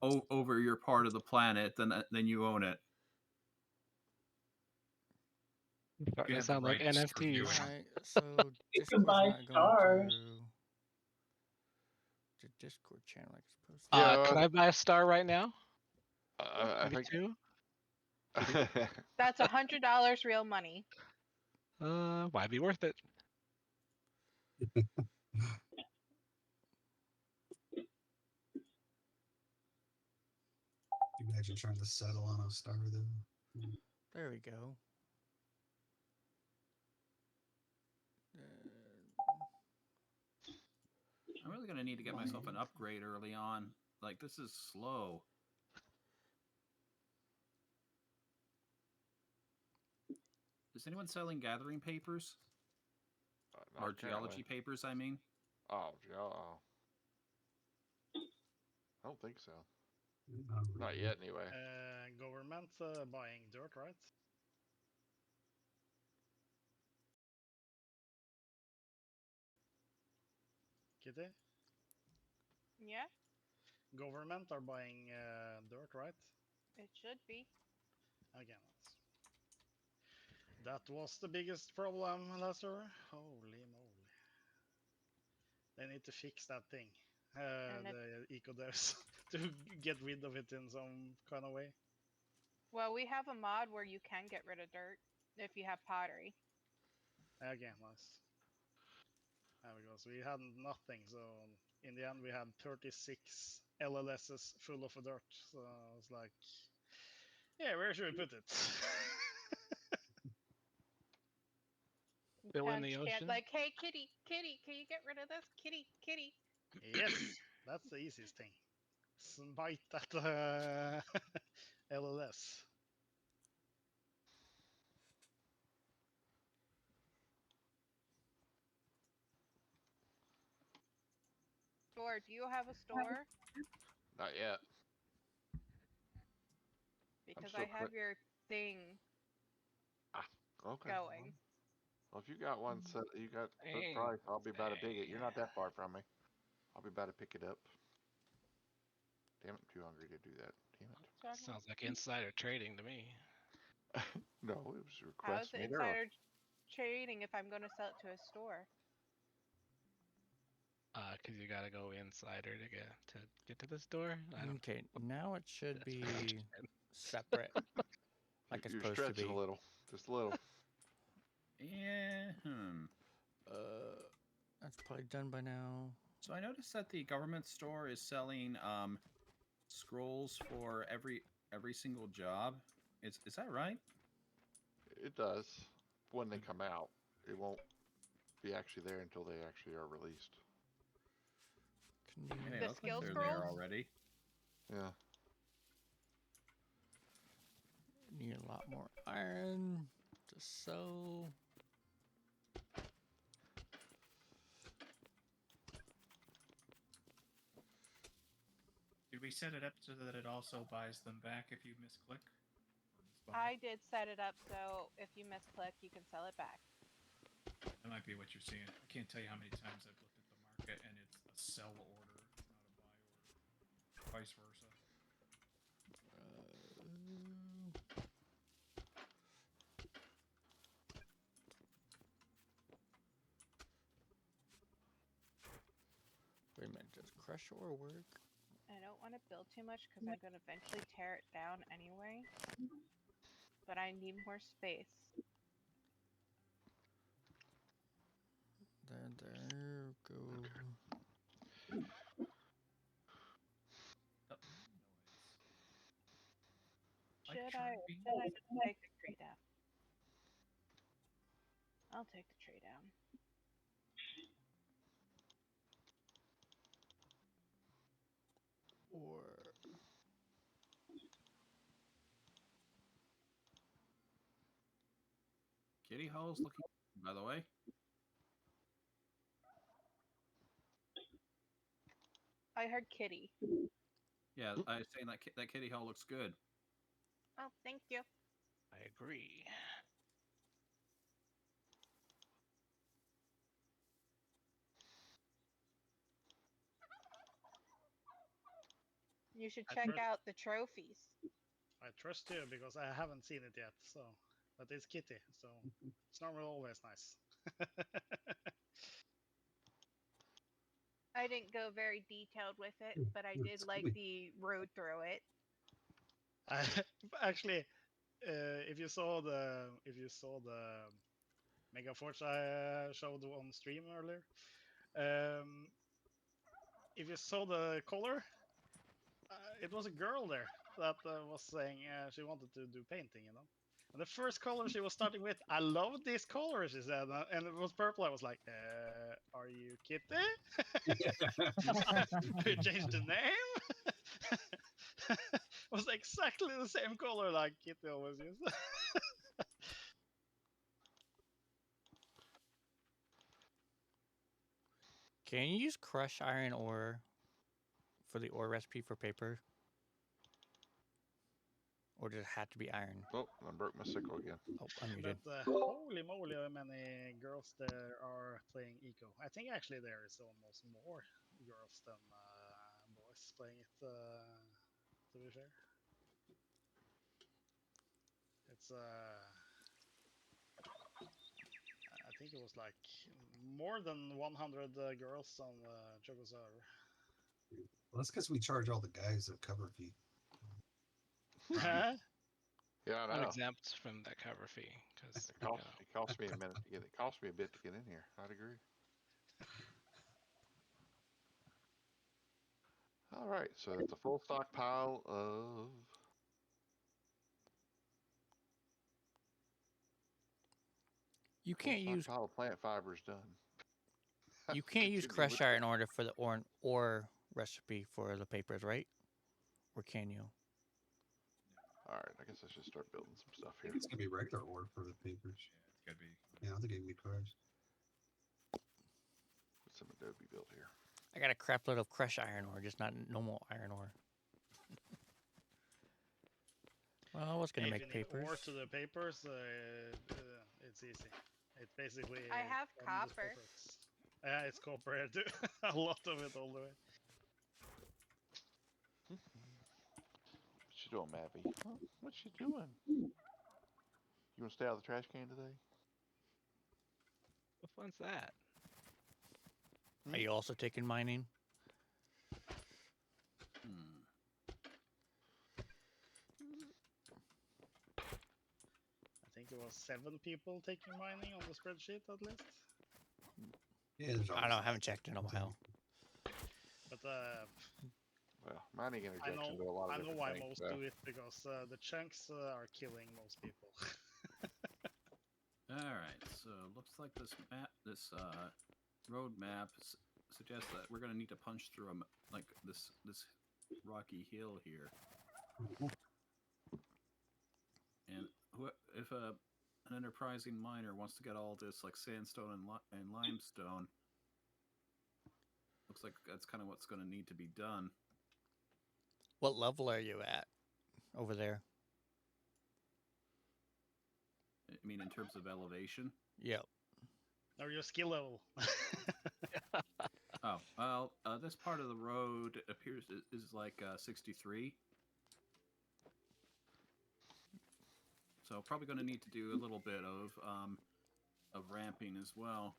over your part of the planet, then you own it. Starting to have the sound like rights to review NFTs. it. Alright, so You can Discord's buy not going stars. through. the Discord channel like it's supposed to. Yeah, Could I buy a star right now? I Maybe think. two? That's $100 real money. Why be worth it? Imagine trying to settle on a star though. There we go. I'm really gonna need to get myself an upgrade early on. Like, this is slow. Is anyone selling gathering papers? Not Or geology currently. papers, I mean? Oh, I don't think so. Not Really. yet, anyway. Government buying dirt, right? Kitty? Yeah, Government are buying dirt, right? it should be. Again, that was the biggest problem last year. Holy moly. They need to fix that thing. The eco devs to get rid of it in some kind of way. Well, we have a mod where you can get rid of dirt if you have pottery. Again, nice. Because we had nothing, so in the end we had 36 LLSs full of dirt. So I was like, yeah, where should we put it? Fill in And the chant ocean? like, hey, kitty, kitty, can you get rid of this? Kitty, kitty. Yes, that's the easiest thing. Smite that LLS. Store, do you have a store? Not yet. Because still I have your thing Okay. going. Well, if you got one set, you got the price. I'll be about to dig it. You're not that far from me. I'll be about to pick it up. Damn it, I'm too hungry to do that. Damn it. Sounds like insider trading to me. No, it was a How's request the made earlier. insider trading if I'm going to sell it to a store? Cause you gotta go insider to get to the store. I don't. Okay, now it should be separate, like it's You're supposed to stretching be. a little, just a little. Yeah. That's probably done by now. So I noticed that the government store is selling scrolls for every single job. Is that right? It does. When they come out, it won't be actually there until they actually are released. Yeah, The it looks like skill they're scrolls? there already. Yeah. Need a lot more iron to sew. Did we set it up so that it also buys them back if you misclick? I did set it up so if you misclick, you can sell it back. That might be what you're seeing. I can't tell you how many times I've looked at the market and it's a sell order, not a buy order. Vice versa. Wait a minute, does crush ore work? I don't want to build too much because I'm going to eventually tear it down anyway. But I need more space. There go. Should I just take the tree down? I'll take the tree down. Or Kitty Hall's looking, by the way. I heard kitty. Yeah, I was saying that Kitty Hall looks good. Oh, thank you. I agree. You should check out the trophies. I trust you because I haven't seen it yet. So, but it's Kitty, so it's normally always nice. I didn't go very detailed with it, but I did like the road through it. Actually, if you saw the Mega Forge I showed on stream earlier, if you saw the color, it was a girl there that was saying she wanted to do painting, you know. And the first color she was starting with, I love this color, she said, and it was purple. I was like, are you Kitty? You changed the name? It was exactly the same color like Kitty always used. Can you use crushed iron ore for the ore recipe for paper? Or does it have to be iron? Oh, I broke my sickle again. Oh, unmuted. But holy moly, how many girls there are playing Eco. I think actually there is almost more girls than boys playing it, to be fair. It's, I think it was like more than 100 girls on the Choco server. Well, that's because we charge all the guys a cover fee. Huh? Yeah, I I'm know. exempt from that cover fee because It cost me a minute to get. It cost me a bit to get in here. I'd agree. All right, so it's a full stockpile of. You can't use Stockpile of plant fibers done. you can't use Continue crushed with iron ore for the ore recipe for the papers, right? Or can you? All right, I guess I should start building some stuff I here. think it's gonna be regular ore for the papers. It's gotta be. Yeah, I don't think it can be crushed. Put some adobe built here. I got a crap load of crushed iron ore, just not normal iron ore. Well, I was gonna If make you need papers. ore to the papers, it's easy. It's basically. I have one of those copper. papers. Yeah, it's copper here too. A lot of it all the way. What you doing, Mappy? Huh? What you doing? You want to stay out of the trash can today? what fun's that? Are you also taking mining? I think it was 7 people taking mining on the spreadsheet at least. Yeah, there's I always don't know. I that. haven't checked in a while. But Well, mining I interjection to a lot know, of I know different why things, most so. do it because the chunks are killing most people. All right, so looks like this road map suggests that we're gonna need to punch through like this rocky hill here. And if an enterprising miner wants to get all this like sandstone and limestone, looks like that's kind of what's going to need to be done. What level are you at over there? I mean, in terms of elevation. Yep. Or your skill level. Oh, well, this part of the road appears is like 63. So probably going to need to do a little bit of ramping as well.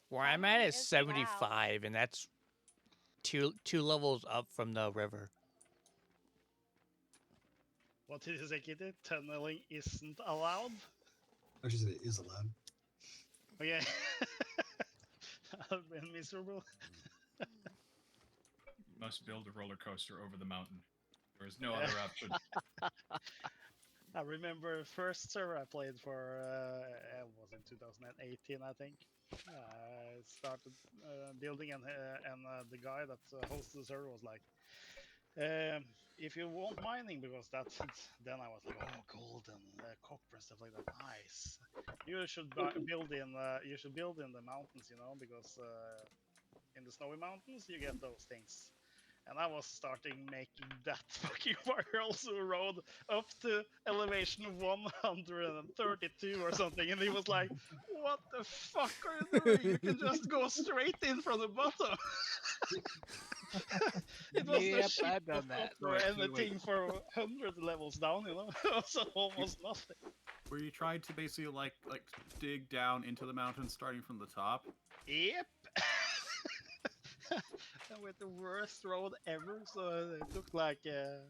Where How I'm at many is is the 75, and that's two levels up from the river. What did you say, Kitty? Tunneling isn't allowed? I should say it is allowed. Okay. I've been miserable. You must build a roller coaster over the mountain. There is no other option. I remember first server I played for, it was in 2018, I think. I started building, and the guy that hosts the server was like, if you want mining, because that's it, then I was like, oh, gold and copper and stuff like that. Nice. You should build in the mountains, you know, because in the snowy mountains you get those things. And I was starting making that fucking also road up to elevation 132 or something, and he was like, "What the fuck are you doing? You can just go straight in from the bottom." It was Yep, a sheet I've done of that. copper and a thing for 100 levels down, you know. It was almost nothing. Where you tried to basically like dig down into the mountain starting from the top. Yep, with the worst road ever. So it took like a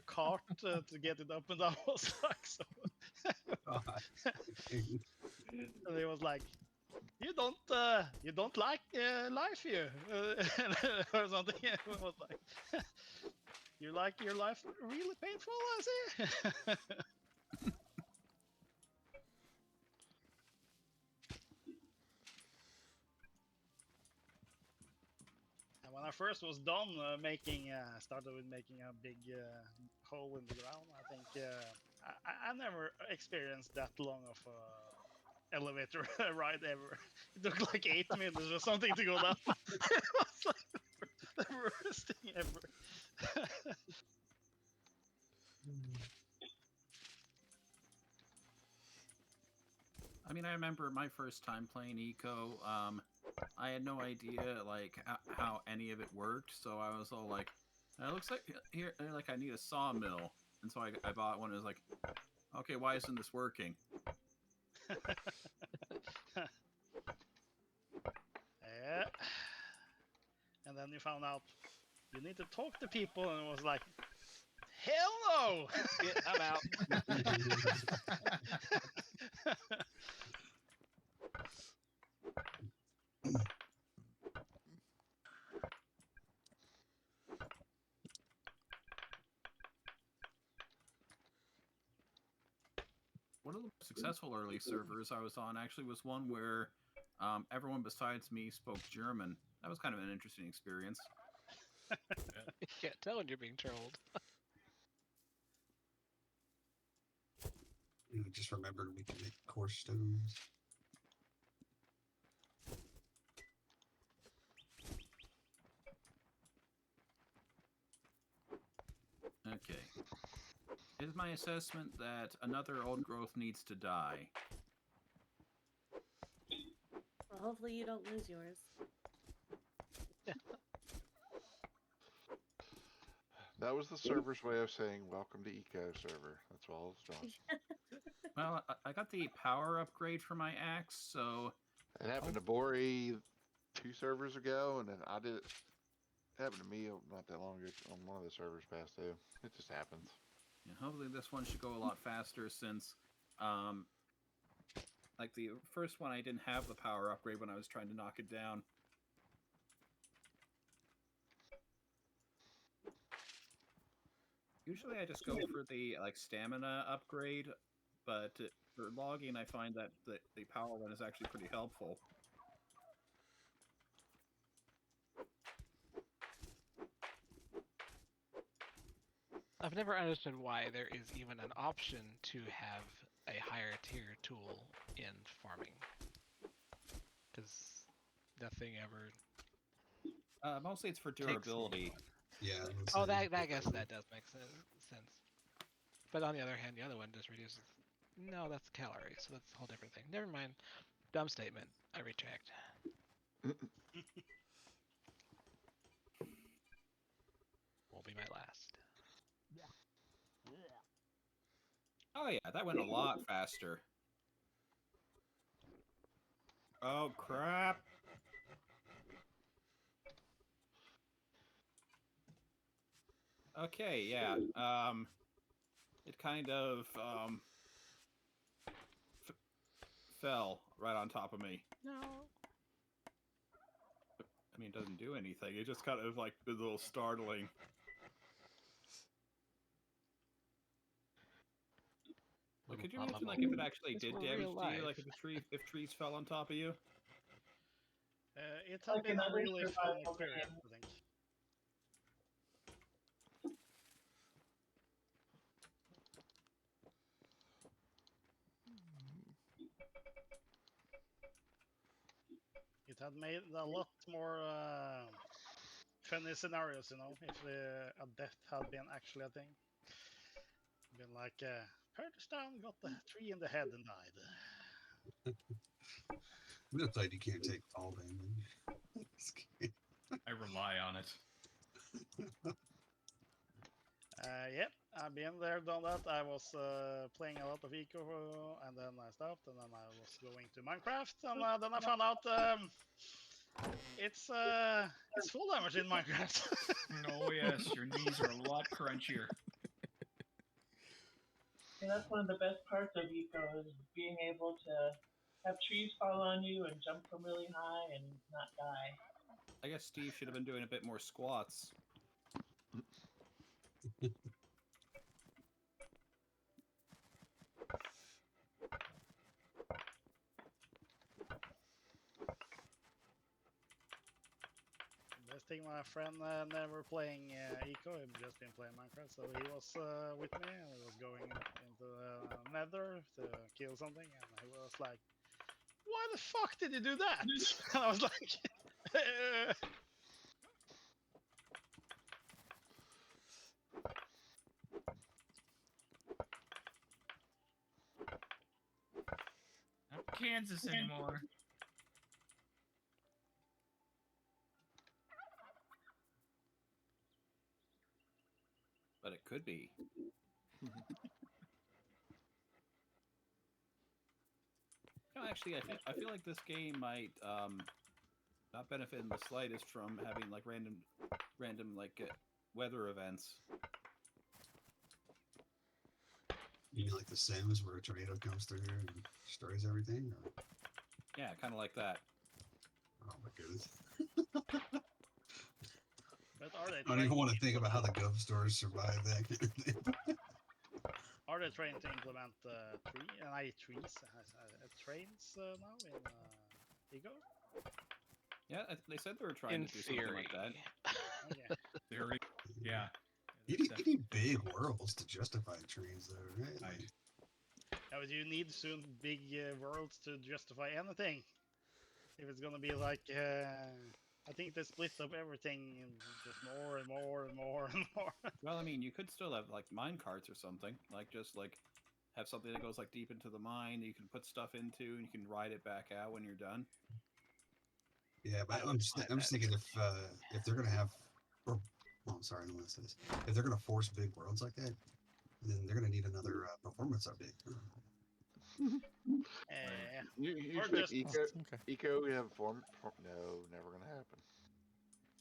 cart to get it up and down was stuck. So and it was like, you don't like life here or something. It was like, you like your life really painful, I see. And when I first was done started with making a big hole in the ground, I think I never experienced that long of elevator ride ever. It took like 8 minutes or something to go down. It was like the worst thing ever. I mean, I remember my first time playing Eco. I had no idea like how any of it worked, so I was all like, "It looks like here, like I need a sawmill," and so I bought one. It was like, "Okay, why isn't this working?" Yeah. And then you found out you need to talk to people, and it was like, hell no! Yeah, I'm out. One of the most successful early servers I was on actually was one where everyone besides me spoke German. That was kind of an interesting experience. You can't tell when you're being trolled. Just remembered we can make coarse stones. Okay. It is my assessment that another old growth needs to die. Well, hopefully you don't lose yours. That was the server's way of saying welcome to Eco server. That's all it's done. Well, I got the power upgrade for my axe, so It happened to Bori 2 servers ago, and then I did it. It happened to me not that long ago on one of the servers past too. It just happens. yeah, hopefully this one should go a lot faster since, like the first one I didn't have the power upgrade when I was trying to knock it down. Usually I just go for the like stamina upgrade, but for logging I find that the power one is actually pretty helpful. I've never understood why there is even an option to have a higher tier tool in farming. Because nothing ever. Mostly it's for durability. Yeah. Oh, I guess that does make sense. But on the other hand, the other one just reduces. No, that's calories, so that's a whole different thing. Never mind. Dumb statement. I retract. Won't be my last. Oh yeah, that went a lot faster. Oh crap! Okay, yeah. It kind of fell right on top of me. No. I mean, it doesn't do anything. It just kind of like is a little startling. Like, could you imagine like if it actually did damage to you, like if trees fell on top of you? It has Like been a another really fun survival experience, game. I think. It had made a lot more funny scenarios, you know, if a death had been actually a thing. Been like, Purchased got the tree in the head and died. We're glad you can't take fall damage. I rely on it. Yep, I've been there, done that. I was playing a lot of Eco, and then I stopped, and then I was going to Minecraft, and then I found out It's full damage in Minecraft. Oh yes, your knees are a lot crunchier. And that's one of the best parts of Eco is being able to have trees fall on you and jump from really high and not die. I guess Steve should have been doing a bit more squats. Best thing, my friend never playing Eco, he'd just been playing Minecraft, so he was with me and he was going into the nether to kill something, and he was like, why the fuck did you do that? And I was like, Not Kansas anymore. But it could be. No, actually, I feel like this game might not benefit in the slightest from having like random like weather events. You mean like The Sims where a tornado comes through and destroys everything? Or... Yeah, kind of like that. Oh my goodness. but are they I don't even trying want to to think about how the implement, gov stores survive that kind of thing. are they trying to implement trains now in Eco? Yeah, they said they were trying In to do something like that. theory. Okay. Theory. Yeah. You need big worlds to justify trains, though, right? Like, Yeah, but you need soon big worlds to justify anything. If it's gonna be like, I think they split up everything and just more and more and more and more. Well, I mean, you could still have like mine carts or something, like just like have something that goes like deep into the mine that you can put stuff into and you can ride it back out when you're done. yeah, but I I'm would just, find I'm just that thinking if they're gonna have, or, well, I'm sorry, I don't want to say this. If they're gonna force big worlds like that, then they're gonna need another performance update. You Or expect just Eco to have no, never gonna happen.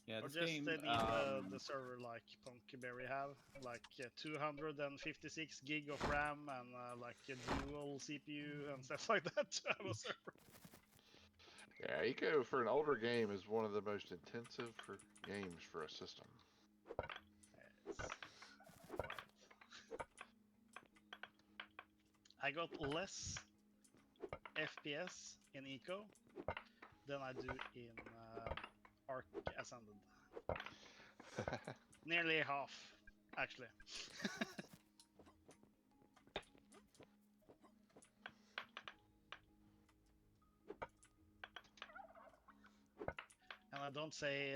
Yeah, or this just game. they need the server like Punkyberry have, like 256 gig of RAM and like a dual CPU and stuff like that to have a server. Yeah, Eco for an older game is one of the most intensive games for a system. I got less FPS in Eco than I do in Ark Ascended. Nearly half, actually. And I don't say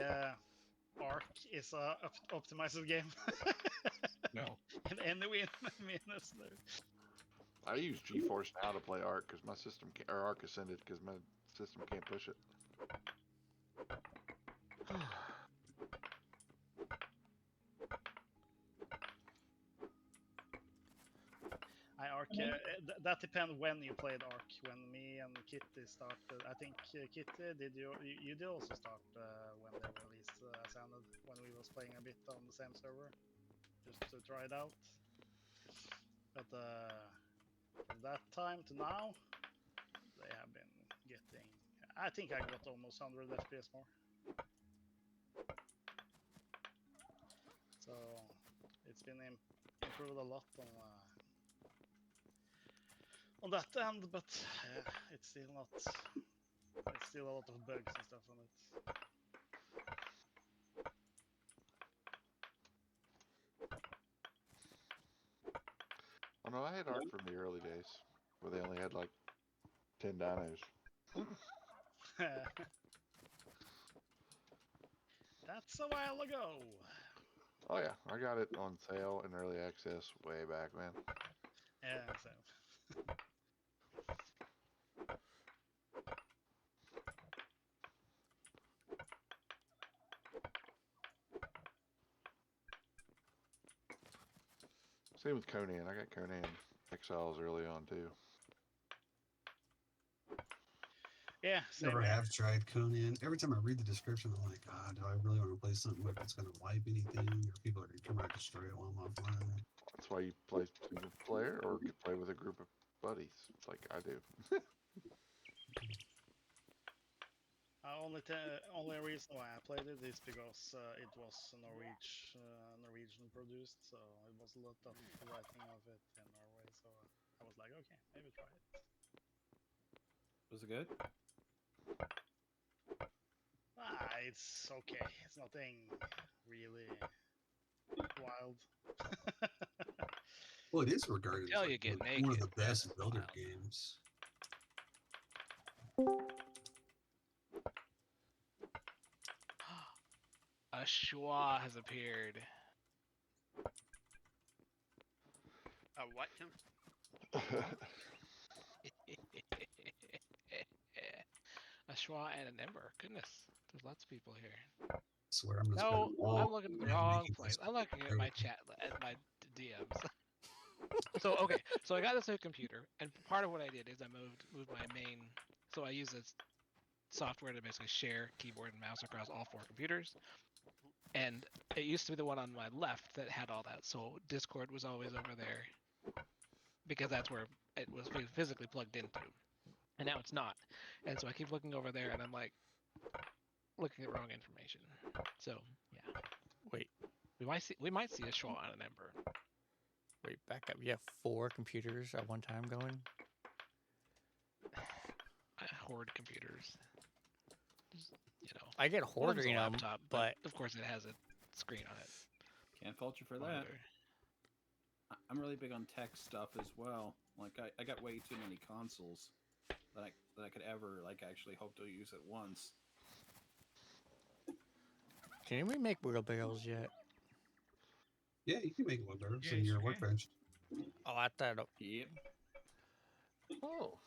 Ark is a optimizer game. No. In any way, meanness. I use GeForce now to play Ark because my system or Ark Ascended because my system can't push it. Ark. That depends when you played Ark. When me and Kitty started, I think Kitty, did you did also start when they released Ascended when we was playing a bit on the same server, just to try it out. But from that time to now, they have been getting. I think I got almost 100 FPS more. So it's been improved a lot on that end, but it's still not. It's still a lot of bugs and stuff on it. Oh no, I had Ark from the early days where they only had like 10 dinos. That's a while ago. Oh yeah, I got it on sale in early access way back, man. Yeah, so. Same with Conan. I got Conan Exiles early on too. Yeah, same Never here. have tried Conan. Every time I read the description, I'm like, ah, do I really want to play something where it's going to wipe anything, or people are going to come out and destroy it while I'm offline? That's why you play single player or play with a group of buddies, like I do. Only reason why I played it is because it was Norwegian produced, so it was a lot of writing of it in Norway. So I was like, okay, maybe try it. Was it good? It's okay. It's nothing really wild. Well, it is regarded as Until you like get one naked. of the then best it's builder wild. games. A schwa has appeared. What, Tim? A schwa and an ember. Goodness, there's lots of people here. I swear I'm going to No, spend all I'm looking at the night wrong making place. this I'm looking at better. my chat, at my DMs. So okay, so I got this new computer, and part of what I did is I moved my main. So I use this software to basically share keyboard and mouse across all 4 computers. And it used to be the one on my left that had all that. So Discord was always over there because that's where it was physically plugged into. And now it's not. And so I keep looking over there, and I'm like looking at wrong information. So yeah, Wait, we might see a schwa on an ember. wait, back up. You have 4 computers at one time going? I hoard computers. Just, you know, I get one of them's a hoarding them, laptop, but of course it has a screen on it. Can't fault you for that. Monitor. I'm really big on tech stuff as well. Like I got way too many consoles that I could ever like actually hope to use at once. Can we make wheelbarrows yet? Yeah, you can make wheelbarrows Yeah, in your sure can. workbench. Oh, I thought. Yep. Oh,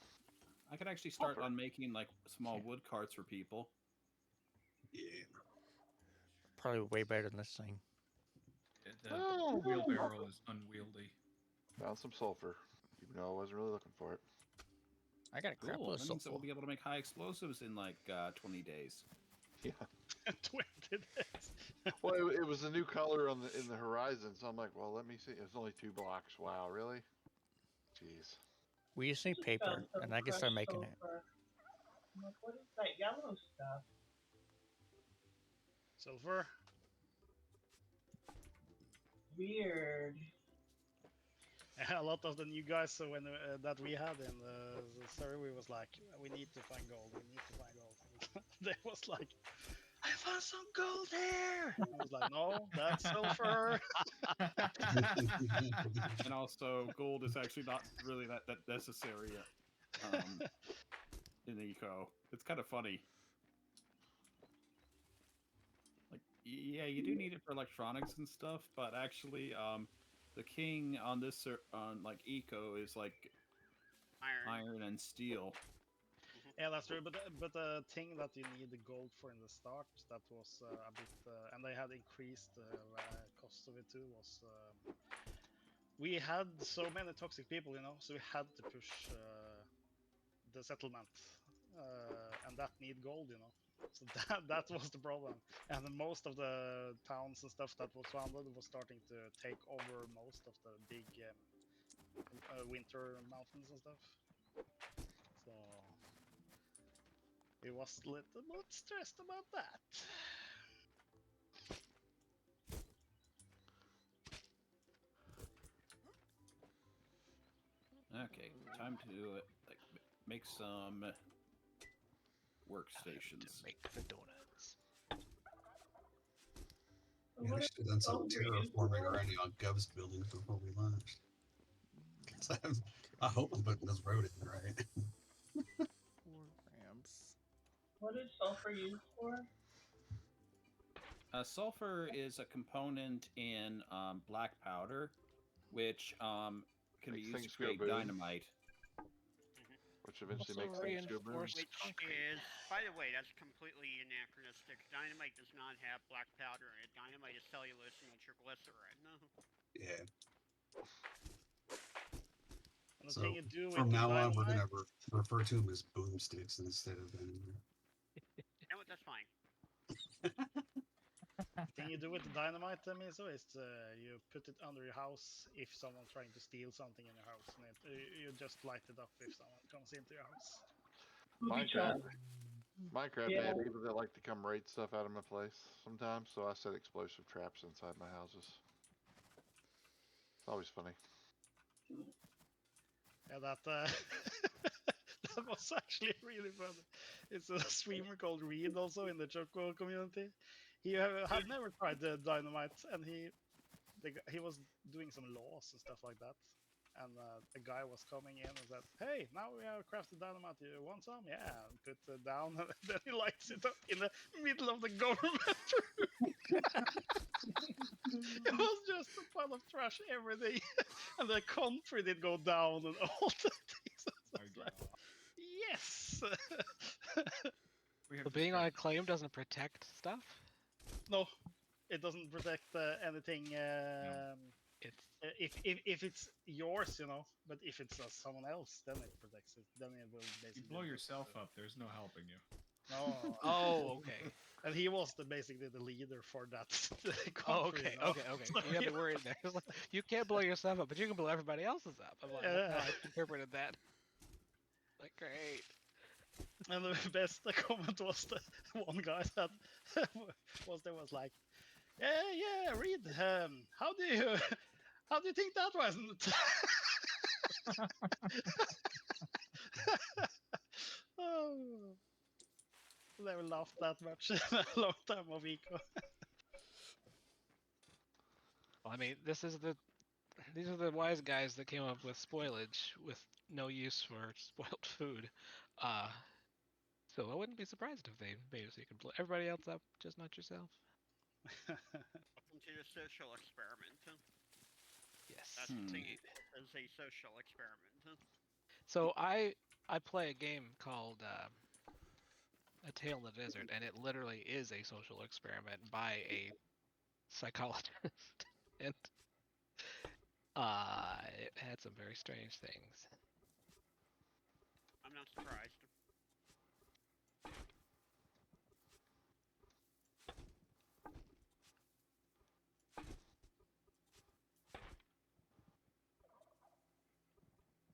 I could actually start on making like small wood carts for people. Yeah. Probably way better than this thing. The wheelbarrow is unwieldy. found some sulfur, even though I wasn't really looking for it. I got a crap Cool. load of That means that we'll sulfur. be able to make high explosives in like 20 days. Yeah. 20 days. Well, it was a new color on in the horizon, so I'm like, well, let me see. It's only 2 blocks. Wow, really? Jeez. We just need Just paper, found some and I can start crushed making it. sulfur. I'm like, what is that yellow stuff? Sulfur. Weird. A lot of the new guys when that we had in the survey was like, we need to find gold. We need to find gold. They was like, I found some gold here. I was like, no, that's sulfur. And also, gold is actually not really that necessary in eco. It's kind of funny. Like, yeah, you do need it for electronics and stuff, but actually, the king on this on like eco is like iron and steel. Yeah, that's true. But the thing that you need the gold for in the start, that was a bit, and they had increased the cost of it too. Was we had so many toxic people, you know, so we had to push the settlement, and that need gold, you know. So that was the problem. And most of the towns and stuff that was founded was starting to take over most of the big winter mountains and stuff. So we was a little bit stressed about that. Okay, time to like make some workstations. Make the donuts. Yeah, I should have done some terraforming already on Gov's buildings before we launched. I hope I'm putting this road in right. 4 grams. What is sulfur used for? Sulfur is a component in black powder, which can be Makes used things to go create boom. dynamite. Which eventually Also makes things go boom. reinforced Which concrete. is, by the way, that's completely anachronistic. Dynamite does not have black powder in it. Dynamite is cellulose and nitroglycerin. No. Yeah. And the So thing you do with from the now on, we're dynamite, gonna refer to them as boomsticks instead of dynamite. You know what? That's fine. thing you do with the dynamite, Miso, is you put it under your house if someone's trying to steal something in your house, and you just light it up if someone comes into your house. Booby trap. Minecraft Yeah. had people that like to come raid stuff out of my place sometimes, so I set explosive traps inside my houses. It's always funny. Yeah, that that was actually really funny. It's a streamer called Reed also in the Choco community. He had never tried the dynamite, and he was doing some laws and stuff like that. And a guy was coming in and said, "Hey, now we have crafted dynamite. You want some? Yeah." And put it down, and then he lights it up in the middle of the government room. It was just a pile of trash, everything, and the country did go down and all the things. I was like, yes. But being on a claim doesn't protect stuff. No, it doesn't protect anything. It's If it's yours, you know, but if it's someone else, then it protects it. Then it will basically. You blow yourself up. There's no helping you. No. oh, okay. And he was basically the leader for that country. Oh, okay, you know? okay. So You got me worried there. It's like, you can't blow yourself up, but you can blow everybody else's up. I'm like, Yeah. I interpreted that. Like, great. And the best comment was the one guy that was like, yeah, Reed, how do you think that wasn't? Oh, never laughed that much in a long time, Aviko. Well, I mean, these are the wise guys that came up with spoilage with no use for spoiled food. So I wouldn't be surprised if they made it so you could blow everybody else up, just not yourself. Welcome to the social experiment. Yes. That's indeed. It's a social experiment. So I play a game called A Tale in the Desert, and it literally is a social experiment by a psychologist, and it had some very strange things. I'm not surprised.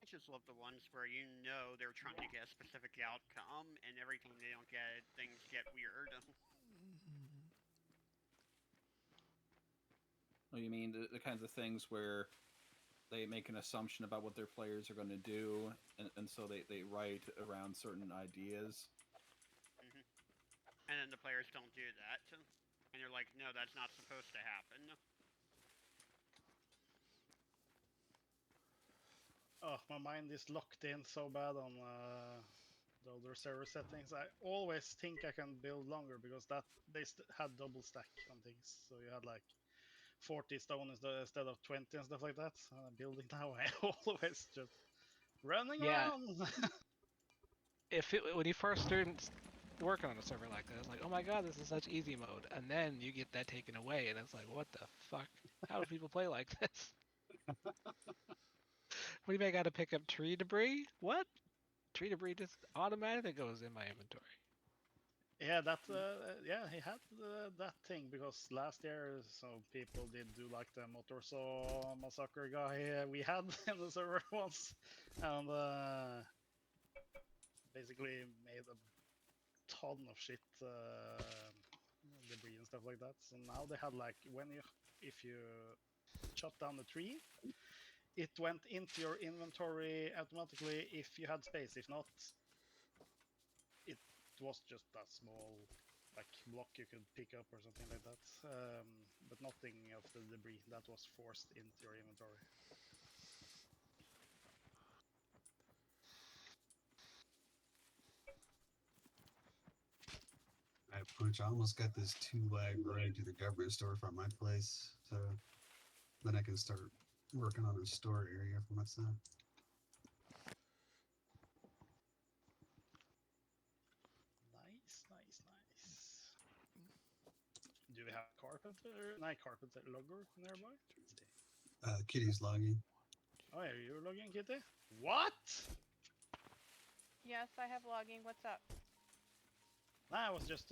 I just love the ones where you know they're trying to get a specific outcome, and every time they don't get it, things get weird. Oh, you mean the kinds of things where they make an assumption about what their players are going to do, and so they write around certain ideas? Mm-hmm. And then the players don't do that, and you're like, no, that's not supposed to happen. Oh, my mind is locked in so bad on the other server settings. I always think I can build longer because that they had double stack on things. So you had like 40 stone instead of 20 and stuff like that. Building now, I always just running around. When you first started working on a server like that, it's like, oh my god, this is such easy mode, and then you get that taken away, and it's like, what the fuck? How do people play like this? What do you mean I gotta pick up tree debris? What? Tree debris just automatically goes in my inventory. Yeah, that he had that thing because last year some people did do like the motor saw massacre guy we had in the server once, and basically made a ton of shit, debris and stuff like that. So now they had like if you chop down the tree, it went into your inventory automatically if you had space. If not, it was just a small like block you could pick up or something like that, but nothing of the debris that was forced into your inventory. I punch. I almost got this 2 lag ride to the government store from my place, so then I can start working on a store area for myself. Nice. Do we have carpenter? Night carpenter logger nearby? Let's see. Kitty's logging. Oh, yeah, you're logging, Kitty? What? Yes, I have logging. What's up? Nah, I was just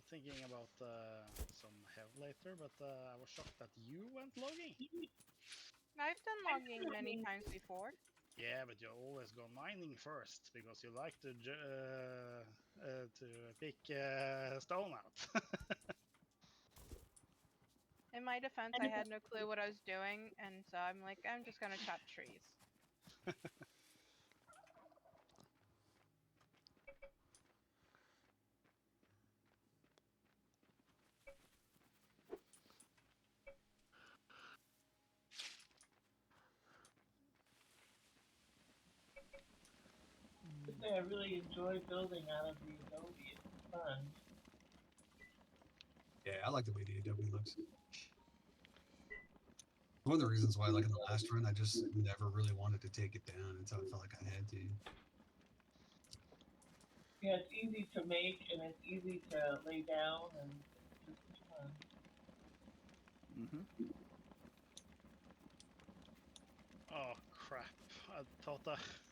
thinking about some help later, but I was shocked that you went logging. I've done logging many times before. Yeah, but you always go mining first because you like to pick stone out. In my defense, I had no clue what I was doing, and so I'm like, I'm just gonna chop trees. To say I really enjoy building out of the Adobe. It's fun. Yeah, I like the way the Adobe looks. One of the reasons why, like in the last run, I just never really wanted to take it down until I felt like I had to. Yeah, it's easy to make and it's easy to lay down and it's just fun. Mm-hmm. Oh crap! I thought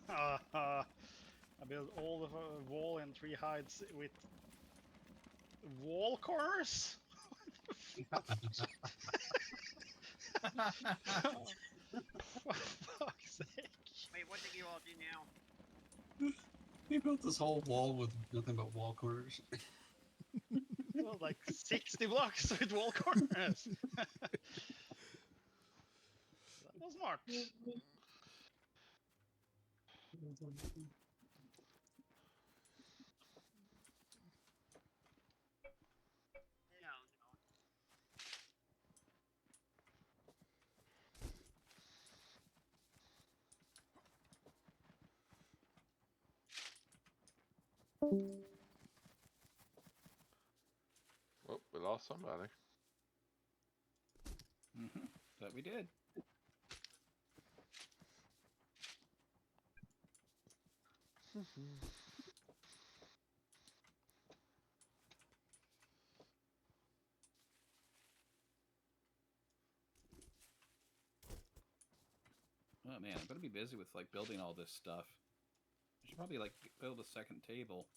I built all the wall in 3 heights with wall corners. For fuck's sake! Wait, what did you all do now? He built this whole wall with nothing but wall corners. Well, like 60 blocks with wall corners. That was smart. No, no. Oh, we lost somebody. Mm-hmm. That we did. Oh man, I'm gonna be busy with like building all this stuff. I should probably like build a second table.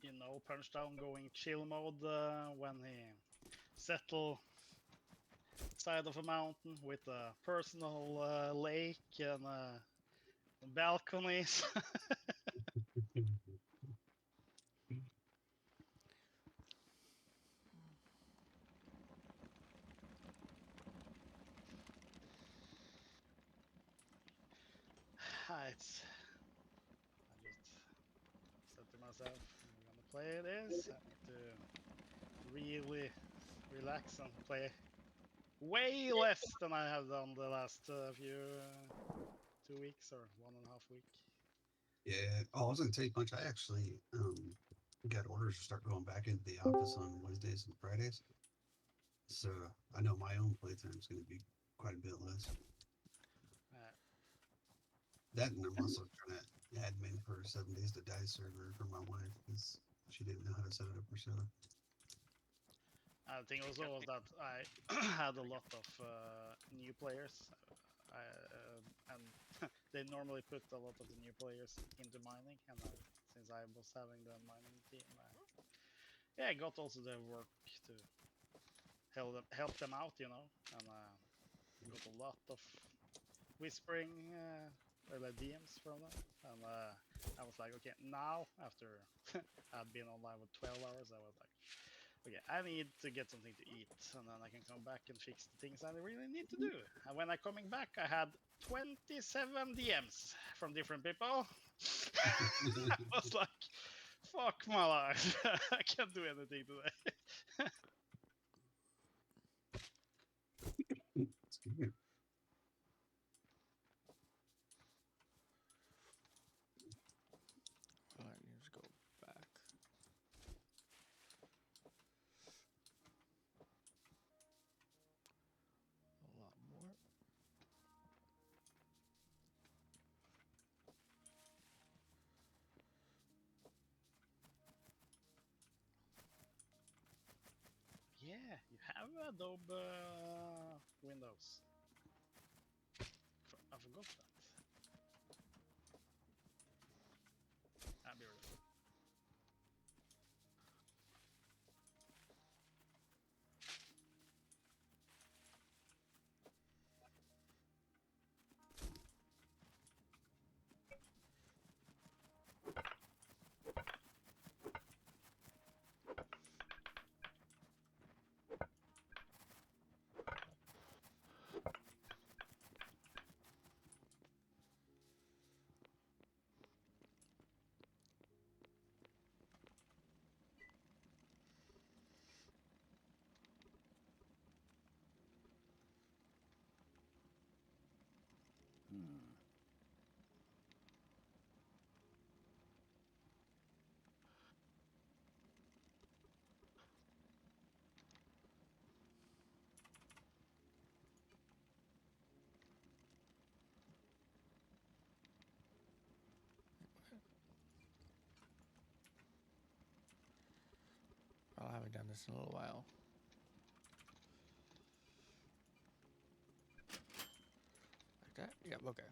You know, Punchdown going chill mode when he settle side of a mountain with a personal lake and balconies. It's, I just said to myself, I'm gonna play this. I need to really relax and play way less than I have done the last few 2 weeks or 1.5 week. Yeah. Oh, I was gonna tell you, Punch. I actually got orders to start going back into the office on Wednesdays and Fridays. So I know my own playtime is going to be quite a bit less. That, and I'm also trying to admin for 7 Days to Die server for my wife because she didn't know how to set it up herself. I think also was that I had a lot of new players, and they normally put a lot of the new players into mining, and since I was having the mining team, I got also the work to help them out, you know, and got a lot of whispering like DMs from them, and I was like, okay, now after I'd been online with 12 hours, I was like, okay, I need to get something to eat, and then I can come back and fix the things I really need to do. And when I coming back, I had 27 DMs from different people. I was like, fuck my life, I can't do anything today. It's good. Alright, let's go back. have Adobe Windows. I forgot that. I'll be right back. Oh, I haven't done this in a little while. Like that? Yep, okay.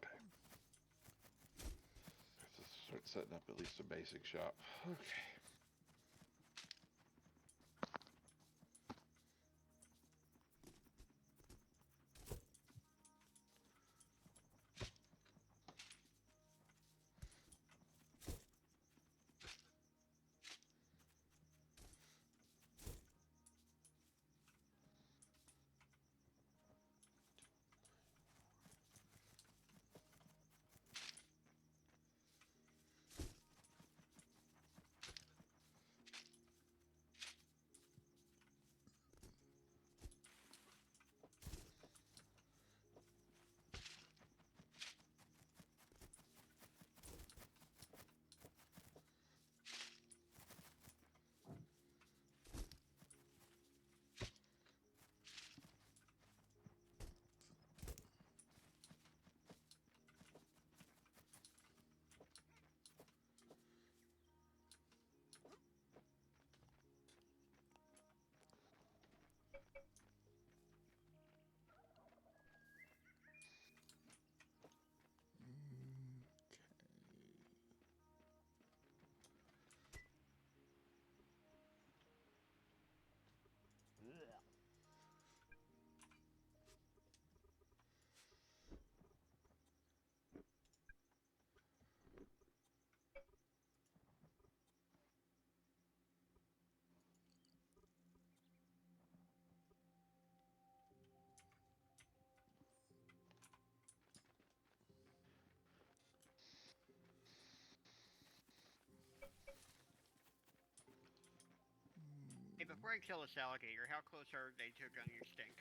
Okay. Let's start setting up at least a basic shop. Okay. Hey, before I kill this alligator, how close are they to gunning your stink?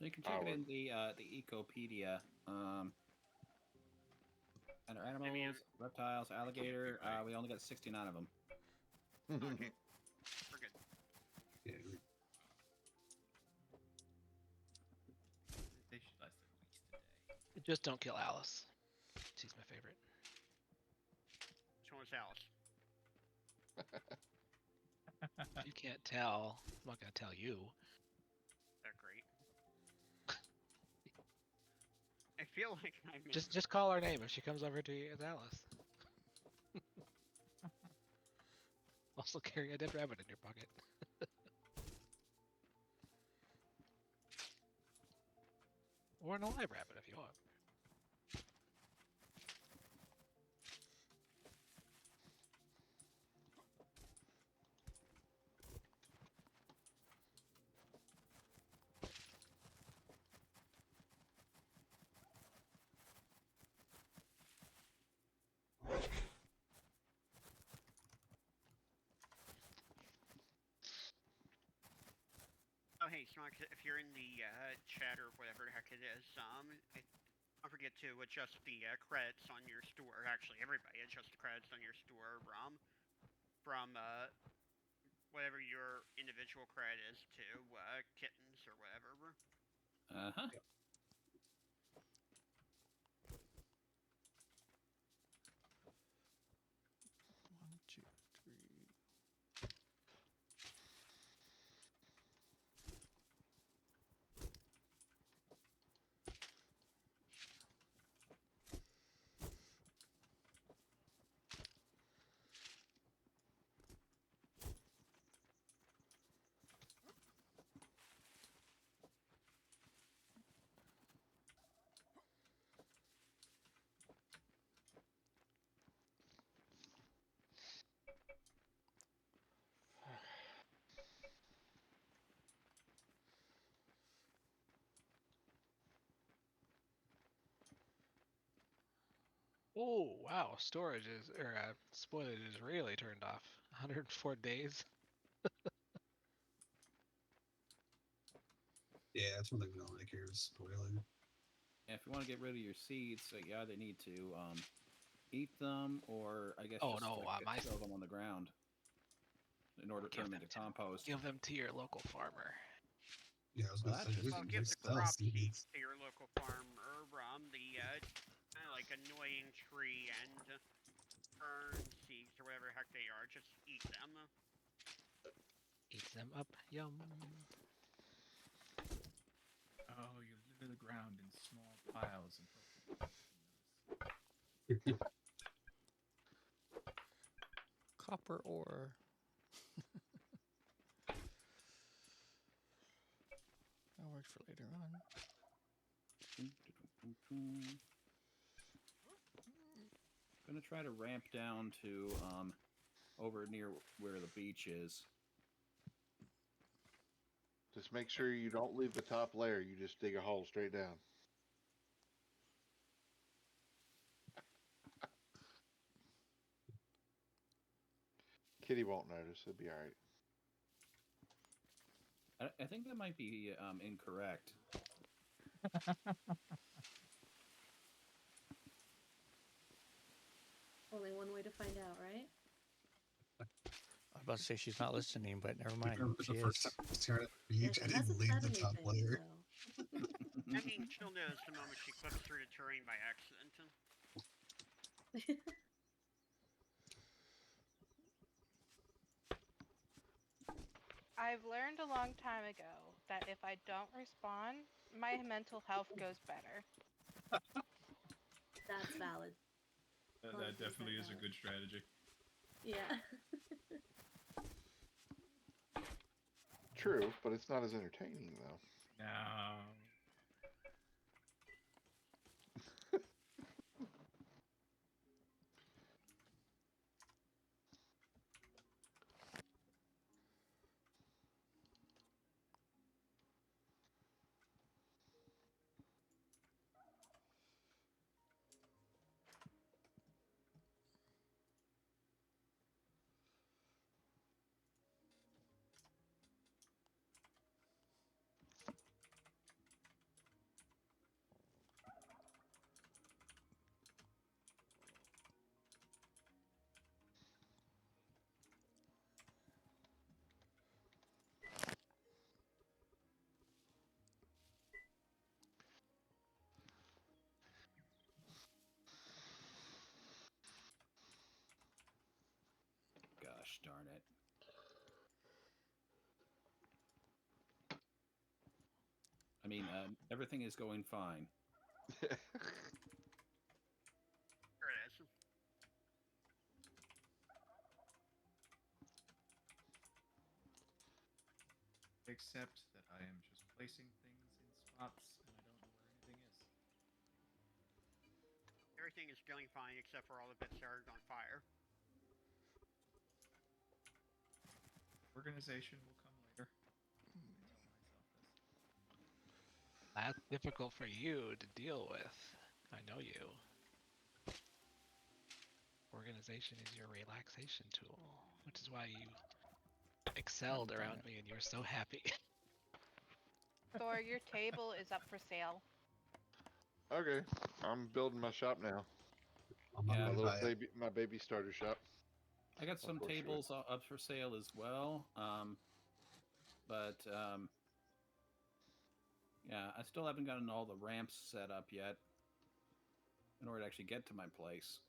You can check it in the Ecopedia. And animals, reptiles, alligator. We only got 69 of them. Okay. We're good. Yeah, They should last at least a day. Just don't kill Alice. She's my favorite. Which one was Alice? If you can't tell, I'm not gonna tell you. They're great. I feel like I'm in... Just call her name if she comes over to you as Alice. Also carry a dead rabbit in your pocket. Or an alive rabbit if you want. Oh, hey, Smock, if you're in the chat or whatever the heck it is, don't forget to adjust the credits on your store. Actually, everybody adjust the credits on your store from whatever your individual credit is to kittens or whatever. Uh-huh. One, two, three. Oh wow, storage is spoilage is really turned off. 104 days. yeah, that's one thing we don't like here is spoiling. Yeah, if you want to get rid of your seeds, you either need to eat them, or I guess Oh, just no, like, throw them on the ground in order to turn them into compost. Give them to your local farmer. Yeah, I was Well, gonna that's say just- Well, we give the sell crop seeds. seeds to your local farmer, the kind of like annoying tree and fern seeds or whatever the heck they are. Just eat them. Eat them up, yum. Oh, you litter the ground in small piles and Copper ore. That works for later on. Gonna try to ramp down to over near where the beach is. Just make sure you don't leave the top layer. You just dig a hole straight down. Kitty won't notice. It'll be all right. I think that might be incorrect. Only one way to find out, right? I was about to say she's not listening, but never mind. Remember She the is. first time I started at the Yeah, beach, she I didn't hasn't leave said the top anything, layer. so. I mean, she'll notice the moment she clicks through the terrain by accident. I've learned a long time ago that if I don't respond, my mental health goes better. That's valid. that definitely is a good strategy. Yeah. True, but it's not as entertaining though. No. Gosh darn it. I mean, everything is going fine. Sure it is. Except that I am just placing things in spots and I don't know where anything is. Everything is going fine except for all the bits that are on fire. Organization will come later. I tell myself this. That's difficult for you to deal with. I know you. Organization is your relaxation tool, which is why you excelled around me and you're so happy. Thor, your table is up for sale. Okay, I'm building my shop now. I'm Yeah. My gonna little buy it. baby, my baby starter shop. I got some course you tables up for sale as well. Yeah, I still haven't gotten all the ramps set up yet in order to actually get to my place.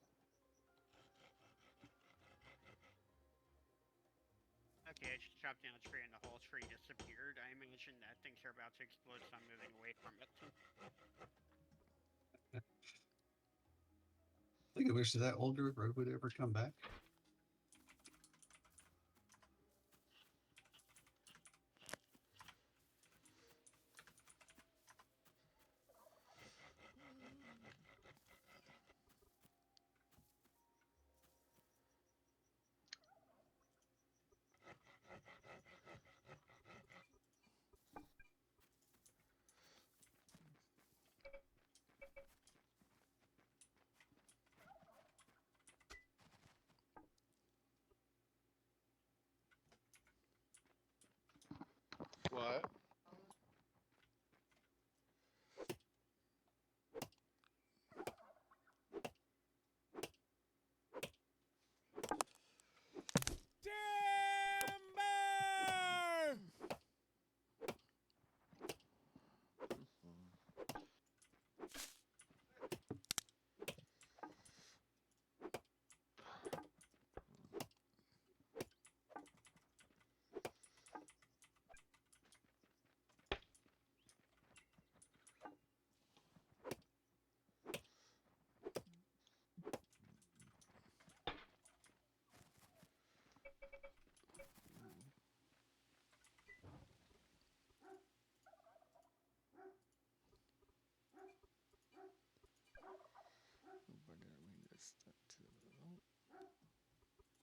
Okay, I just chopped down a tree and the whole tree disappeared. I imagine that things are about to explode, so I'm moving away from it. I think I wish that old dirt road would ever come back. What?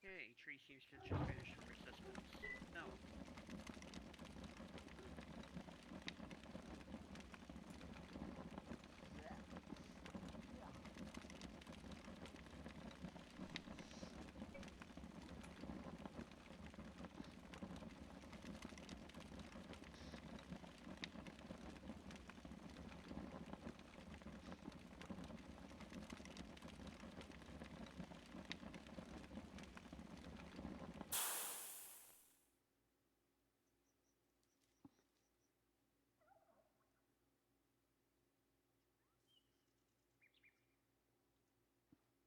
Okay, tree seems to just finish resistance. No.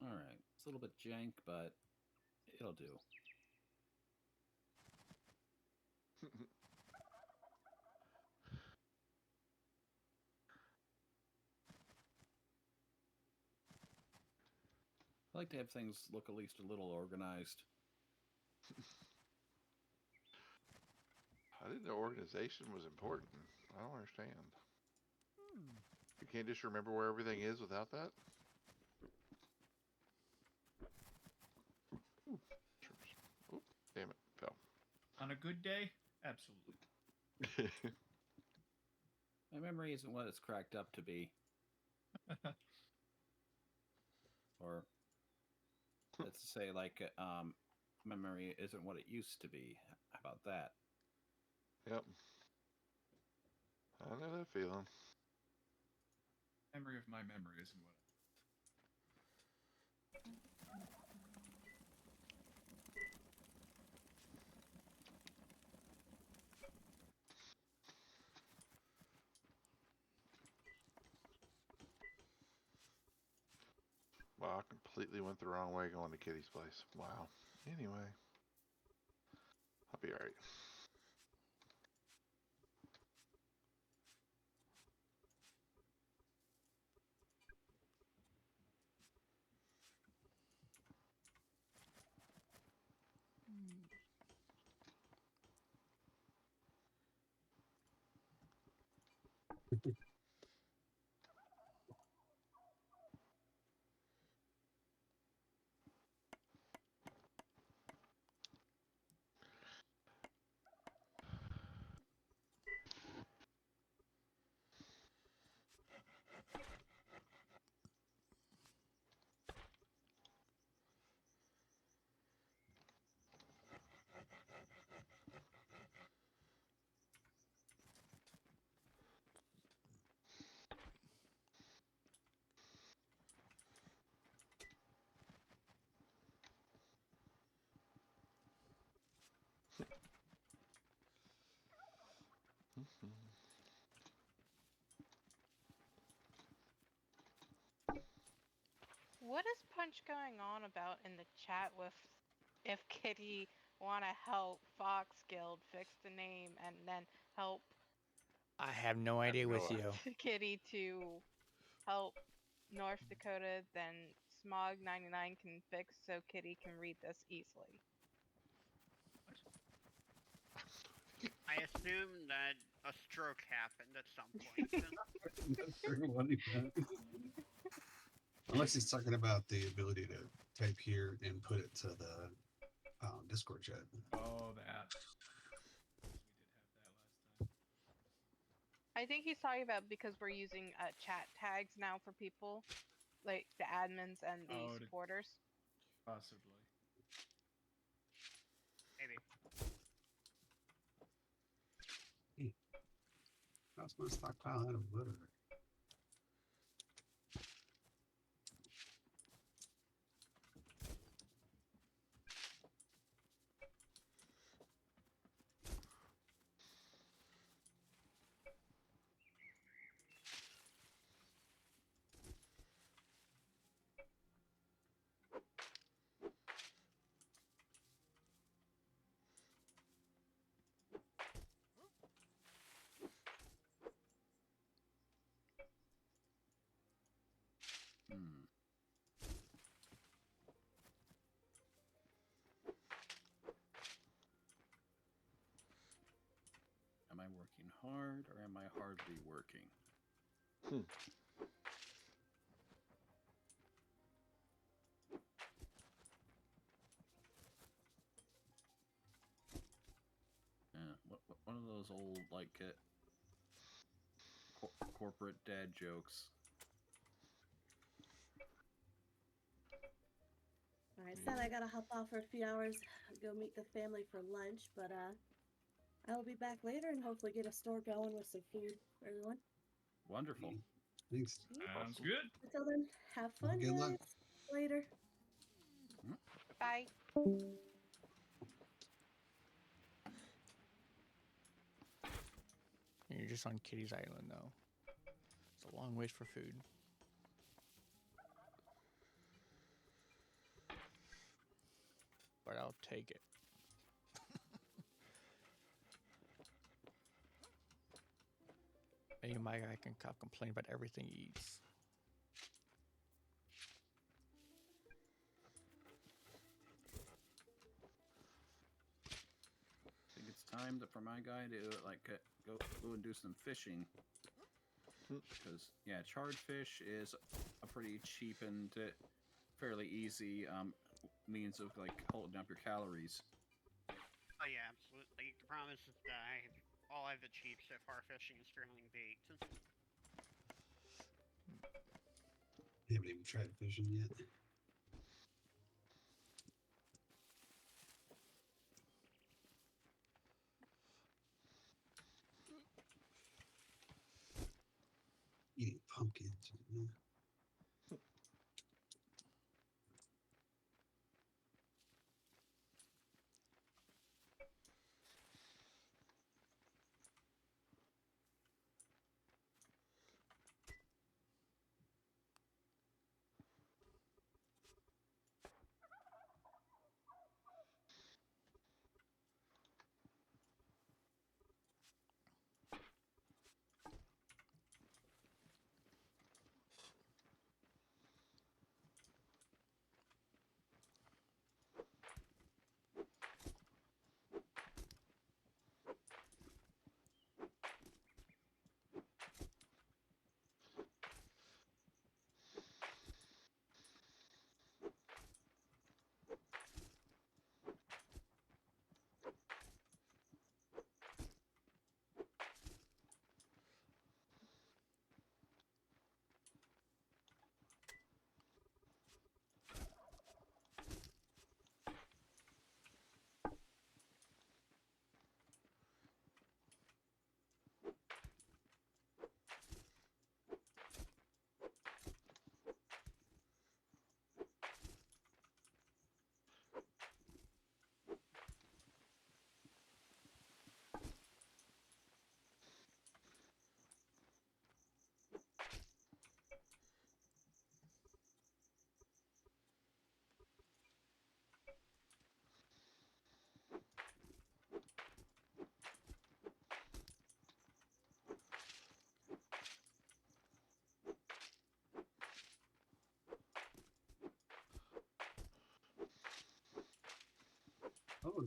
Alright, it's a little bit jank, but it'll do. I like to have things look at least a little organized. I didn't know organization was important. I don't understand. You can't just remember where everything is without that? Ooh, shrooms. Oop, damn it, fell. On a good day, absolutely. My memory isn't what it's cracked up to be. Or let's say like memory isn't what it used to be. How about that? Yep. I know that feeling. Memory of my memory isn't what. Wow, I completely went the wrong way going to Kitty's place. Wow. Anyway. I'll be alright. What is Punch going on about in the chat with if Kitty want to help Fox Guild fix the name and then help I have no idea with you. Kitty to help North Dakota, then Smog99 can fix so Kitty can read this easily. I assume that a stroke happened at some point. Unless he's talking about the ability to type here and put it to the Discord chat. Oh, that. We did have that last time. I think he's talking about because we're using chat tags now for people, like the admins and the supporters. Possibly. Maybe. Hey, how's my stockpile out of butter? Am I working hard or am I hardly working? Yeah, one of those old like corporate dad jokes. Alright, sad I gotta hop off for a few hours, go meet the family for lunch, but I'll be back later and hopefully get a store going with some food for everyone. Wonderful. Thanks. Sounds good. Until then, have fun, Good luck. guys. Later. Bye. You're just on Kitty's Island, though. It's a long ways for food. But I'll take it. Maybe my guy can complain about everything he eats. I think it's time for my guy to go and do some fishing. Because yeah, charred fish is a pretty cheap and fairly easy means of like holding up your calories. Oh yeah, absolutely. The promise is that all I've achieved so far fishing is drilling bait. Haven't even tried fishing yet. Eating pumpkins. Yeah.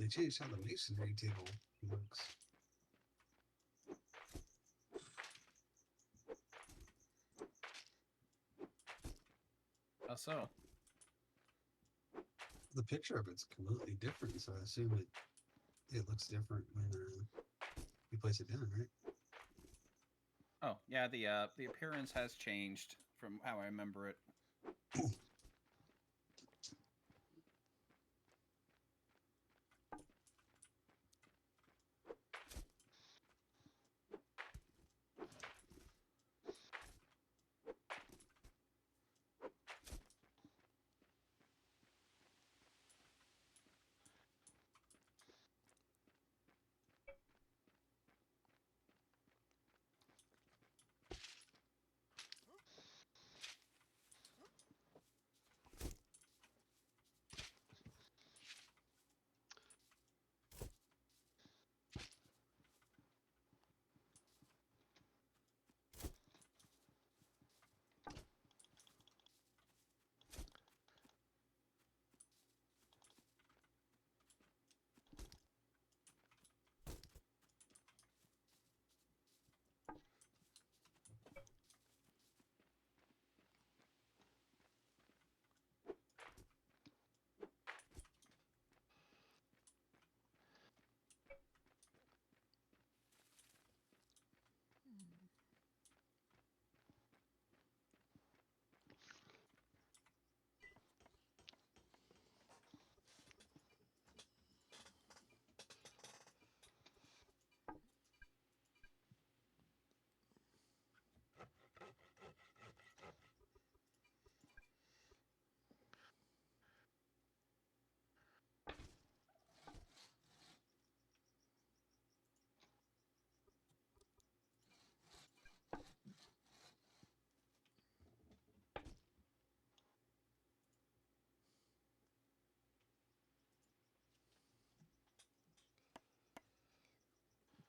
they changed how the masonry table looks. How so? The picture of it's completely different, so I assume it looks different when you place it down, right? Oh yeah, the appearance has changed from how I remember it.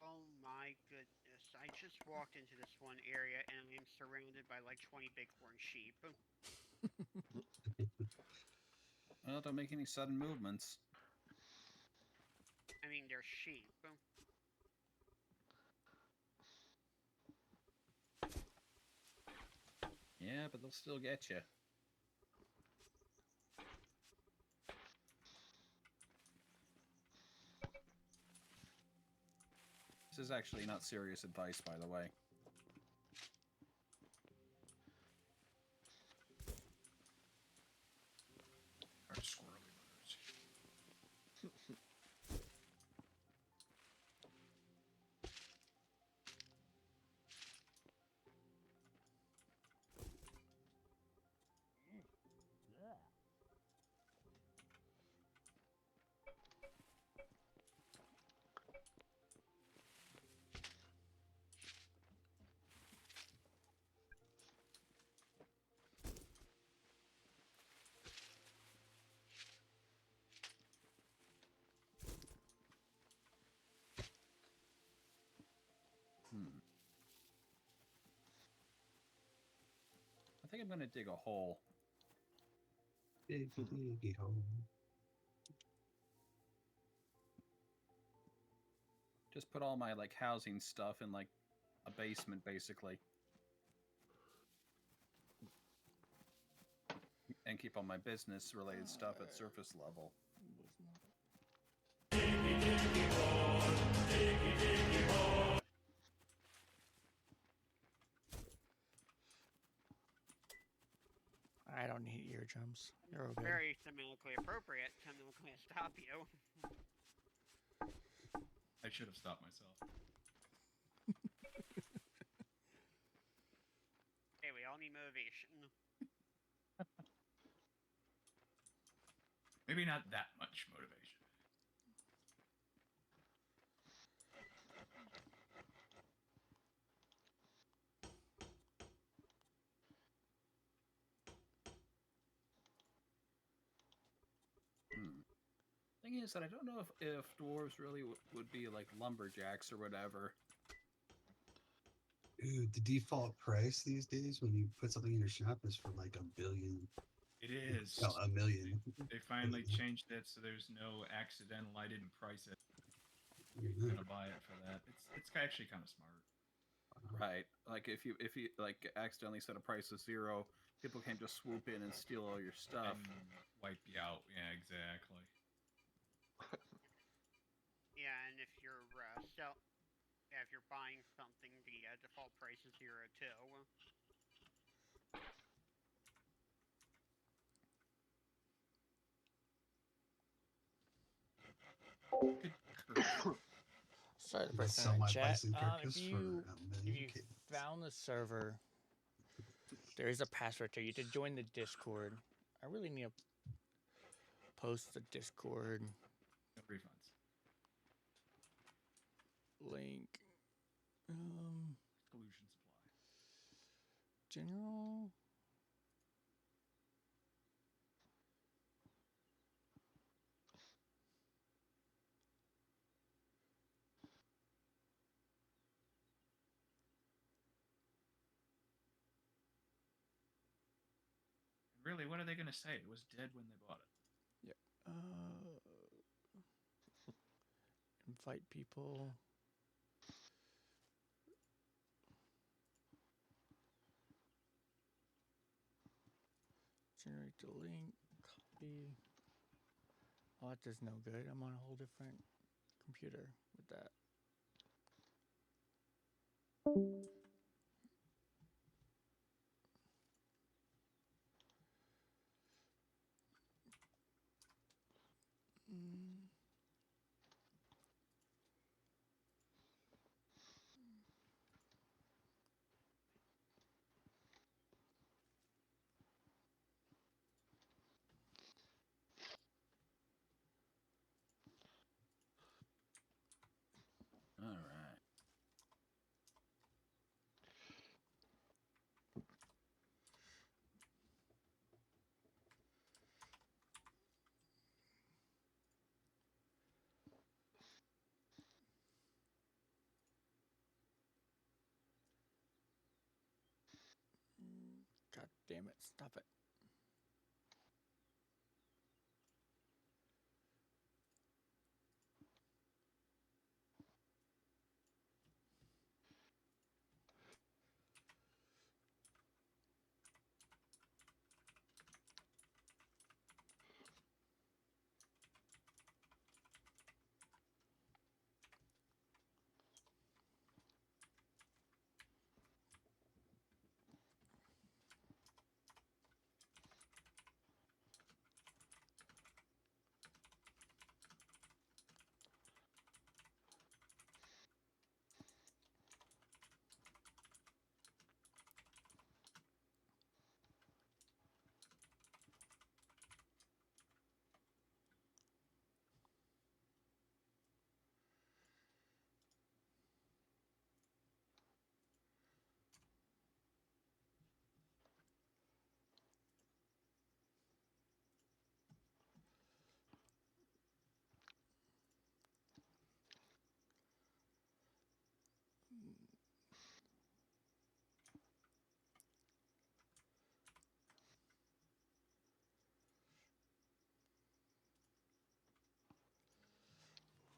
Oh my goodness. I just walked into this one area and I am surrounded by like 20 bighorn sheep. Well, don't make any sudden movements. I mean, they're sheep. Yeah, but they'll still get you. This is actually not serious advice, by the way. Our squirrely birds. I think I'm gonna dig a hole. Diggy hole. Just put all my like housing stuff in like a basement, basically, and keep all my business-related stuff at surface level. I don't need eardrums. You're okay. Very thematically appropriate. I'm not going to stop you. I should have stopped myself. Hey, we all need motivation. Maybe not that much motivation. Thing is that I don't know if dwarves really would be like lumberjacks or whatever. Dude, the default price these days when you put something in your shop is for like $1 billion. It is. Oh, a million. They finally changed it so there's no accidental. I didn't price it. Mhm. You're gonna buy it for that. It's actually kind of smart. Right. Like if you like accidentally set a price of 0, people can't just swoop in and steal all your stuff. And wipe you out. Yeah, exactly. Yeah, and if you're if you're buying something, the default price is 0 too. Good curse. Sorry, the Let's person sell in my chat. bison If carcass for you a if million you kids. found the server, there is a password there. You have to join the Discord. I really need to post the Discord No refunds. link. Exclusion supply. General. And really, what are they gonna say? It was dead when they bought it. Invite people. Generate the link. Copy. Oh, that does no good. I'm on a whole different computer with that. All right. God damn it. Stop it.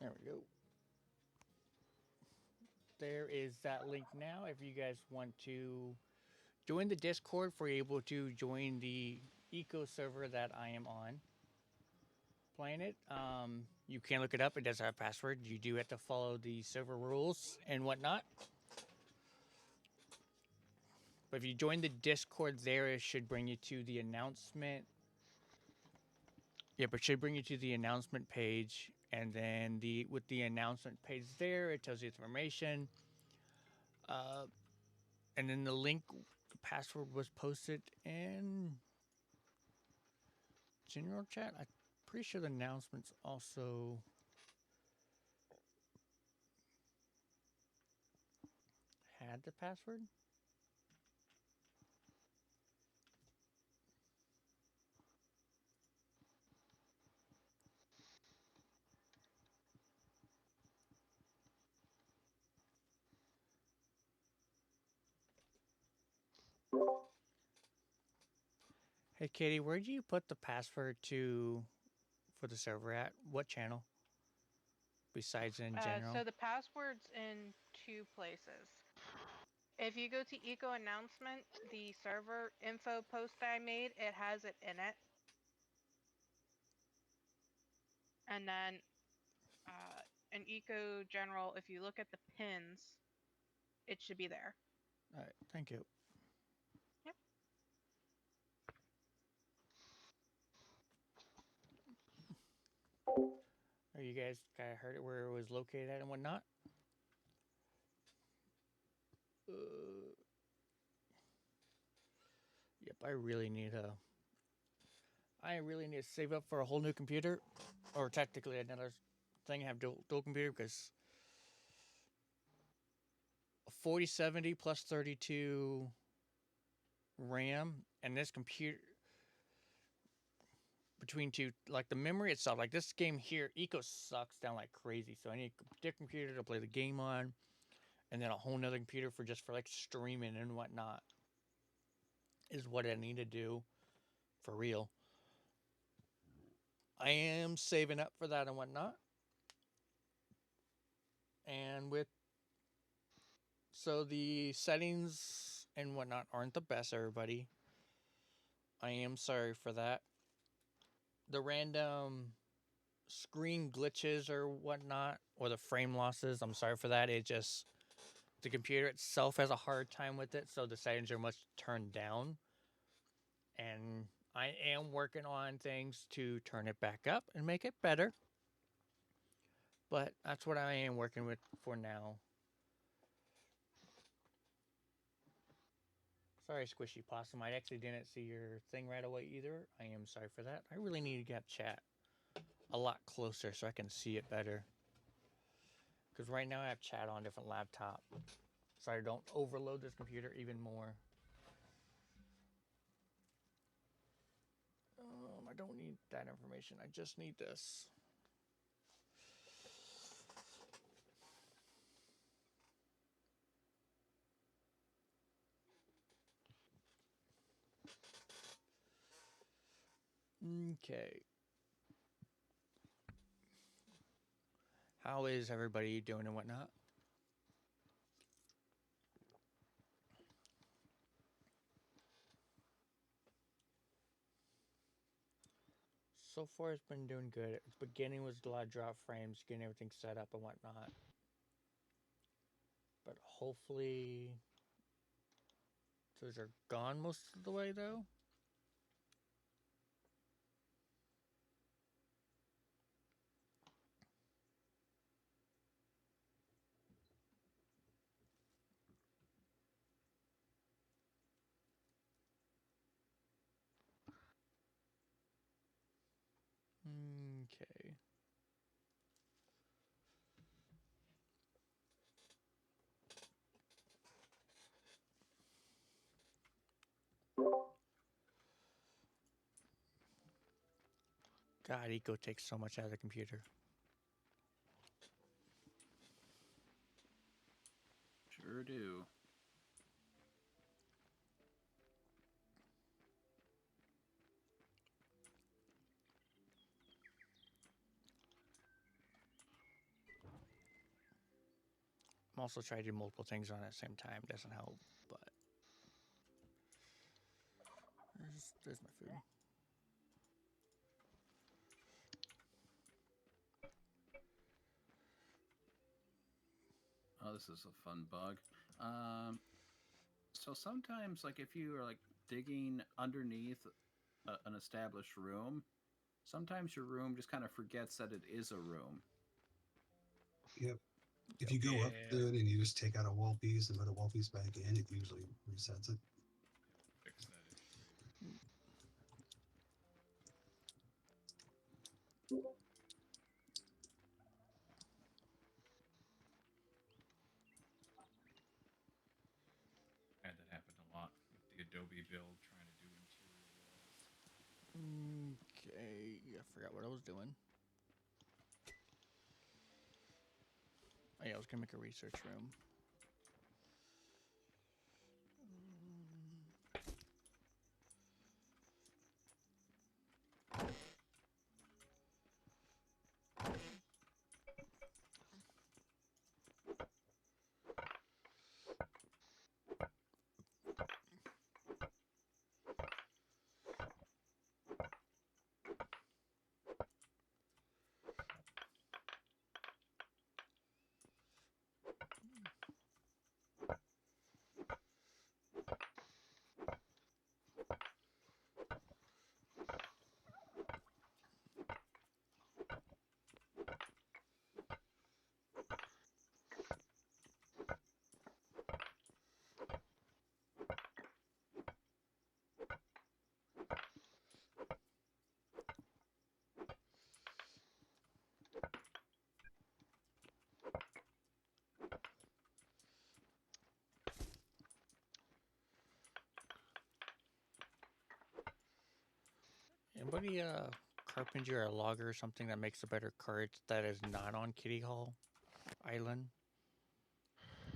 There we go. There is that link now. If you guys want to join the Discord, for able to join the eco server that I am on playing it. You can look it up. It does have a password. You do have to follow the server rules and whatnot. But if you join the Discord there, it should bring you to the announcement. Yep, it should bring you to the announcement page. And then with the announcement page there, it tells you the information. And then the link, the password was posted in general chat. I'm pretty sure the announcements also had the password. Hey, Katie, where do you put the password for the server at? What channel? Besides in general? So the password's in 2 places. If you go to Eco Announcement, the server info post I made, it has it in it. And then in Eco General, if you look at the pins, it should be there. All right, thank you. Yep. Are you guys kind of heard it where it was located at and whatnot? Yep, I really need to save up for a whole new computer, or technically another thing. Have dual computer because a 4070 plus 32 RAM and this computer between two, like the memory itself, like this game here, Eco sucks down like crazy. So I need a different computer to play the game on, and then a whole nother computer for like streaming and whatnot. Is what I need to do for real. I am saving up for that and whatnot. And so the settings and whatnot aren't the best, everybody. I am sorry for that. The random screen glitches or whatnot, or the frame losses, I'm sorry for that. It just, the computer itself has a hard time with it, so the settings are much turned down. And I am working on things to turn it back up and make it better. But that's what I am working with for now. Sorry, Squishy Possum. I actually didn't see your thing right away either. I am sorry for that. I really need to get chat a lot closer so I can see it better. Because right now I have chat on a different laptop. So I don't overload this computer even more. I don't need that information. I just need this. Okay. How is everybody doing and whatnot? So far, it's been doing good. At the beginning was a lot of drop frames, getting everything set up and whatnot. But hopefully, those are gone most of the way, though. Okay. God, Eco takes so much out of the computer. Sure do. I'm also trying to do multiple things on at the same time. Doesn't help, but there's my food. Oh, this is a fun bug. So sometimes, like if you are like digging underneath an established room, sometimes your room just kind of forgets that it is a room. Yep. If you go up to it and you just take out a wall piece and put a wall piece back in, it usually resets it. Fix that issue. I had that happen a lot with the Adobe build trying to do interior walls. Okay, I forgot what I was doing. Oh yeah, I was gonna make a research room. Anybody carpenter or logger or something that makes a better cart that is not on Kitty Hall Island?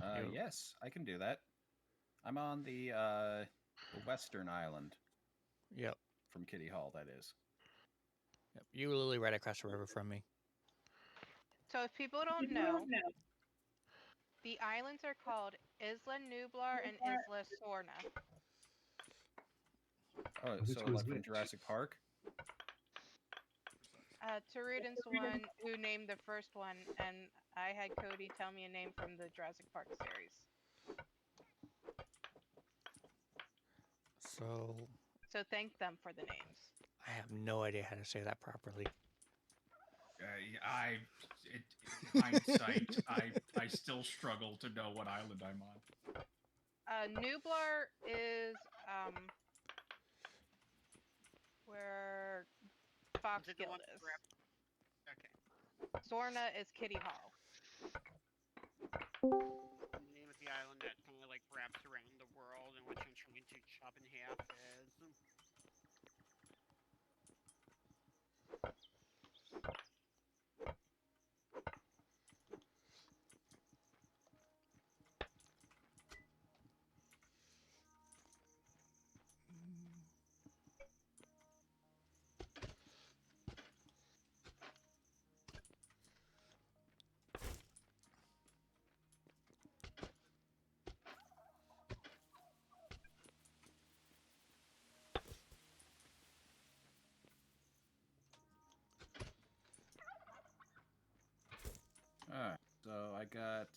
You- Yes, I can do that. I'm on the western island Yep. from Kitty Hall, that is. Yep. You literally right across the river from me. So if people don't know, the islands are called Isla Nublar and Isla Sorna. Oh, Which so one's like from which? Jurassic Park? Tarudin's the one who named the first one, and I had Cody tell me a name from the Jurassic Park series. So thank them for the names. I have no idea how to say that properly. In hindsight, I still struggle to know what island I'm on. Nublar is where Fox Is it the Guild one is. Okay. Sorna is Kitty Hall. The name of the island that kind of like wraps around the world and which I'm trying to chop in half is. Alright, so I got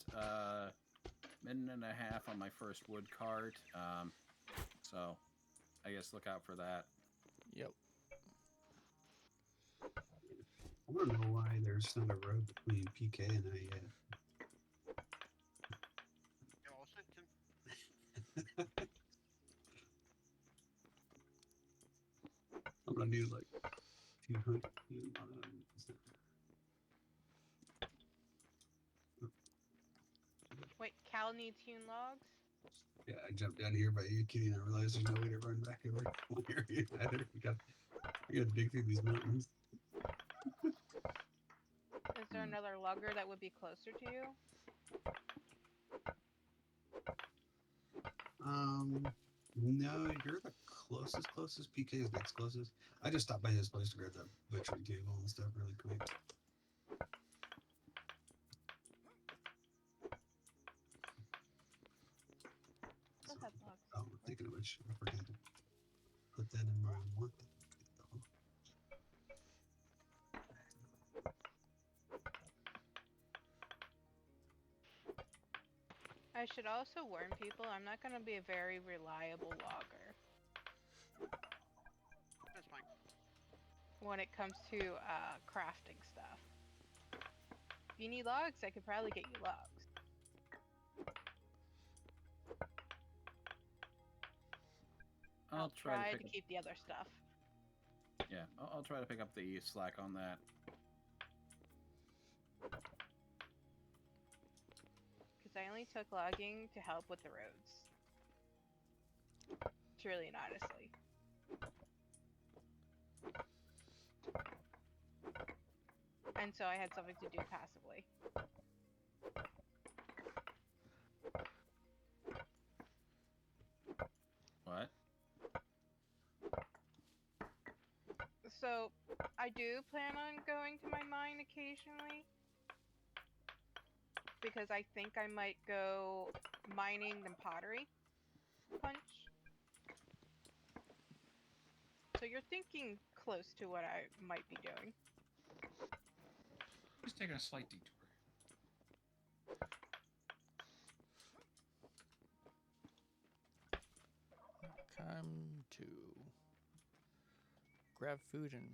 minute and a half on my first wood cart. So I guess look out for that. Yep. I don't know why there's not a road between PK and I yet. They're all sent to. I'm gonna do like 200. Wait, Cal needs hewn logs? Yeah, I jumped down here by you, Kitty, and I realized there's no way to run back over here either. We got to dig through these mountains. Is there another logger that would be closer to you? No, you're the closest. PK is next closest. I just stopped by his place to grab that butchering table and stuff really quick. Still have logs. Oh, thinking of which, I forgot to put that in where I want that. I should also warn people I'm not going to be a very reliable logger That's fine. when it comes to crafting stuff. If you need logs, I could probably get you logs. I'll try to keep the other stuff. Yeah, I'll try to pick up the slack on that. Because I only took logging to help with the roads. Truly and honestly. And so I had something to do passively. What? So I do plan on going to my mine occasionally. Because I think I might go mining and pottery punch. So you're thinking close to what I might be doing. Just taking a slight detour. Time to grab food and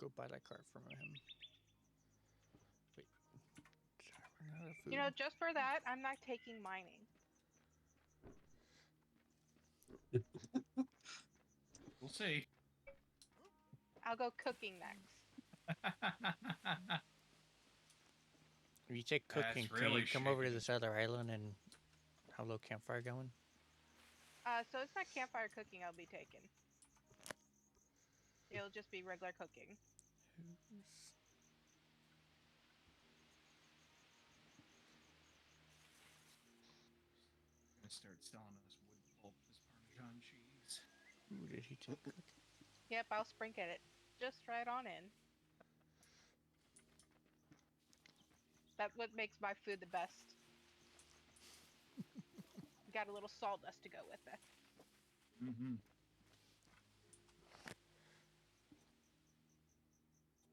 go buy that cart from him. Wait, did I run out of food? You know, just for that, I'm not taking mining. We'll see. I'll go cooking next. If you take cooking, That's can really you come over to shaking. this other island and have a little campfire going? So it's not campfire cooking I'll be taking. It'll just be regular cooking. Gonna start selling us wood pulp as Parmesan cheese. Ooh, did he take cooking? Yep, I'll sprinkle it just right on in. That's what makes my food the best. Got a little sawdust to go with it. Mm-hmm.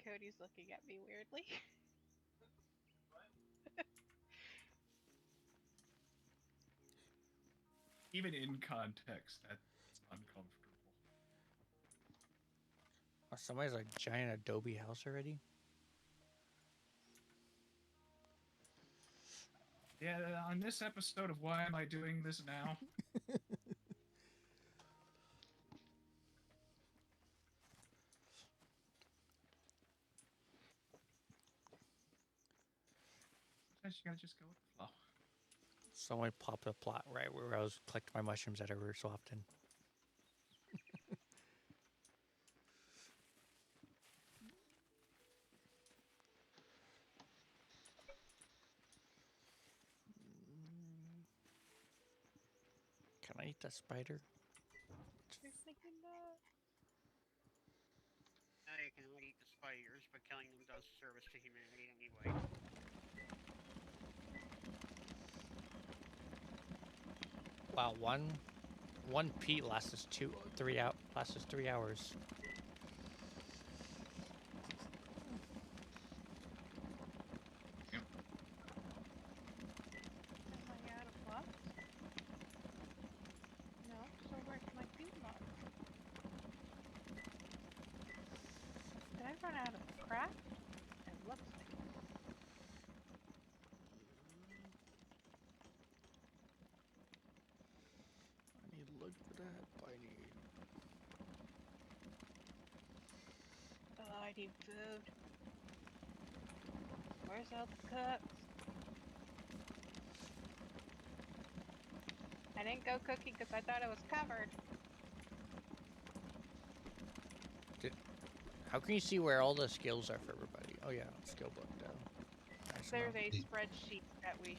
Cody's looking at me weirdly. Even in context, that's uncomfortable. Oh, somebody's a giant adobe house already? Yeah, on this episode of Why Am I Doing This Now? Sometimes you gotta just go with the flow. Someone popped a plot right where I was collecting my mushrooms that every so often. Can I eat that spider? You're thinking that? You cannot eat the spiders, but killing them does service to humanity anyway. Wow, one peat lasts us 3 hours. Yep. Am I out of what? No, so where's my feed log? Did I run out of crap? It looks like it. I need to look for that. I need. Oh, I need food. Where's all the cooks? I didn't go cooking because I thought it was covered. How can you see where all the skills are for everybody? Oh yeah, skill book though. Nice There's amount. a spreadsheet that we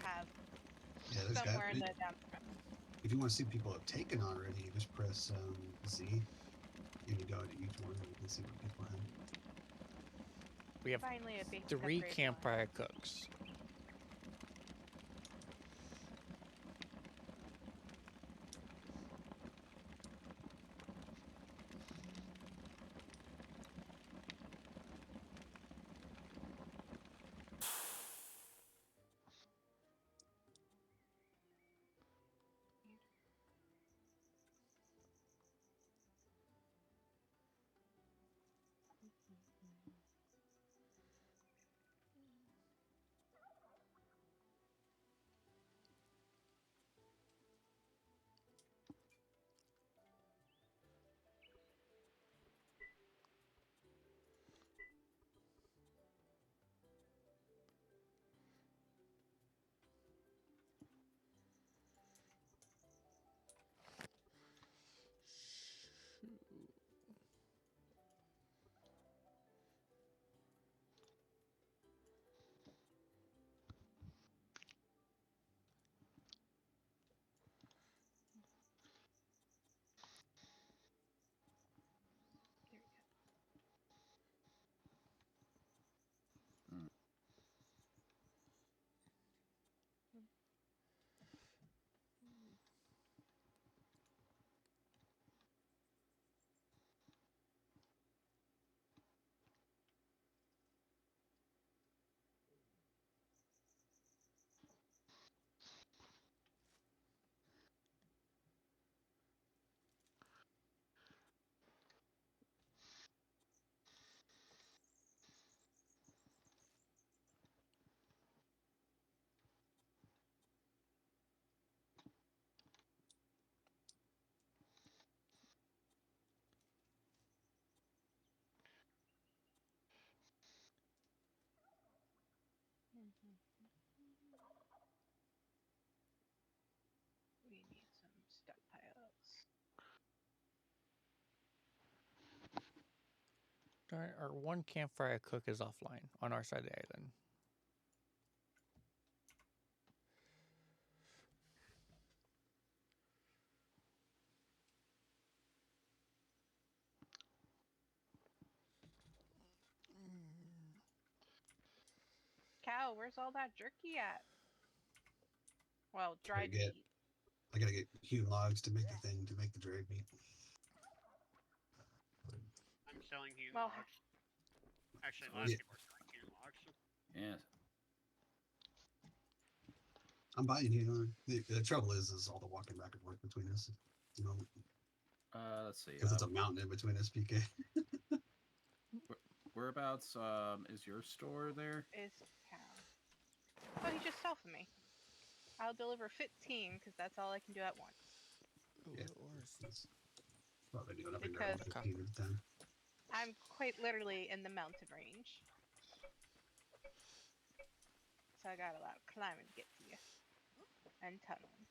have Yeah, there's got somewhere in to the be. down. If you want to see people have taken already, you just press Z and you go into each one and you can see what people have. We have Finally a basic 3 upgrade campfire cooks. Darn, our one campfire cook is offline on our side of the island. Cow, where's all that jerky at? Well, Gotta dried get- meat. I gotta get hewn logs to make the thing to make the drag meat. I'm selling hewn Well, logs. Actually, a lot Yeah. of people are selling hewn logs. Yeah. I'm buying hewn log. The trouble is all the walking back and forth between us. You know, Let's see. because it's a mountain in between us, PK. Whereabouts is your store there? Is cow. Oh, he just self me. I'll deliver 15 because that's all I can do at once. Ooh, Yeah. or is That's probably doing up in Because- 15 at a time. I'm quite literally in the mountain range. So I got a lot of climbing to get to you. And tunneling.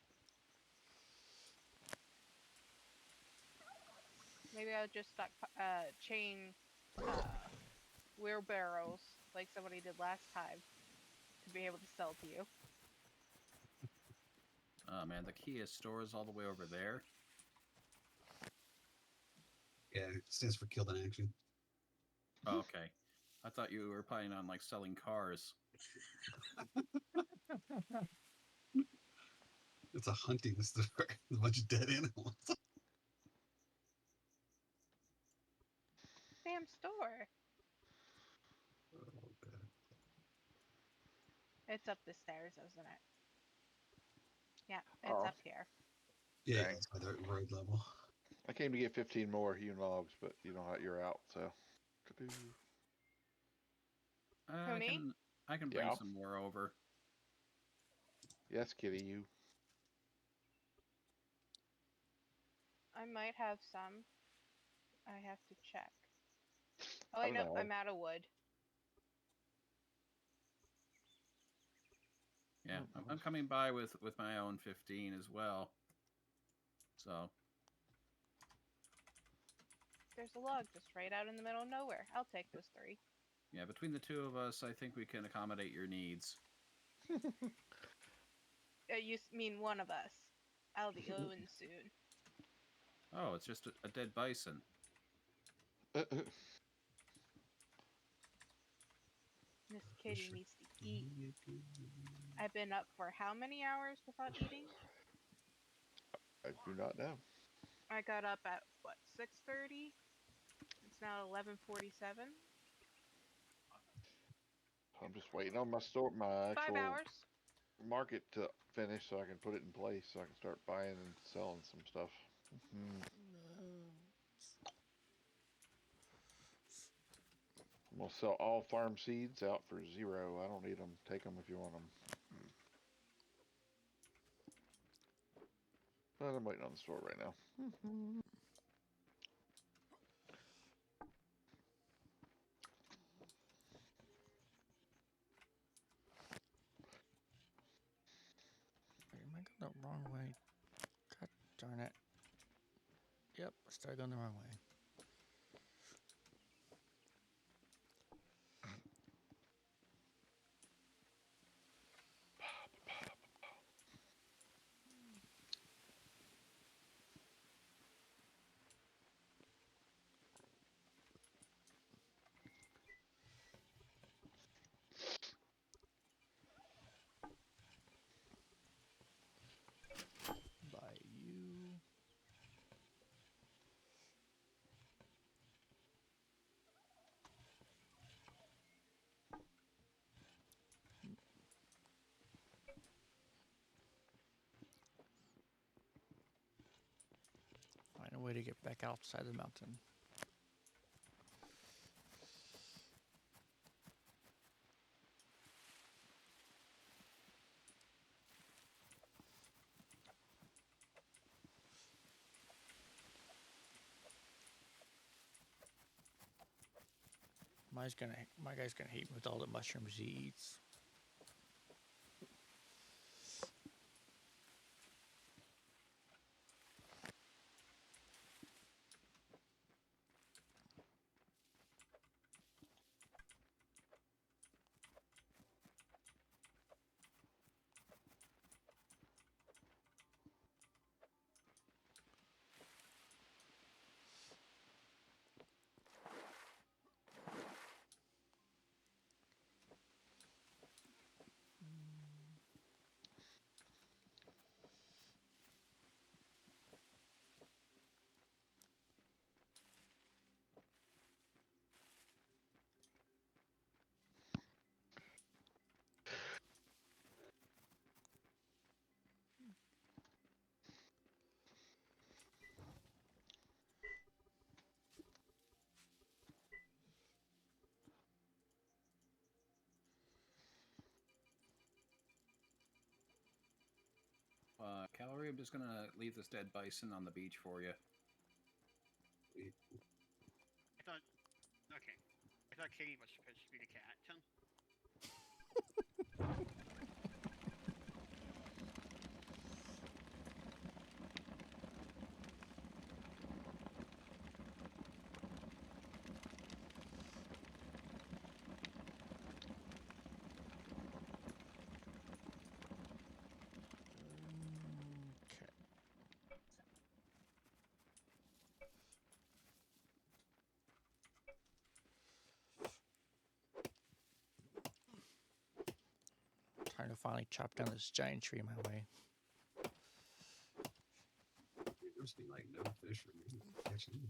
Maybe I'll just stock chain wheelbarrows like somebody did last time to be able to sell to you. Oh man, the Kia store is all the way over there. Yeah, it stands for killed in action. Oh, okay. I thought you were planning on like selling cars. It's a hunting store. A bunch of dead animals. Damn store. Oh, God. It's up the stairs, isn't it? Yeah, it's Oh. up here. Yeah, Dang. it's by the road level. I came to get 15 more hewn logs, but you know you're out, so. Ka-doo. I me? I can bring Yeah. some more over. Yes, kitty, you. I might have some. I have to check. Oh, I wait, don't no, know. I'm out of wood. Yeah, I'm coming by with my own 15 as well. So There's a log just right out in the middle of nowhere. I'll take those 3. yeah, between the two of us, I think we can accommodate your needs. You mean one of us. I'll be going soon. Oh, it's just a dead bison. This kitty needs to eat. I've been up for how many hours without eating? I do not know. I got up at what, 6:30? It's now 11:47. I'm just waiting on my store, my 5 actual hours. market to finish so I can put it in place so I can start buying and selling some stuff. I'm gonna sell all farm seeds out for 0. I don't need them. Take them if you want them. But I'm waiting on the store right now. Wait, am I going the wrong way? God darn it. Yep, I started going the wrong way. By you. Find a way to get back outside the mountain. My guy's gonna hate me with all the mushrooms he eats. worry. I'm just gonna leave this dead bison on the beach for you. I thought. Okay. I thought Kitty was supposed to be the cat. Okay. Trying to finally chop down this giant tree my way. There's been like no fish for me. Actually,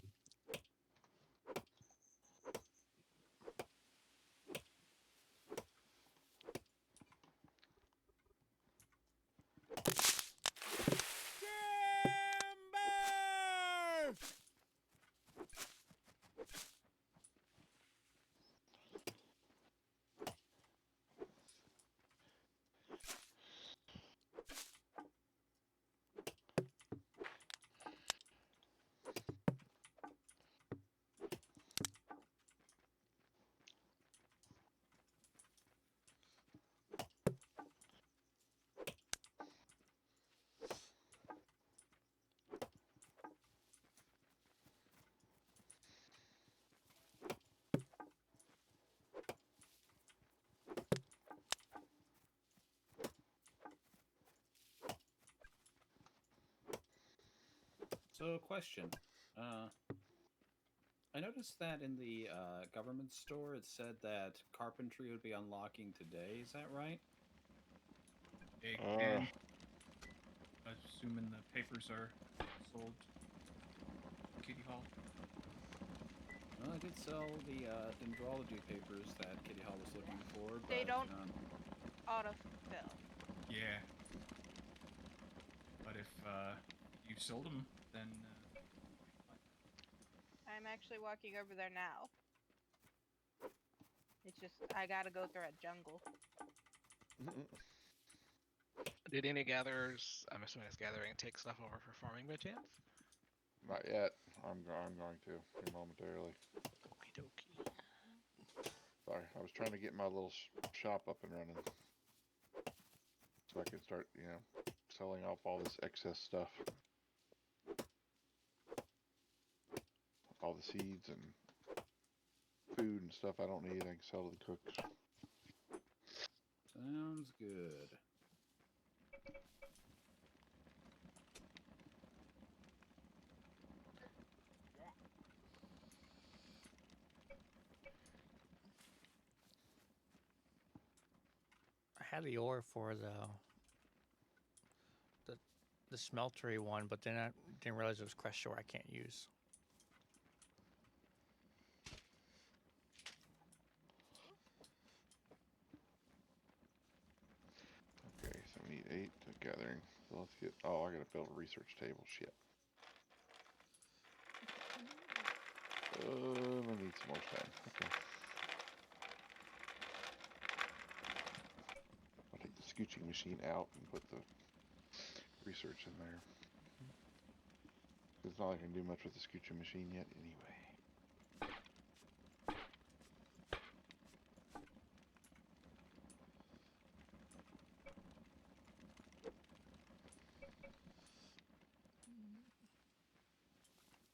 So, question. I noticed that in the government store, it said that carpentry would be unlocking today. Is that right? It can, assuming the papers are sold. Kitty Hall. Well, I did sell the dendrology papers that Kitty Hall was looking for, but They don't autofill. Yeah. But if you sold them, then I'm actually walking over there now. It's just I gotta go through a jungle. Did any gatherers, I'm assuming it's gathering, take stuff over for farming by chance? Not yet. I'm going to here momentarily. Okie dokie. Sorry, I was trying to get my little shop up and running, so I can start, selling off all this excess stuff, all the seeds and food and stuff I don't need. I can sell to the cooks. Sounds good. I had the ore for the smeltery one, but then I didn't realize it was crushed ore I can't use. Okay, so we need 8 to gathering. So let's get. Oh, I gotta build a research table. Shit. I need some more sand. Okay. I'll take the scooching machine out and put the research in there. It's not like I can do much with the scooching machine yet anyway.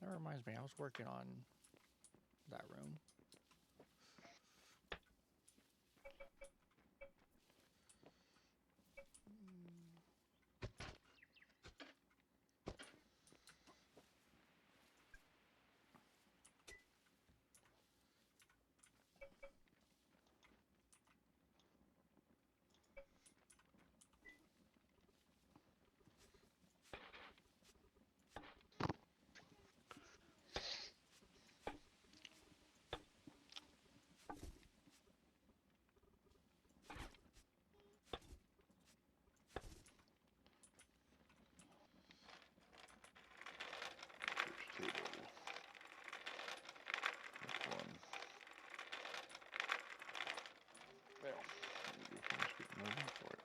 That reminds me, I was working on that room. Research table. That's one. Well, let me go finish getting moving for it.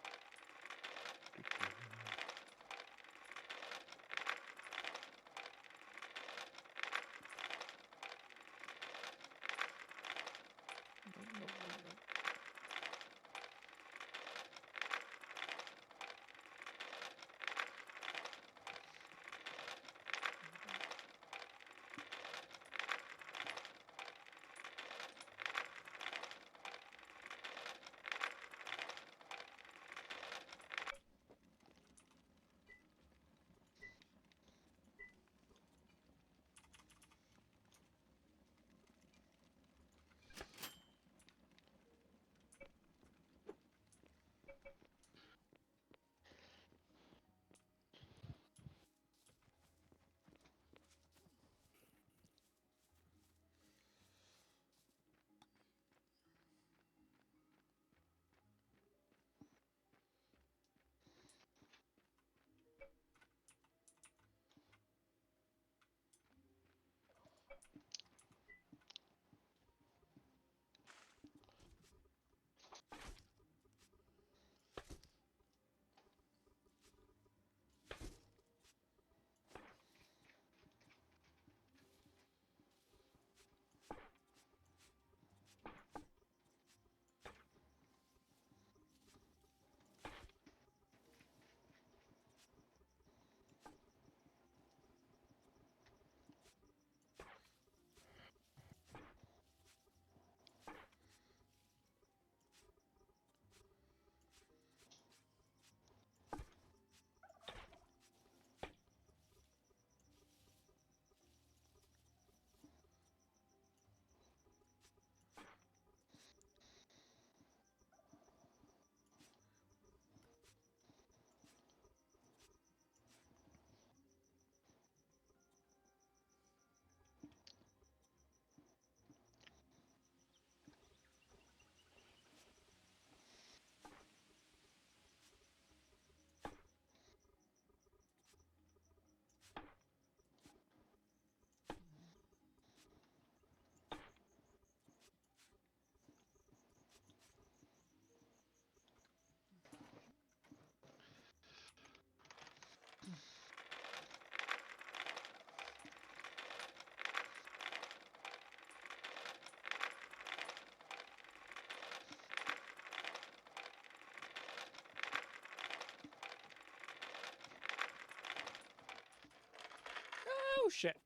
Oh shit!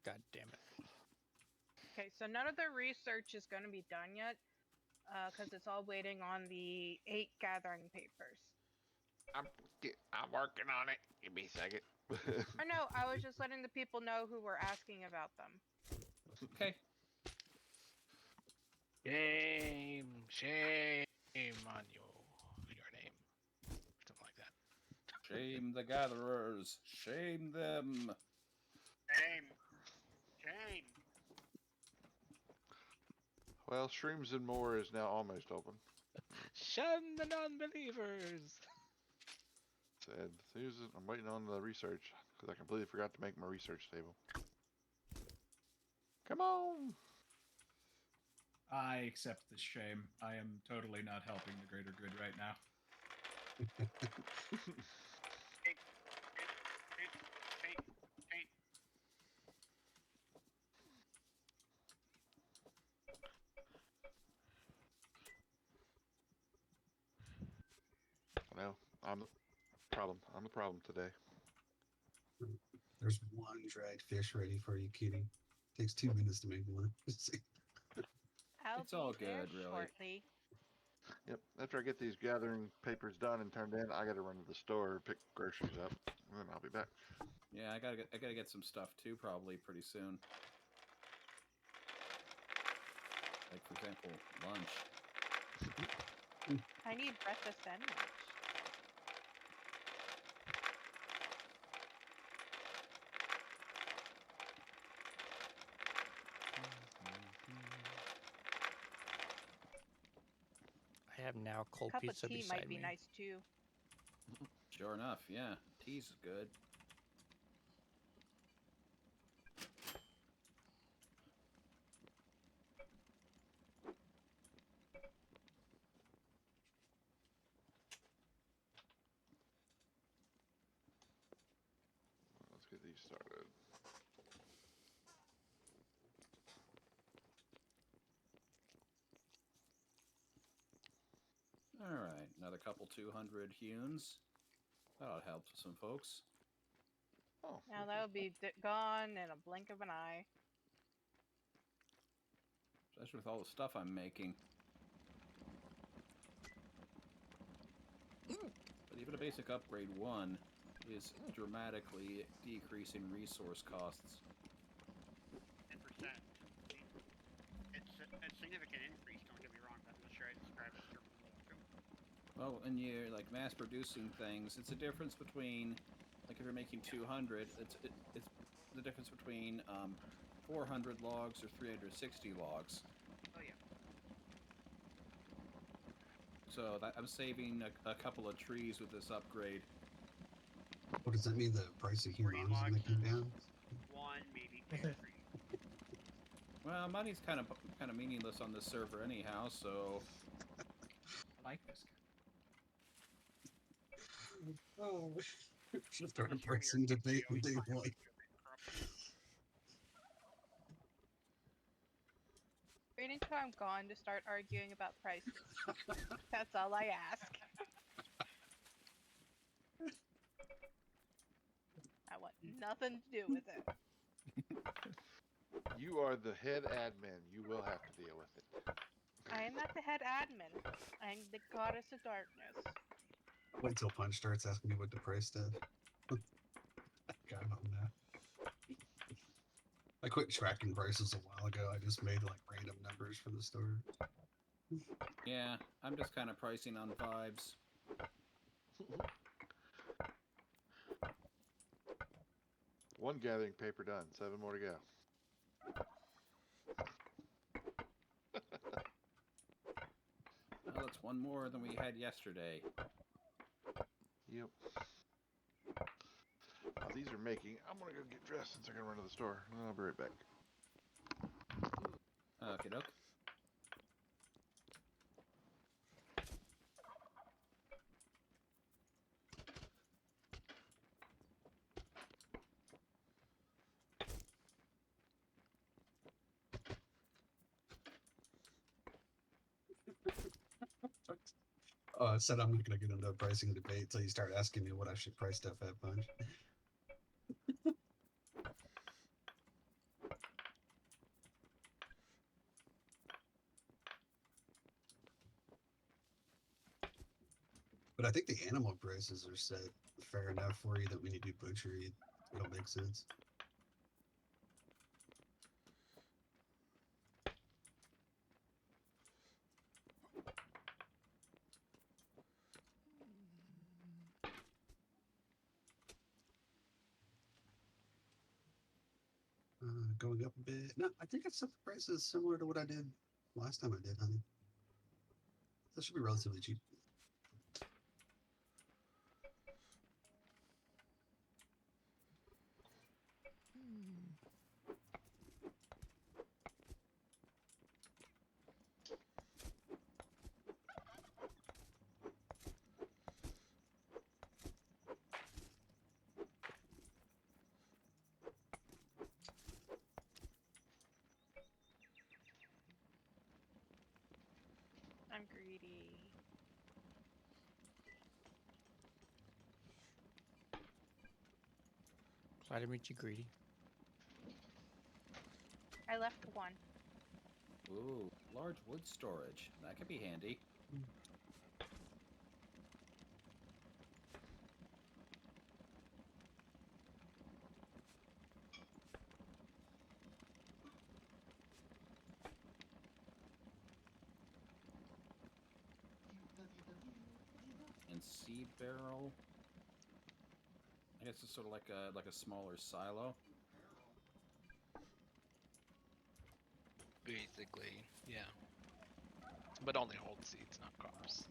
God damn it! Okay, so none of the research is going to be done yet, because it's all waiting on the 8 gathering papers. I'm working on it. Give me a second. Or no, I was just letting the people know who were asking about them. Okay. Shame on you. Your name. Something like that. Shame the gatherers. Shame them. Shame. Shame. Well, Shrooms and More is now almost open. Shun the non-believers. Said Susan, I'm waiting on the research because I completely forgot to make my research table. Come on. I accept this shame. I am totally not helping the greater good right now. I know. I'm the problem. I'm the problem today. There's one dried fish ready for you, Kitty. Takes 2 minutes to make one. I'll It's all be there good, really. shortly. Yep. After I get these gathering papers done and turned in, I got to run to the store, pick groceries up, and then I'll be back. Yeah, I gotta get some stuff too, probably pretty soon. Like for example, lunch. I need breakfast and lunch. I have now cold Cup of pizza tea beside might be me. nice too. Sure enough, yeah. Tea's is good. Let's get these started. Alright, another couple 200 heuns. That'll help some folks. Oh. Now that'll be gone in a blink of an eye. Especially with all the stuff I'm making. But even a basic upgrade 1 is dramatically decreasing resource costs. 10%. It's a significant increase, don't get me wrong, but I'm not sure I describe it as Well, and you're like mass producing things. It's a difference between, like if you're making 200, it's the difference between 400 logs or 360 logs. Oh yeah. So that, I'm saving a couple of trees with this upgrade. What does that mean? The price of 40 humans is logs going to come is down? 1, maybe 2 trees. Well, money's kind of meaningless on this server anyhow, so I like this guy. Oh, should start a Unless you're pricing debate always with Dave find out White. you're corrupt. Wait until I'm gone to start arguing about prices. That's all I ask. I want nothing to do with it. You are the head admin. You will have to deal with it. I am not the head admin. I'm the goddess of darkness. Wait till Punch starts asking me what to price stuff. God, on that. I quit tracking prices a while ago. I just made like random numbers for the store. yeah, I'm just kind of pricing on vibes. One gathering paper done. 7 more to go. Well, that's one more than we had yesterday. Yep. While these are making, I'm gonna go get dressed since I gotta run to the store. I'll be right back. Okay, doke. Oh, I said I'm not going to get into a pricing debate until you start asking me what I should price stuff at, Punch. But I think the animal prices are set fair enough for you that when you do butchery, it'll make sense. Going up a bit. No, I think it's set the prices similar to what I did last time I did hunting. That should be relatively cheap. I'm greedy. Glad to meet you, Greedy. I left one. Ooh, large wood storage. That could be handy. And seed barrel. I guess it's sort of like a smaller silo. Basically, yeah. But only hold seeds, not crops.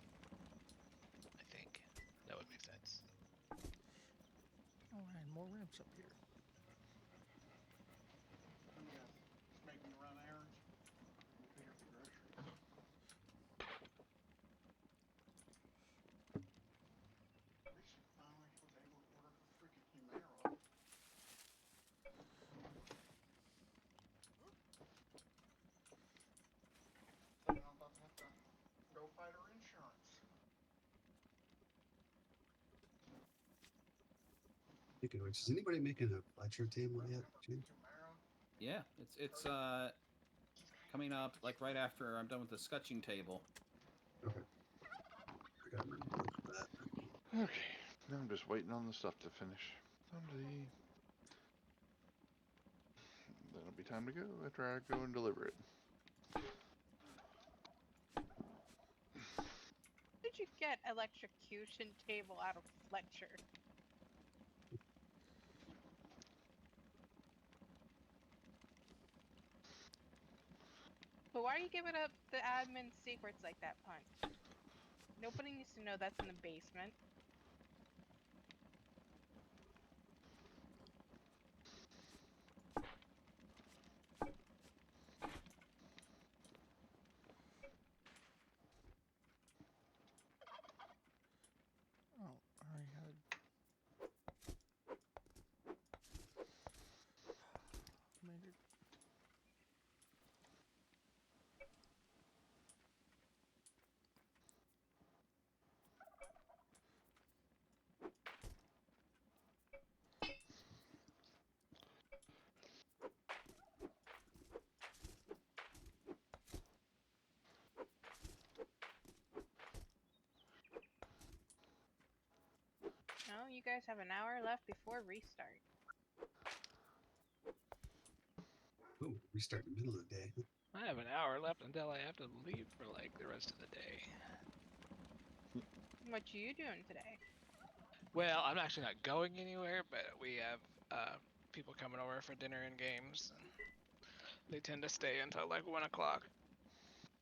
I think that would make sense. Oh, and more ramps up here. Just making me run errands. Pick up the groceries. At least finally was able to order a freaking Humero. I'm about to have to go fight her insurance. Speaking of which, is anybody making a lecture table yet, Jim? Humero. Yeah, it's coming up like right after I'm done with the sketching table. Okay. I gotta remember that. Okay, now I'm just waiting on the stuff to finish. Someday. Then it'll be time to go after I go and deliver it. Did you get electrocution table out of Fletcher? But why are you giving up the admin secrets like that, Punch? Nobody needs to know that's in the basement. Oh, I had. Made it. No, you guys have an hour left before restart. Oh, restart in the middle of the day. I have an hour left until I have to leave for like the rest of the day. What you doing today? Well, I'm actually not going anywhere, but we have people coming over for dinner and games, and they tend to stay until like 1 o'clock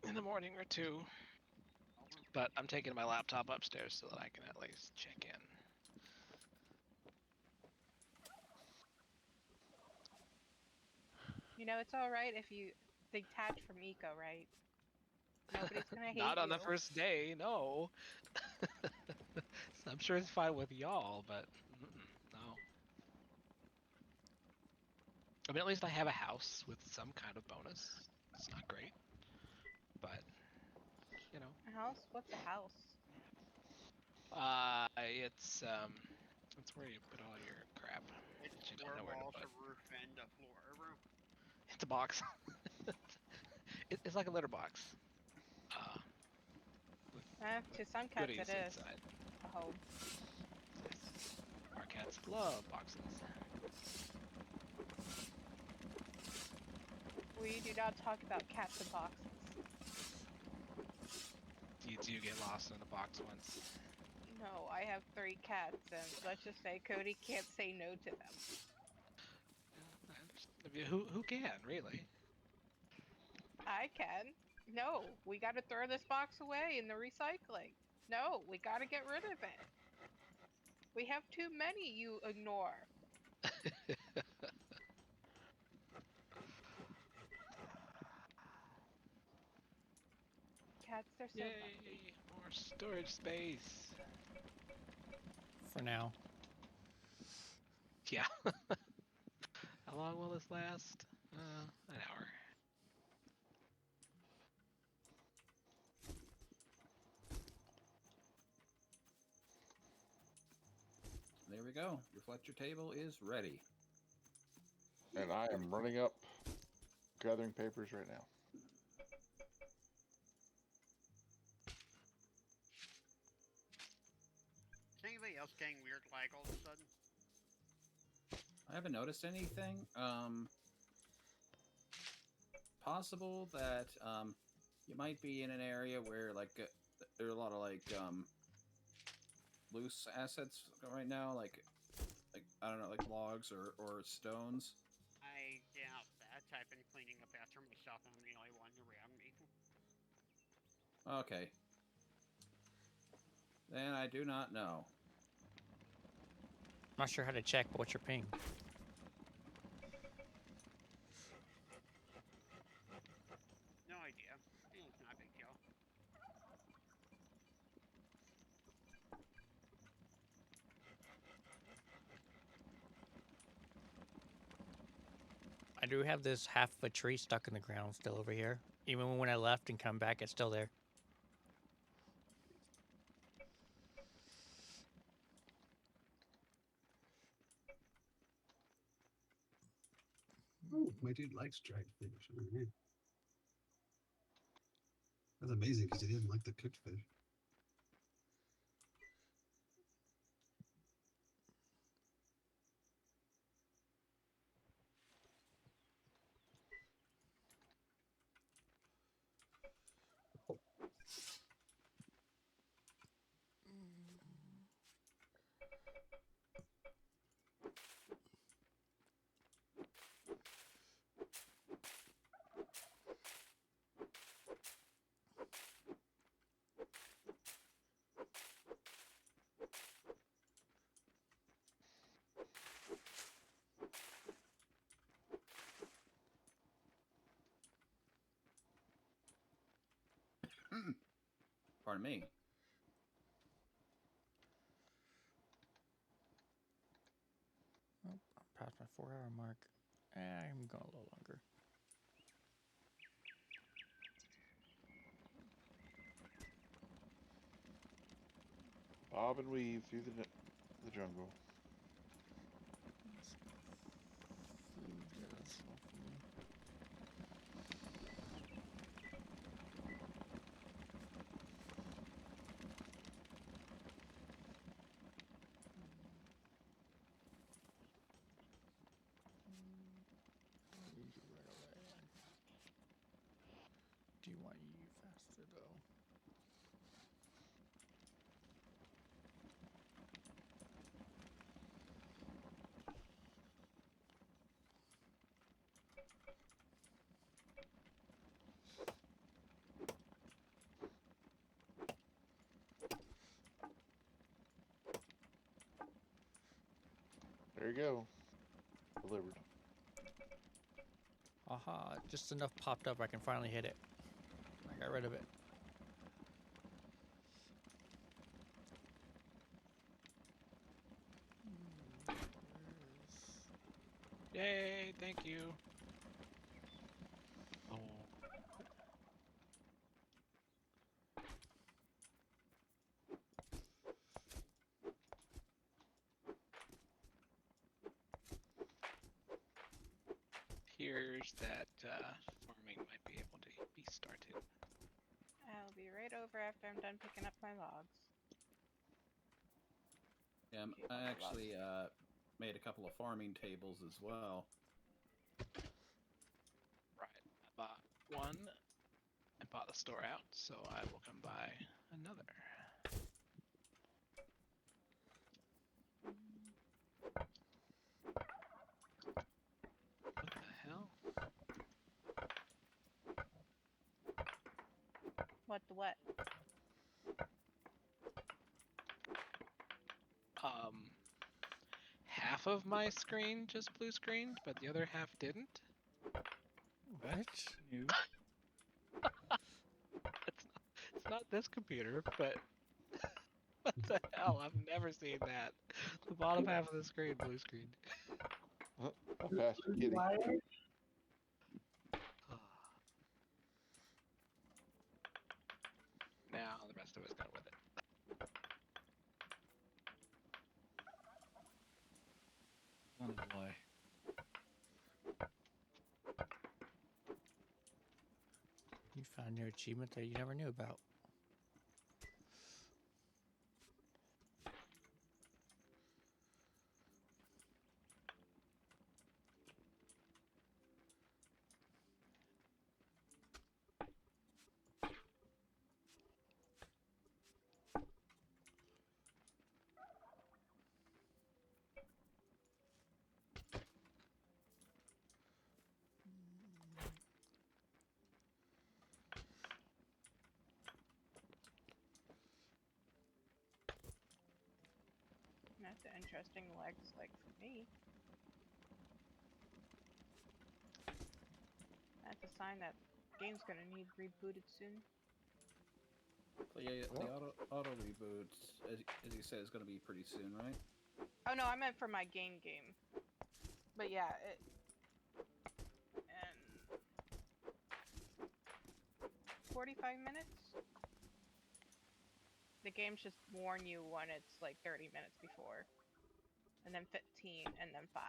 in the morning or 2. But I'm taking my laptop upstairs so that I can at least check in. You know, it's alright if you detach from Eco, right? Nobody's gonna hate Not on you. the first day, no. So I'm sure it's fine with y'all, but no. I mean, at least I have a house with some kind of bonus. It's not great, but you know. A house? What's a house? It's where you put all your crap It's that you don't 4 know where to walls, put. a roof, and a floor room. It's a box. It's like a litter box. With To some cats goodies it is. inside. home. Yes. Our cats love boxes. We do not talk about cats and boxes. You do get lost in a box once. No, I have 3 cats, and let's just say Cody can't say no to them. I mean, who can, really? I can. No, we got to throw this box away in the recycling. No, we got to get rid of it. We have too many you ignore. Cats, they're so lovely. Yay! More storage space. For now. Yeah. How long will this last? An hour. There we go. Your Fletcher table is ready. And I am running up gathering papers right now. Is anybody else getting weird lag all of a sudden? I haven't noticed anything. Possible that you might be in an area where like there are a lot of like loose assets right now, like I don't know, like logs or stones. I doubt that. I've been cleaning up after myself and I'm the only one around me. Okay. Then I do not know. I'm not sure how to check, but what's your ping? No idea. It's not a big deal. I do have this half of a tree stuck in the ground still over here. Even when I left and come back, it's still there. Oh, my dude likes dried fish. All right. That's amazing because he didn't like the cooked fish. Pardon me. Oh, I'm past my 4-hour mark. I'm going a little longer. Bob and weave through the jungle. Food, yeah, that's all for me. I'll use you right away. Do you want you faster though? There you go. Delivered. Aha, just enough popped up I can finally hit it. I got rid of it. Yay! Thank you. Oh. Here's that farming might be able to be started. I'll be right over after I'm done picking up my logs. Yeah, I actually made a couple of farming tables as well. Right. I bought one. I bought the store out, so I will come buy another. What the hell? What the what? Half of my screen just blue screened, but the other half didn't. What? New. It's not this computer, but what the hell? I've never seen that. The bottom half of the screen blue screened. How fast you kitty? Wired? Now the rest of us go with it. Son of a boy. You found your achievement that you never knew about. That's an interesting legs like for me. That's a sign that game's gonna need rebooted soon. But yeah, the auto reboots, as you said, is going to be pretty soon, right? Oh no, I meant for my game. But yeah, it. And 45 minutes. The game just warn you when it's like 30 minutes before, and then 15, and then 5.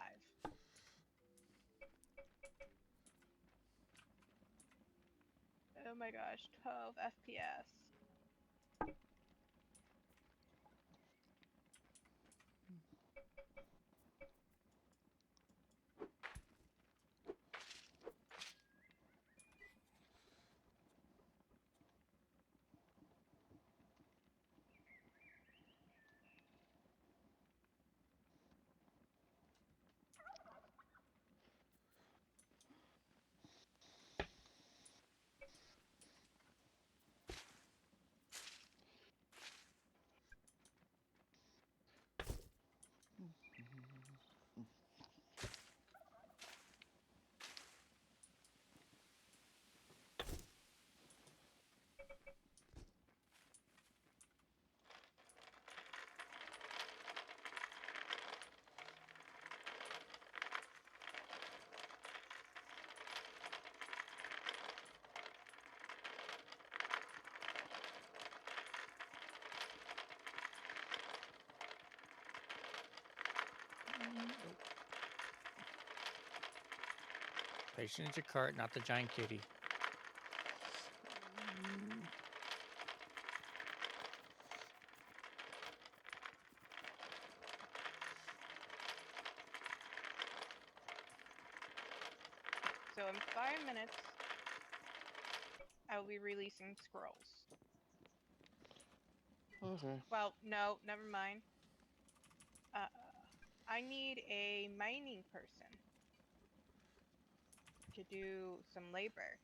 Oh my gosh, 12 FPS. Patient is your cart, not the giant kitty. So in 5 minutes, I will be releasing scrolls. Okay. Well, no, never mind. I need a mining person to do some labor.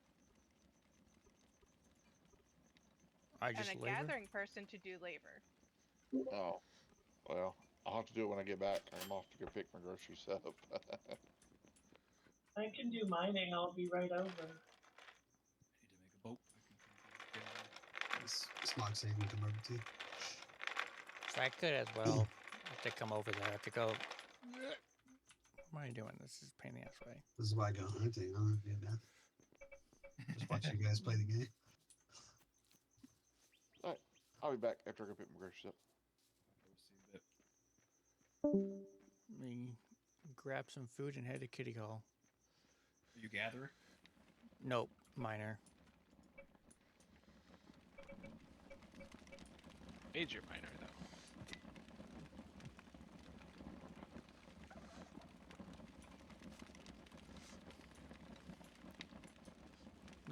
I And just a labor. gathering person to do labor. Oh, well, I'll have to do it when I get back. I'm off to go pick my groceries up. I can do mining. I'll be right over. I need to make a boat. I can come Smog saving come over to you. So I could as well have to come over there. I have to go. What am I doing? This is a pain in the ass way. This is why I go hunting. I don't do that. Just watch you guys play the game. All right, I'll be back after I go pick my groceries up. Let me grab some food and head to Kitty Hall. Are you gatherer? Nope, miner. Major miner, though.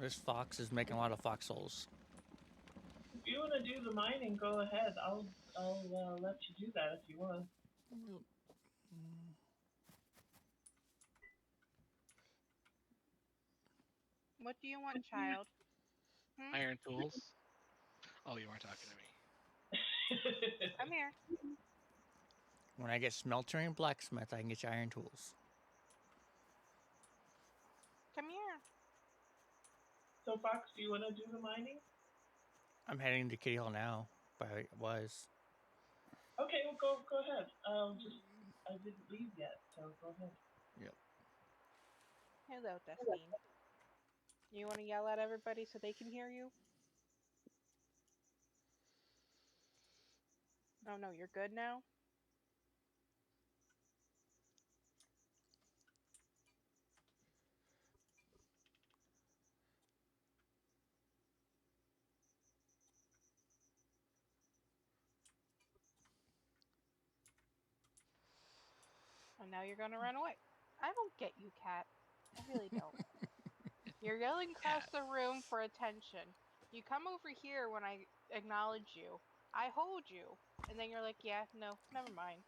This fox is making a lot of foxholes. If you want to do the mining, go ahead. I'll let you do that if you want. What do you want, child? Hmm? Iron tools. Oh, you weren't talking to me. Come here. When I get smelter and blacksmith, I can get you iron tools. Come here. So, Fox, do you want to do the mining? I'm heading to Kitty Hall now, but I was. Okay, well, go ahead. I didn't leave yet, so go ahead. Yep. Hello, Dustine. You want to yell at everybody so they can hear you? Oh no, you're good now? And now you're gonna run away. I don't get you, cat. I really don't. You're yelling across the room for attention. You come over here when I acknowledge you. I hold you. And then you're like, yeah, no, never mind.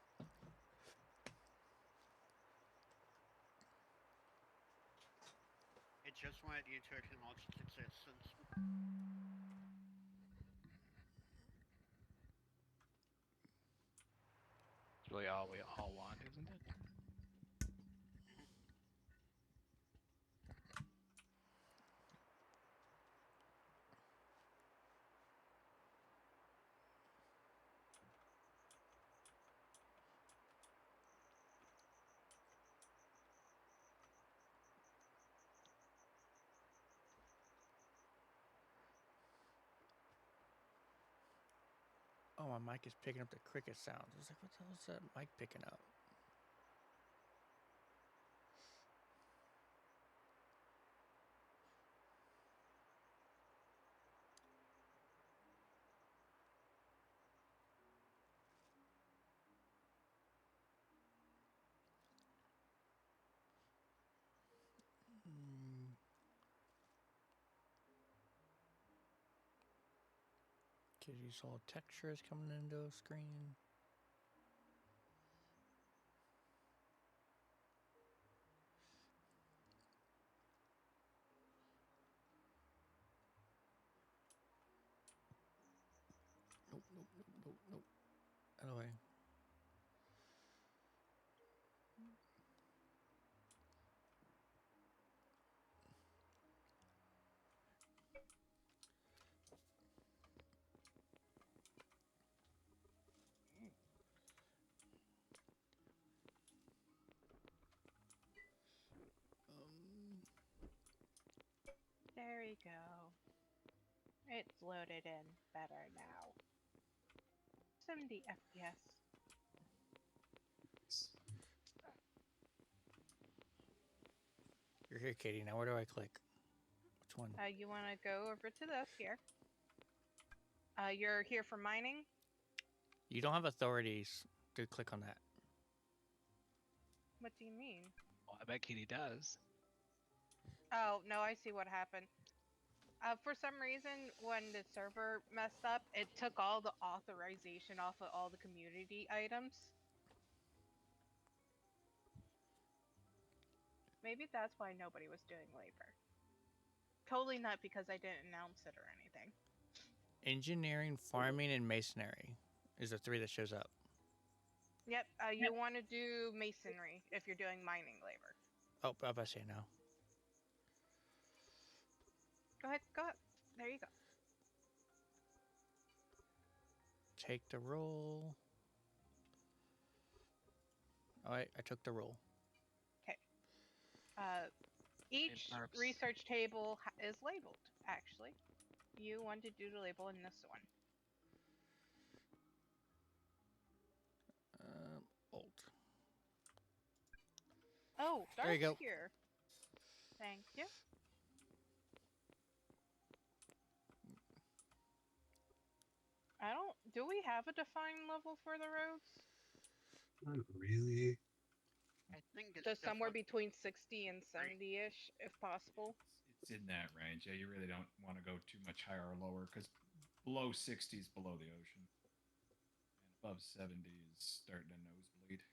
It just wanted you to acknowledge its existence. It's really all we all want, isn't it? Oh, my mic is picking up the cricket sounds. I was like, what the hell is that mic picking up? Kitty's all texture is coming into a screen. Nope. Out of the way. There we go. It's loaded in better now. 70 FPS. You're here, Katie. Now where do I click? Which one? You want to go over to this here. You're here for mining? You don't have authorities to click on that. What do you mean? Well, I bet Kitty does. Oh, no, I see what happened. For some reason, when the server messed up, it took all the authorization off of all the community items. Maybe that's why nobody was doing labor. Totally not because I didn't announce it or anything. Engineering, farming, and masonry is the 3 that shows up. Yep, you want to do masonry if you're doing mining labor. Oh, I'm about to say now. Go ahead. There you go. Take the roll. Alright, I took the roll. Okay. Each research table is labeled, actually. You want to do the label in this one. Alt. Oh, There you go. Dark's here. Thank you. Do we have a defined level for the roads? Not really. I think it's Just somewhere definitely- between 60 and 70-ish, if possible. It's in that range. Yeah, you really don't want to go too much higher or lower because below 60 is below the ocean, and above 70 is starting to nosebleed.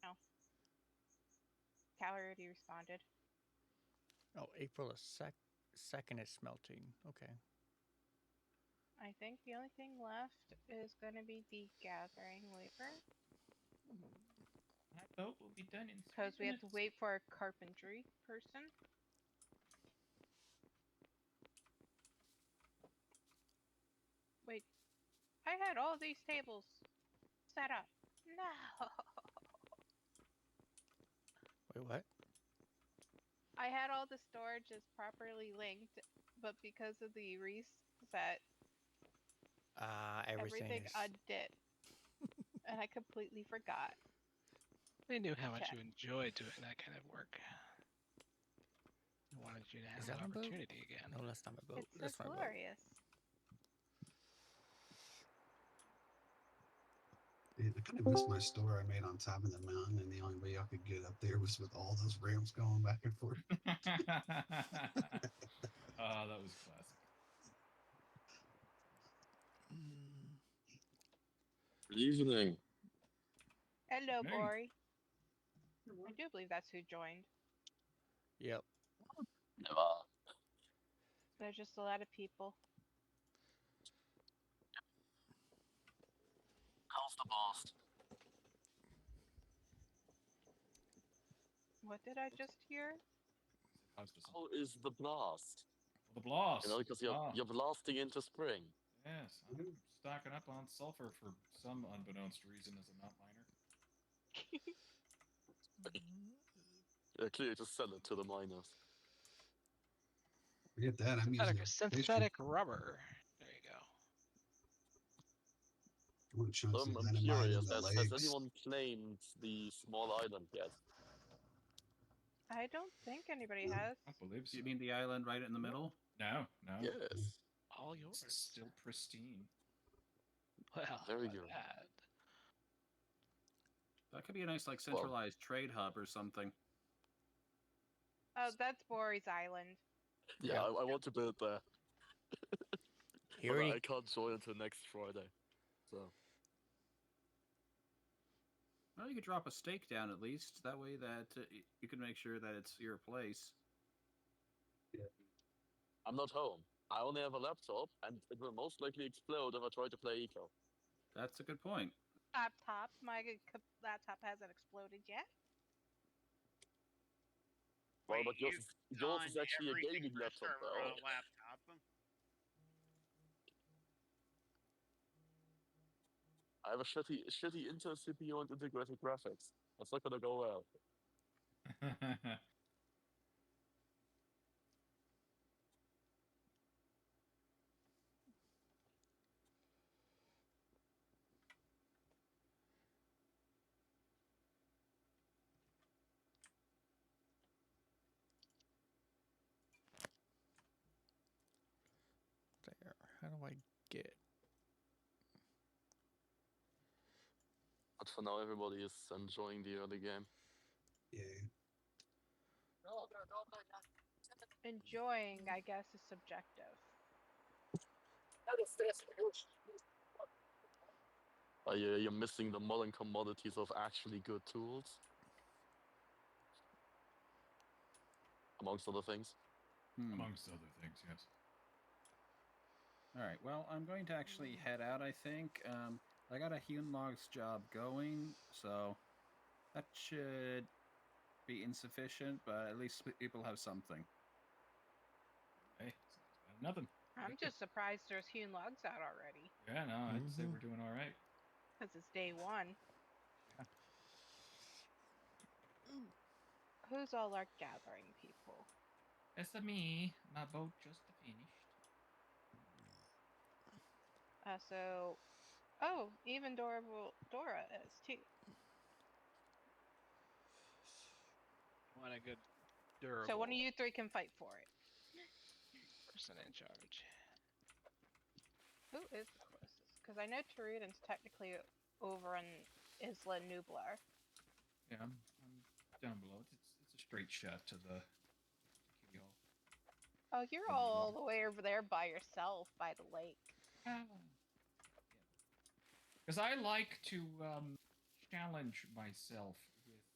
No. Cal already responded. Oh, April the 2nd is smelting. Okay. I think the only thing left is going to be the gathering labor. That boat will be done in 3 Because we have to minutes. wait for a carpentry person. Wait, I had all these tables set up. No. Wait, what? I had all the storages properly linked, but because of the reset, everything Everything is. undid. And I completely forgot. They knew how much Check. you enjoyed doing that kind of work. I wanted you to have Is that that my boat? opportunity again. No, that's not my boat. It's so That's my boat. glorious. Yeah, I kind of missed my store I made on top of the mountain, and the only way I could get up there was with all those ramps going back and forth. Oh, that was classic. Good evening. Hello, Hey. Bori. I do believe that's who joined. Yep. Never. There's just a lot of people. How's the blast? What did I just hear? How's the How is the blast? the blast? You know, because you're blasting into spring. Yes, I'm stocking up on sulfur for some unbeknownst reason as a not miner. Yeah, clearly just sell it to the miners. Forget that. I'm using a Synthetic rubber. There you go. I want chunks I'm of dynamite in curious, the has legs. anyone claimed the small island yet? I don't think anybody has. I believe so. You mean the island right in the middle? No. Yes. All It's yours. still pristine. Well, Very look at good. that. That could be a nice, like, centralized trade hub or something. Oh, that's Bori's island. Yeah, Yeah. I want to build there. He But already. I can't join until next Friday. So Well, you could drop a stake down at least. That way that you can make sure that it's your place. I'm not home. I only have a laptop, and it will most likely explode if I try to play Eco. That's a good point. Laptop. My laptop hasn't exploded yet. Well, Wait, but yours is actually a everything gaming for a laptop, server though. on a laptop. I have a shitty Intel CPU and integrated graphics. That's not gonna go well. There. How do I get? But for now, everybody is enjoying the early game. Yeah. Enjoying, I guess, is subjective. You're missing the modern commodities of actually good tools, amongst other things. Amongst other things, yes. All right. Well, I'm going to actually head out. I think I got a hewn logs job going, so that should be insufficient. But at least people have something. Hey, nothing. I'm just surprised there's hewn logs out already. Yeah, no, I'd say we're doing all right. Because it's day one. Yeah. Who's all our gathering people? It's me. My boat just finished. Oh, even Dora is too. Want a good durable. So one of you three can fight for it. person in charge. Who is the closest? Because I know Turidan's technically over in Isla Nublar. Yeah, I'm down below. It's a straight shot to the kitty hall. Oh, you're all the way over there by yourself by the lake. Because I like to challenge myself with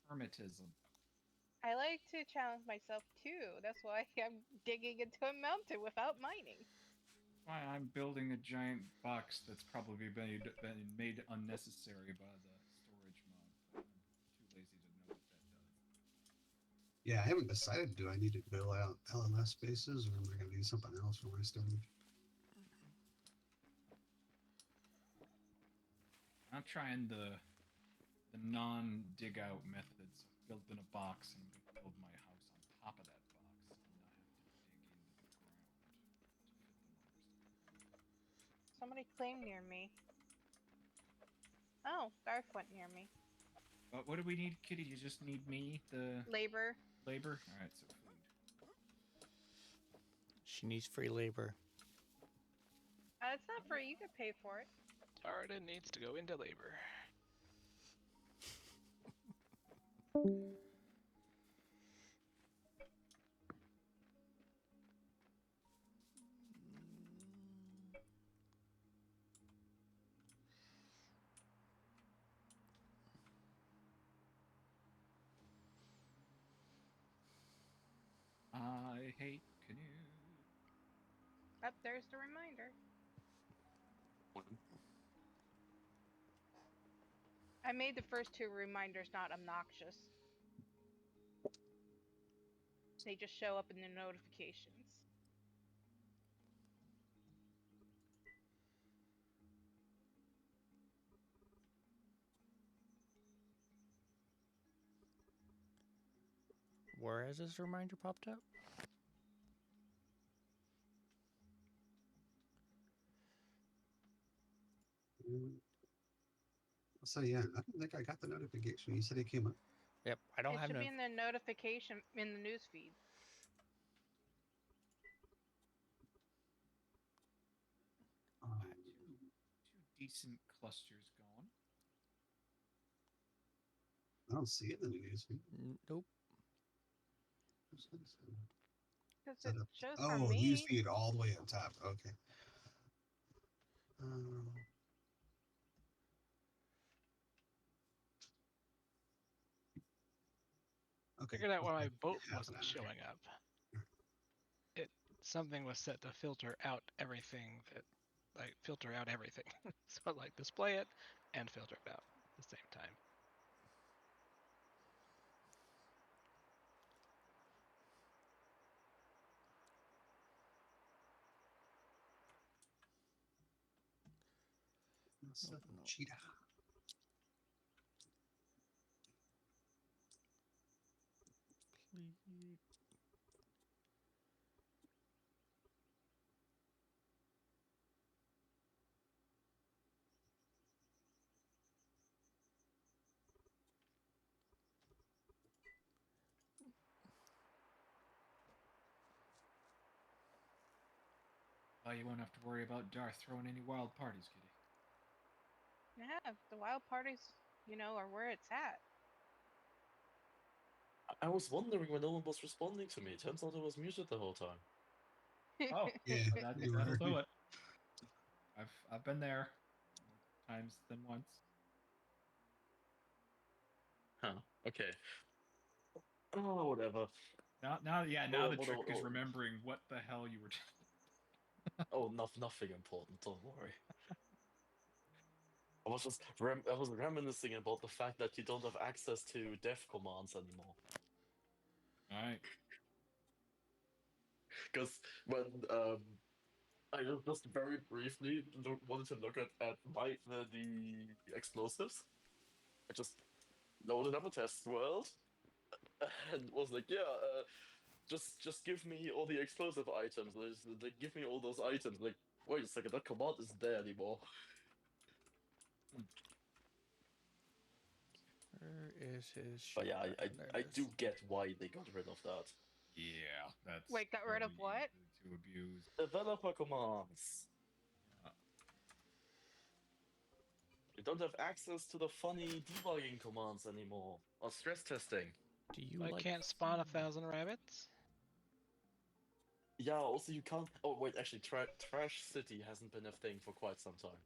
hermetism. I like to challenge myself too. That's why I'm digging into a mountain without mining. Why I'm building a giant box that's probably been made unnecessary by the storage mod. But I'm too lazy to know what that does. Yeah, I haven't decided. Do I need to build out LMS spaces, or am I going to do something else for my storage? I'm trying the non-dig out methods. Build in a box and build my house on top of that box, and not have to dig into the ground to fit the numbers. Somebody claimed near me. Oh, Garth went near me. What do we need, Kitty? You just need me, the labor. Labor? Alright, so food. She needs free labor. It's not free. You could pay for it. Arden needs to go into labor. I hate canoe. Up there's the reminder. I made the first two reminders not obnoxious. They just show up in the notifications. Where has this reminder popped up? So yeah, I don't think I got the notification. You said it came up. Yep, I don't it have should no. be in the notification in the news feed. Two decent clusters going. I don't see it in the news feed. Nope. Because it shows for Oh, me. news feed all the way up top. Okay. Okay. Figured out why my boat wasn't showing up. Something was set to filter out everything filter out everything. So display it and filter it out at the same time. No. Cheetah. Please. Oh, you won't have to worry about Darth throwing any wild parties, Kitty. Yeah, the wild parties, are where it's at. I was wondering when no one was responding to me. Turns out I was muted the whole time. Oh, yeah, that'll do it. I've been there more times than once. Huh. Okay. Oh, whatever. Now the trick is remembering what the hell you were. Oh, nothing important. Don't worry. I was just I was reminiscing about the fact that you don't have access to dev commands anymore. All right. Because when I just very briefly wanted to look at the explosives, I just loaded up a test world and was like, yeah, just give me all the explosive items. Like, give me all those items. Like, wait a second, that command isn't there anymore. Where is his? But yeah, I There I it is. do get why they got rid of that. Yeah, that's. Wait, got rid of very what? easy to abuse. Developer commands. You don't have access to the funny debugging commands anymore, or stress testing. Do you I like can't spawn 1,000 rabbits. Yeah, also you can't. Oh wait, actually, Trash City hasn't been a thing for quite some time.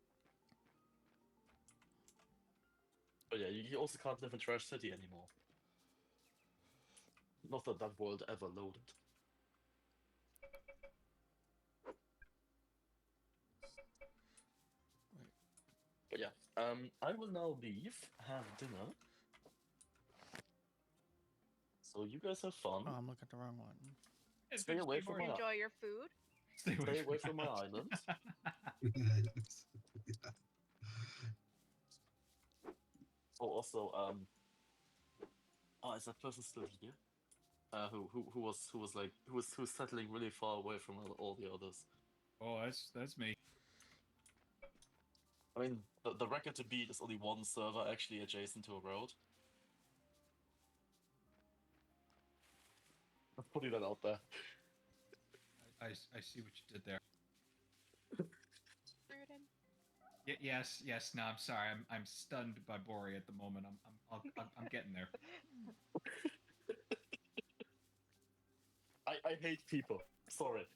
But yeah, you also can't live in Trash City anymore. Not that that world ever loaded. But yeah, I will now leave, have dinner. So you guys have fun. Oh, I'm looking at the wrong one. Stay away from my Enjoy your food. Stay away from my island. Oh, also, is that person still here? Who's settling really far away from all the others. Oh, that's me. I mean, the record to beat is only one server actually adjacent to a road. I'm putting that out there. I see what you did there. Rudin. Yes. No, I'm sorry. I'm stunned by Bori at the moment. I'm getting there. I hate people. Sorry.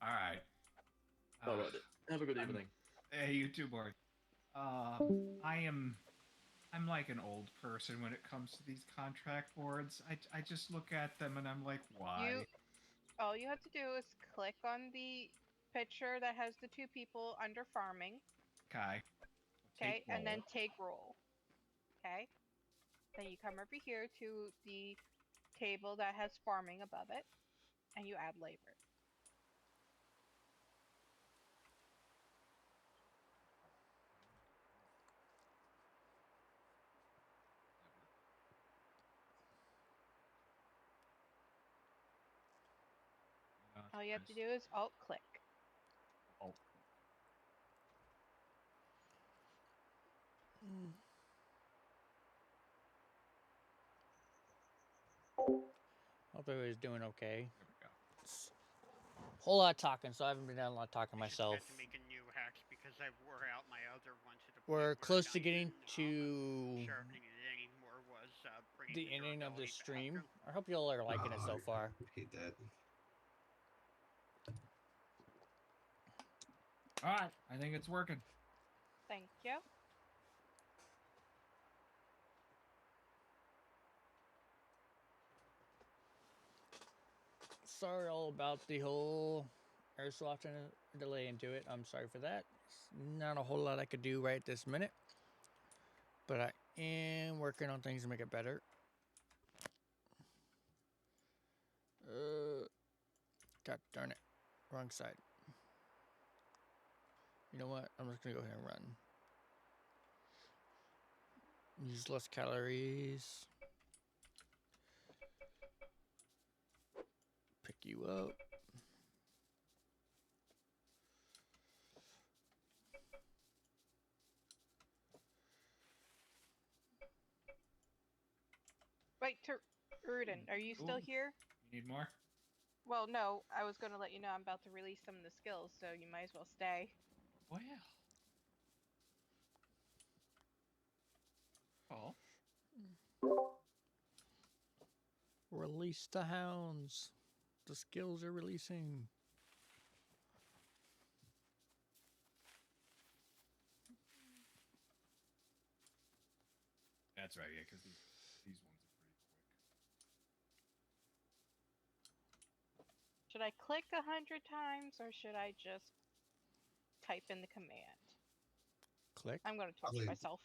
All right. Alright. Have a good evening. Hey, you too, Bori. I'm like an old person when it comes to these contract boards. I just look at them and I'm like, why? All you have to do is click on the picture that has the two people under farming. Okay. Okay, and then take roll. Okay. Then you come over here to the table that has farming above it, and you add labor. All you have to do is alt click. Alt. Hope everybody's doing okay. There we go. Whole lot of talking, so I haven't been doing a lot of talking I just myself. had to make a new hex because I wore out my other one to the point We're where close to not getting even, to sharpening it anymore was bringing the ending of the durability stream. back. I hope you all are liking it Oh, so far. I hate that. All right. I think it's working. Thank you. Sorry all about the whole air swap and a delay into it. I'm sorry for that. Not a whole lot I could do right this minute, but I am working on things to make it better. God darn it. Wrong side. You know what? I'm just gonna go ahead and run. Use less calories. Pick you up. Wait, Rudin, are you still Ooh. here? You need more? Well, no, I was going to let you know I'm about to release some of the skills, so you might as well stay. Well. Oh. Release the hounds. The skills are releasing. That's right, yeah, because these ones are pretty quick. Should I click 100 times, or should I just type in the command? Click. I'm going to torture myself.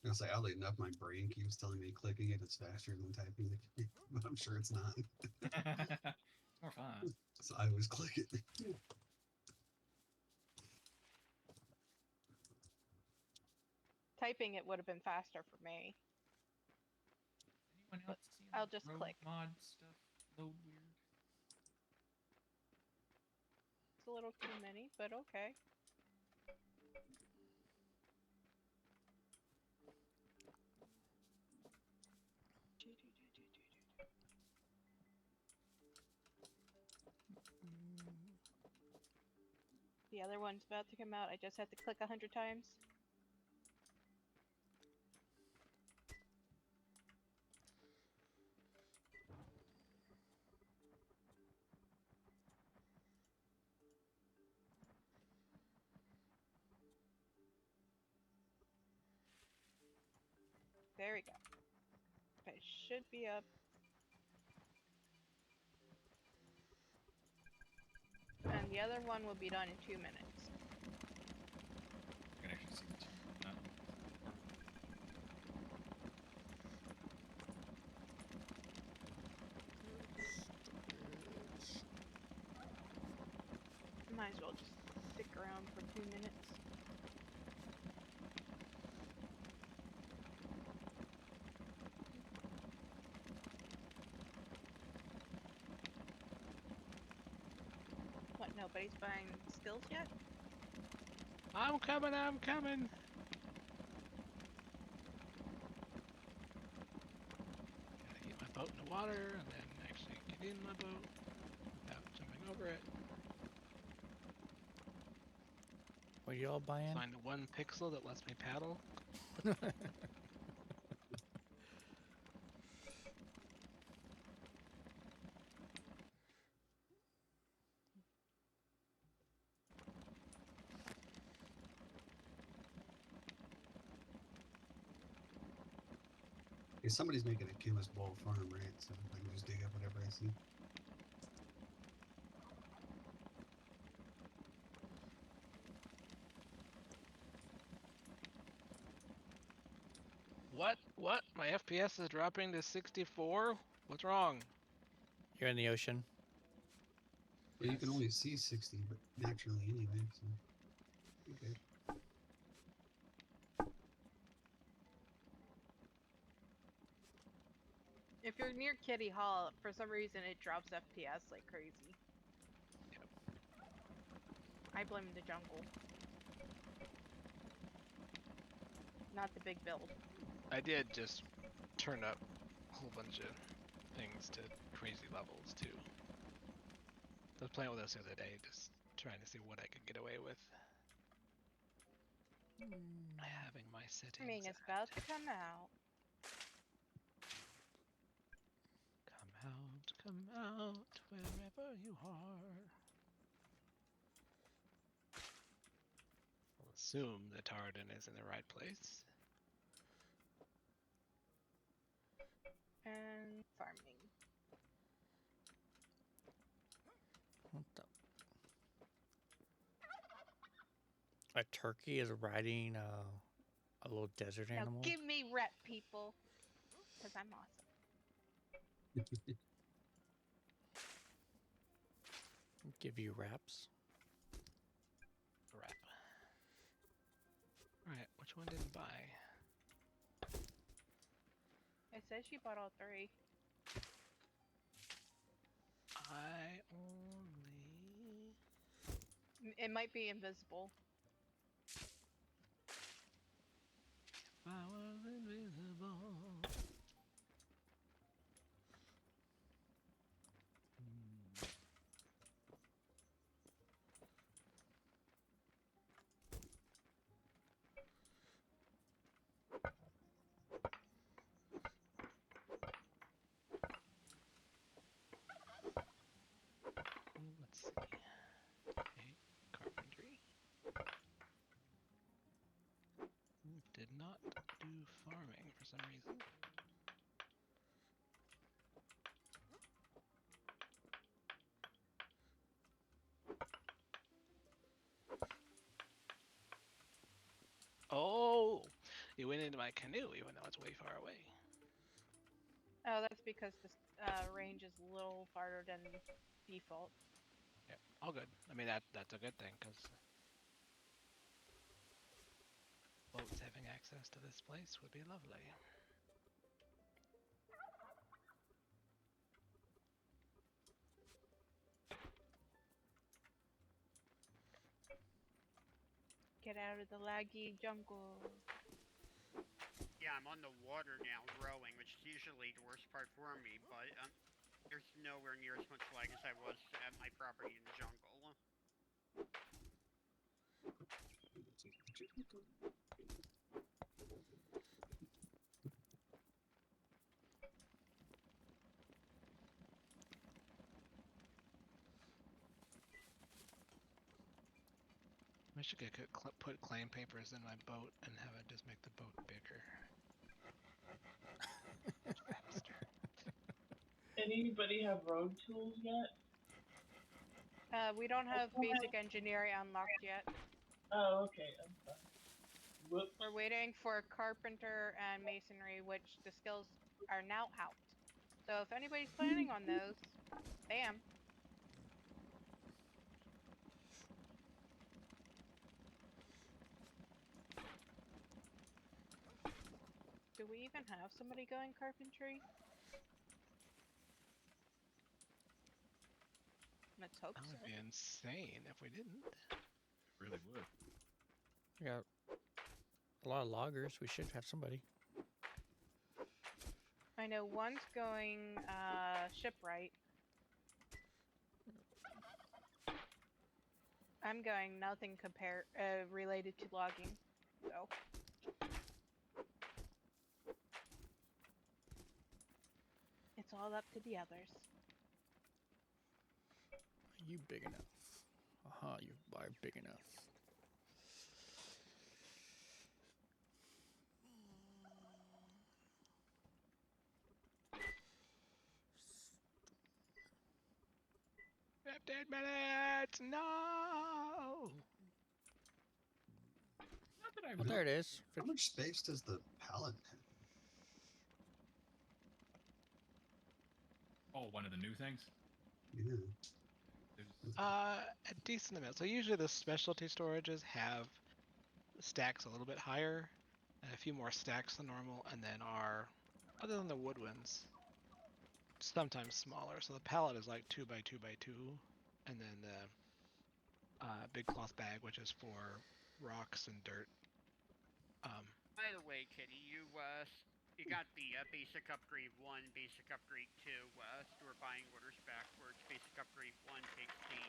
I was like, oddly enough, my brain keeps telling me clicking it is faster than typing it, but I'm sure it's not. It's more fun. So I always click it. Typing it would have been faster for me. Anyone else seeing I'll the just road click. mod stuff load weird? It's a little too many, but okay. The other one's about to come out. I just have to click 100 times. There we go. I should be up. And the other one will be done in 2 minutes. I can actually see the two on that one. Might as well just stick around for 2 minutes. What, nobody's buying stills yet? I'm coming, I'm coming! Gotta get my boat in the water, and then actually get in my boat without jumping over it. What are y'all buying? Find the one pixel that lets me paddle. Hey, somebody's making a chemist ball farm, right? So I can just dig up whatever I see. What? What? My FPS is dropping to 64? What's wrong? You're in the ocean. Well, you can only see 60, but naturally anyway, so okay. If you're near Kitty Hall, for some reason it drops FPS like crazy. Yep. I blame the jungle. Not the big build. I did just turn up a whole bunch of things to crazy levels too. I was playing with us the other day, just trying to see what I could get away with. Having my settings. I mean, it's about to come out. Come out, wherever you are. I'll assume the Tardan is in the right place. And farming. What the? A turkey is riding a little desert Now animal. give me rep, people. Because I'm awesome. Give you wraps. Crap. Alright, which one didn't buy? It says you bought all 3. I only... It might be invisible. If I was invisible... Let's see. Okay, carpentry. Did not do farming for some reason. Oh! It went into my canoe even though it's way far away. Oh, that's because the range is a little farther than default. Yeah, all good. I mean, that's a good thing, because boats having access to this place would be lovely. Get out of the laggy jungle. Yeah, I'm on the water now, rowing, which is usually the worst part for me, but there's nowhere near as much lag as I was at my property in the jungle. I should put claim papers in my boat and have it just make the boat bigger. Anybody have road tools yet? We don't have basic engineering unlocked yet. Oh, okay. I'm sorry. Whoops. We're waiting for carpenter and masonry, which the skills are now out. So if anybody's planning on those, bam. Do we even have somebody going carpentry? Let's hope That so. would be insane if we didn't. Really would. We got a lot of loggers. We should have somebody. I know one's going shipwright. I'm going nothing related to logging, so. It's all up to the others. Are you big enough? You are big enough. We have 10 minutes! No! Not that I Oh, really. there it is. How much space does the pallet have? Oh, one of the new things. Yeah. There's, A decent amount. So usually the specialty storages have stacks a little bit higher, and a few more stacks than normal, and then are, other than the wood ones, sometimes smaller. So the pallet is like 2 by 2 by 2, and then the big cloth bag, which is for rocks and dirt. By the way, Kitty, you got the basic upgrade 1, basic upgrade 2, store buying orders backwards. Basic upgrade 1 takes the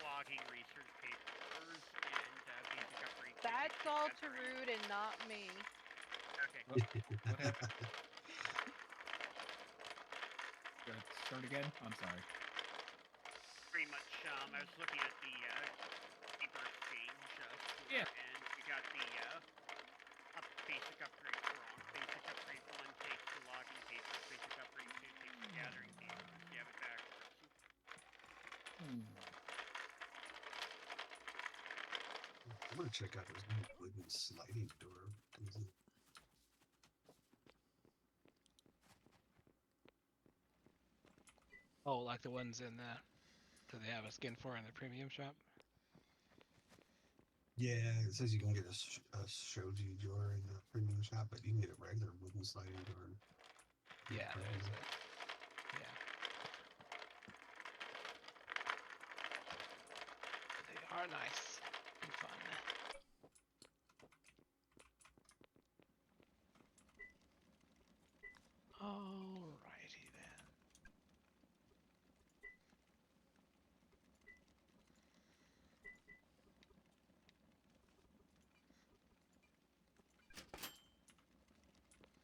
logging research papers, and basic upgrade 2 That's takes the all death rate. Tarud and not me. Okay. what happened? Start again? I'm sorry. Pretty much, I was looking at the paper exchange store, Yeah. and you got the basic upgrade wrong. Basic upgrade 1 takes the logging papers, basic upgrade 2 takes the gathering papers. You have it backwards. I'm gonna check out this new wooden sliding door. Oh, like the ones in the that they have a skin for in the premium shop? Yeah, it says you can get a shoji door in the premium shop, but you can get a regular wooden sliding door. Yeah, there is a. Yeah. They are nice and fun. Alrighty then.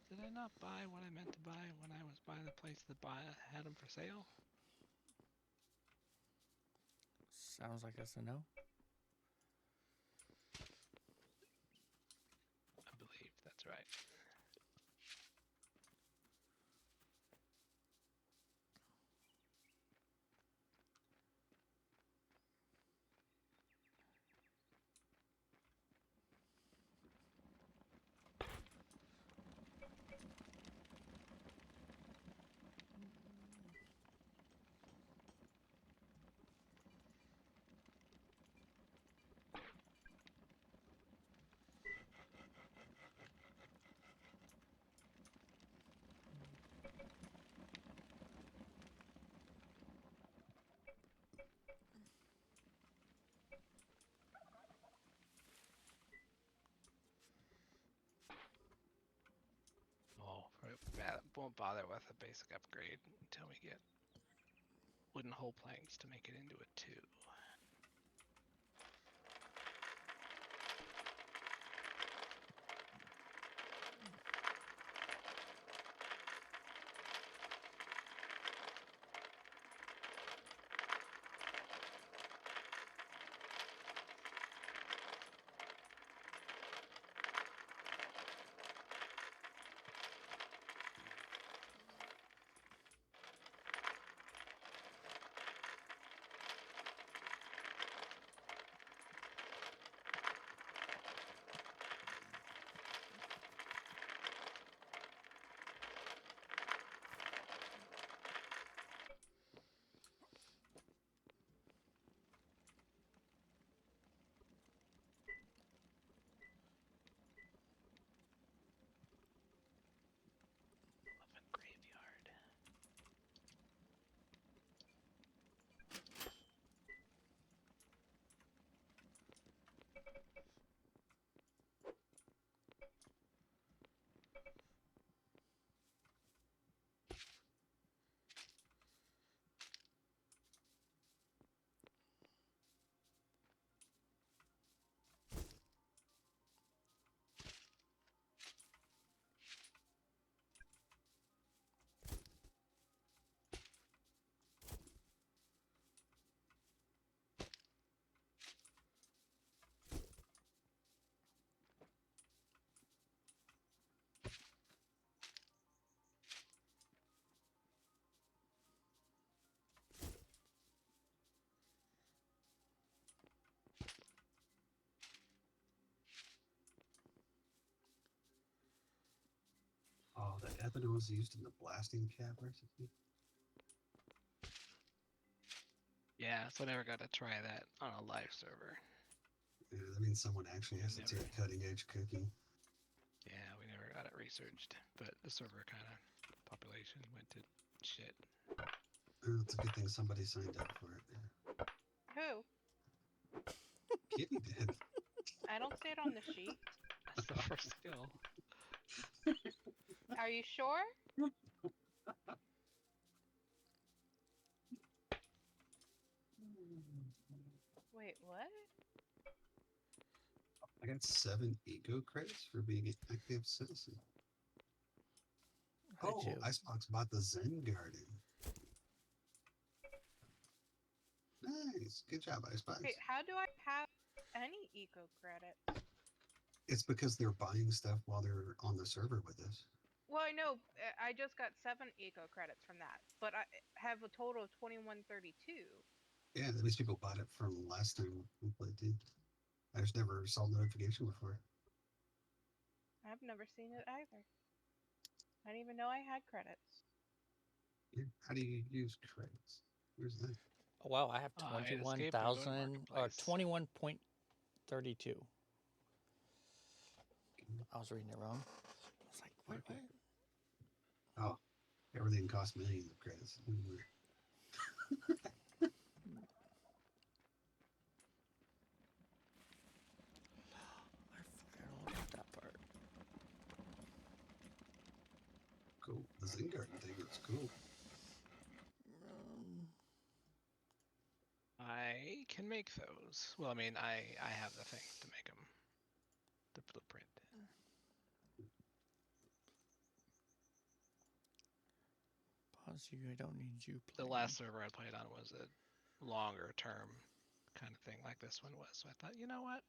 Did I not buy what I meant to buy when I was by the place that had them for sale? Sounds like that's a no. I believe that's right. Won't bother with a basic upgrade until we get wooden hull planks to make it into a 2. weapon was used in the blasting cap recipe? Yeah, so I never got to try that on a live server. Yeah, that means someone actually has to Never. take cutting edge cooking. Yeah, we never got it researched, but the server kind of population went to shit. It's a good thing somebody signed up for it. Who? Kitty did. I don't see it on the sheet. That's the first skill. Are you sure? Wait, what? I got 7 eco credits for being an active citizen. How'd Oh, you? Icebox bought the Zen Garden. Nice. Good job, Icebox. Wait, how do I have any eco credits? It's because they're buying stuff while they're on the server with us. Well, I know I just got 7 eco credits from that, but I have a total of 2132. Yeah, that means people bought it from last time we played too. I just never saw the notification before. I've never seen it either. I didn't even know I had credits. Yeah. How do you use credits? Where's that? Oh, wow, I have I had escaped and go to 21,000 or Marketplace. 21.32. I was reading it wrong. I was like, what? Okay. Oh, everything costs millions of credits. I forgot all about that part. Cool. The Zen Garden thing is cool. I can make those. Well, I mean, I have the thing to make them. The blueprint. Pause you. I don't need you. The last server I played on was a longer term kind of thing like this one was. So I thought, you know what?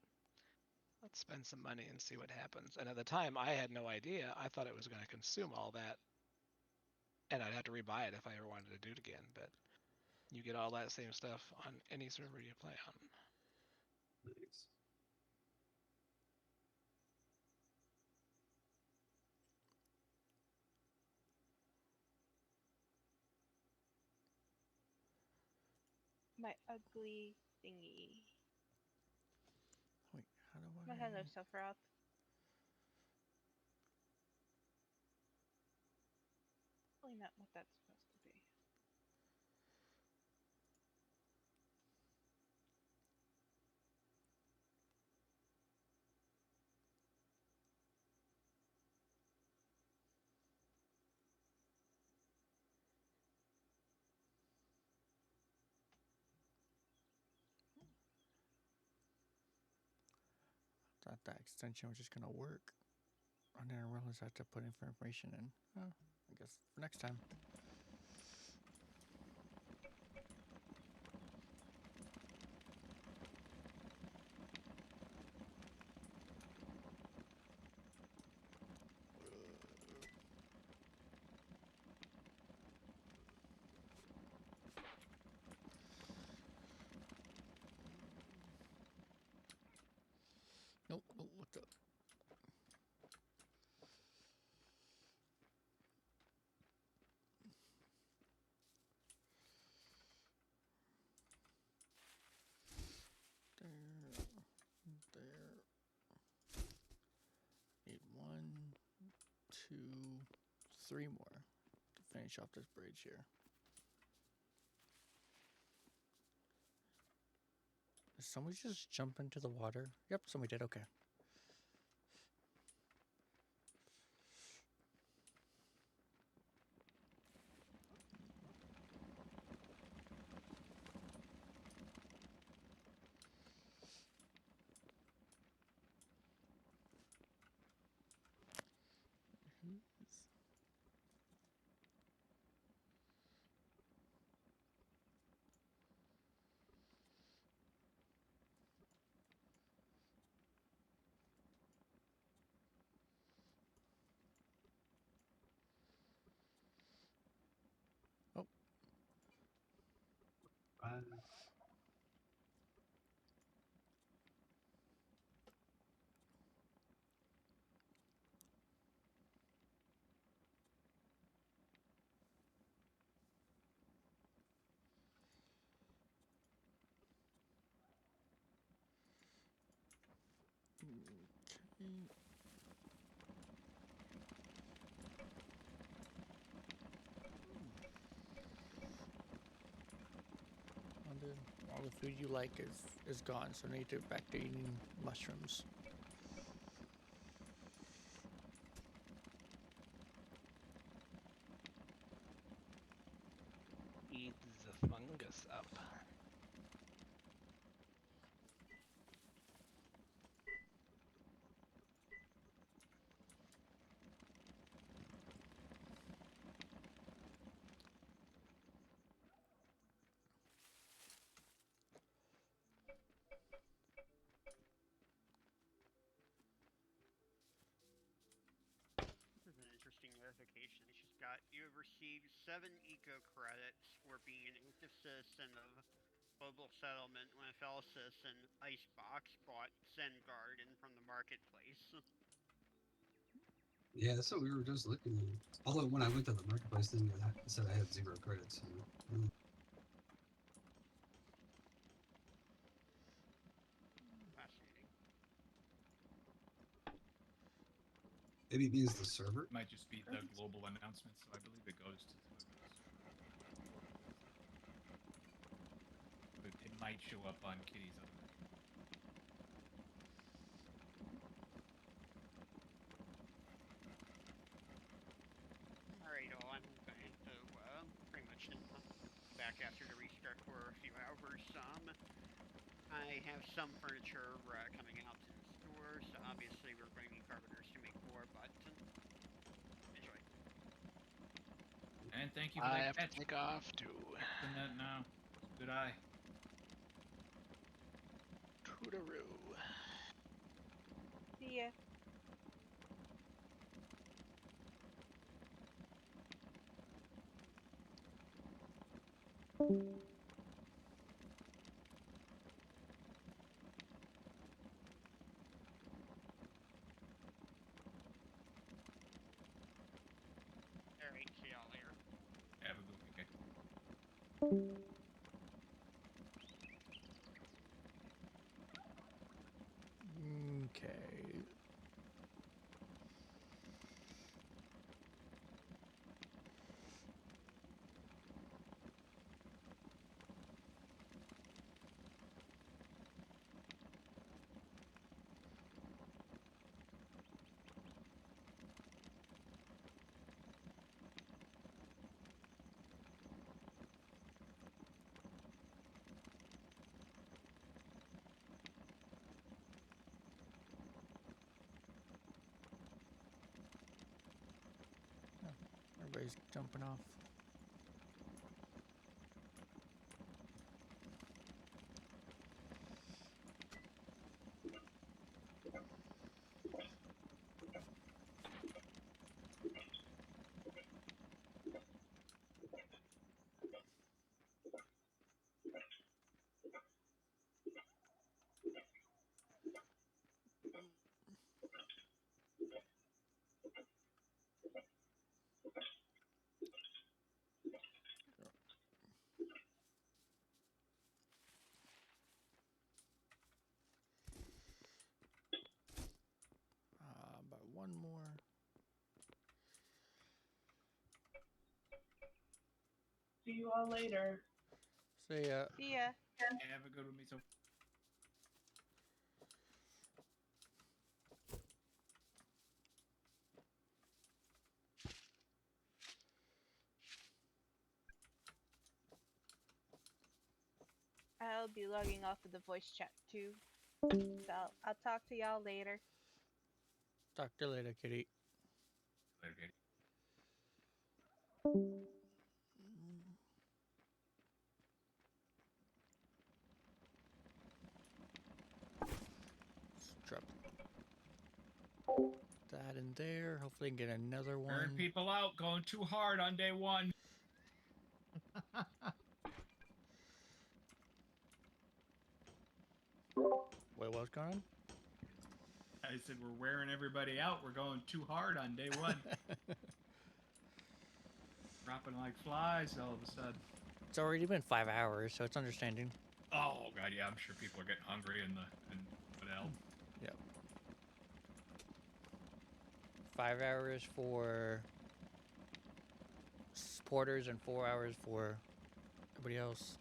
Let's spend some money and see what happens. And at the time, I had no idea. I thought it was going to consume all that. And I'd have to rebuy it if I ever wanted to do it again. But you get all that same stuff on any server you play on. Nice. My ugly thingy. Wait, how do My hello, Sephiroth. Really not what that's supposed to be. Thought that extension was just gonna work. I didn't realize I had to put information in. Oh, I guess for next time. Nope, nope, what the? There. Need 1, 2, 3 more to finish off this bridge here. Did somebody just jump into the water? Yep, somebody did. Okay. Oh. All the food you like is gone, so need to back to eating mushrooms. Eat the fungus up. This is an interesting notification. I just got you have received 7 eco credits for being an active citizen of global settlement when a fellow citizen Icebox bought Zen Garden from the marketplace. Yeah, that's what we were just looking at. Although when I looked at the marketplace thing, it said I had 0 credits. So, Fascinating. maybe it means the server. Might just be the global announcement, so I believe it goes to whoever the server is. But it might show up on Kitty's other account. Alright, well, I'm going to pretty much now back after the restart for a few hours. I have some furniture coming out in the store, so obviously we're going to need carpenters to make more, but enjoy. And thank you for I that have to catch. take off too. Fixing that now. Good eye. Toodaroo. See ya. Alright, see y'all later. Have a good weekend. Okay. Everybody's jumping off. About one more. See you all later. See ya. See ya. Have a good one, Miso. I'll be logging off of the voice chat too. So I'll talk to y'all later. Talk to you later, Kitty. Later, Kitty. Let's drop that in there. Hopefully, get another one. Burn people out, going too hard on day 1. Wait, what's going on? I said we're wearing everybody out. We're going too hard on day 1. Dropping like flies all of a sudden. It's already been 5 hours, so it's understanding. Oh god, yeah, I'm sure people are getting hungry and what else? Yep. 5 hours for supporters and 4 hours for everybody else.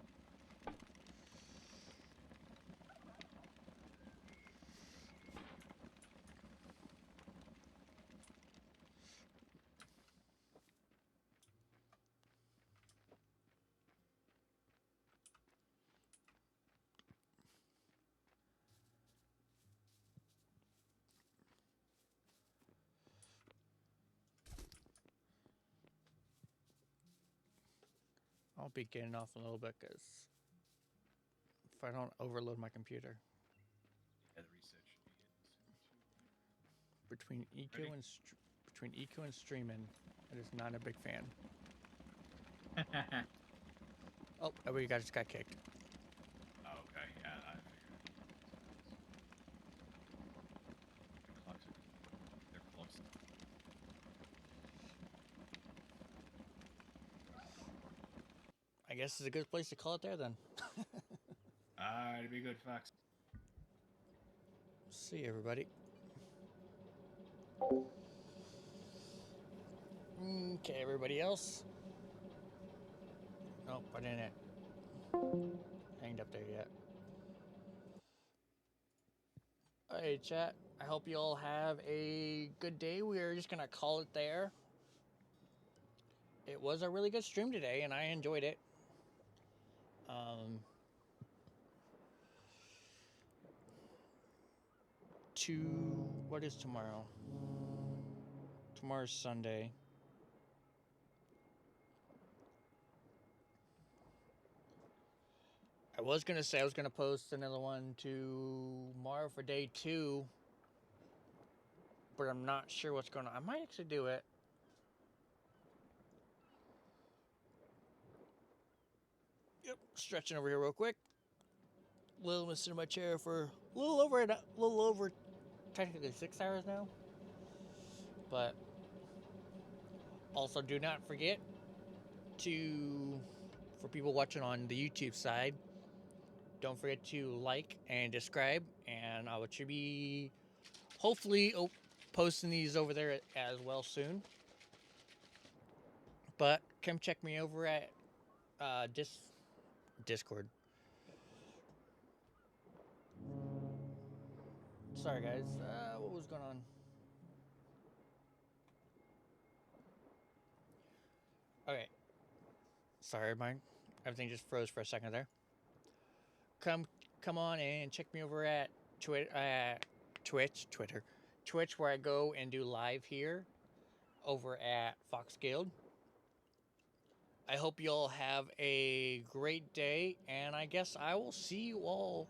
I'll be getting off a little bit because if I don't overload my computer. Yeah, the reset should be hitting Between Ready? between EQ and streaming, I just not a big fan. soon. Oh, everybody just got kicked. Oh, okay, yeah, I figured. The clocks are they're close. I guess it's a good place to call it there then. Alright, be good, Fox. See everybody. Okay, everybody else. Nope, I didn't hanged up there yet. Alright, chat. I hope you all have a good day. We're just gonna call it there. It was a really good stream today, and I enjoyed it. What is tomorrow? Tomorrow's Sunday. I was gonna say I was gonna post another one tomorrow for day 2, but I'm not sure what's going on. I might actually do it. Yep, stretching over here real quick. Little been sitting in my chair for a little over technically 6 hours now. But also do not forget for people watching on the YouTube side, don't forget to like and subscribe, and I should be hopefully posting these over there as well soon. But come check me over at Discord. Sorry guys, what was going on? Okay. Sorry, everything just froze for a second there. Come on and check me over at Twitch, where I go and do live here over at Fox Guild. I hope you all have a great day, and I guess I will see you all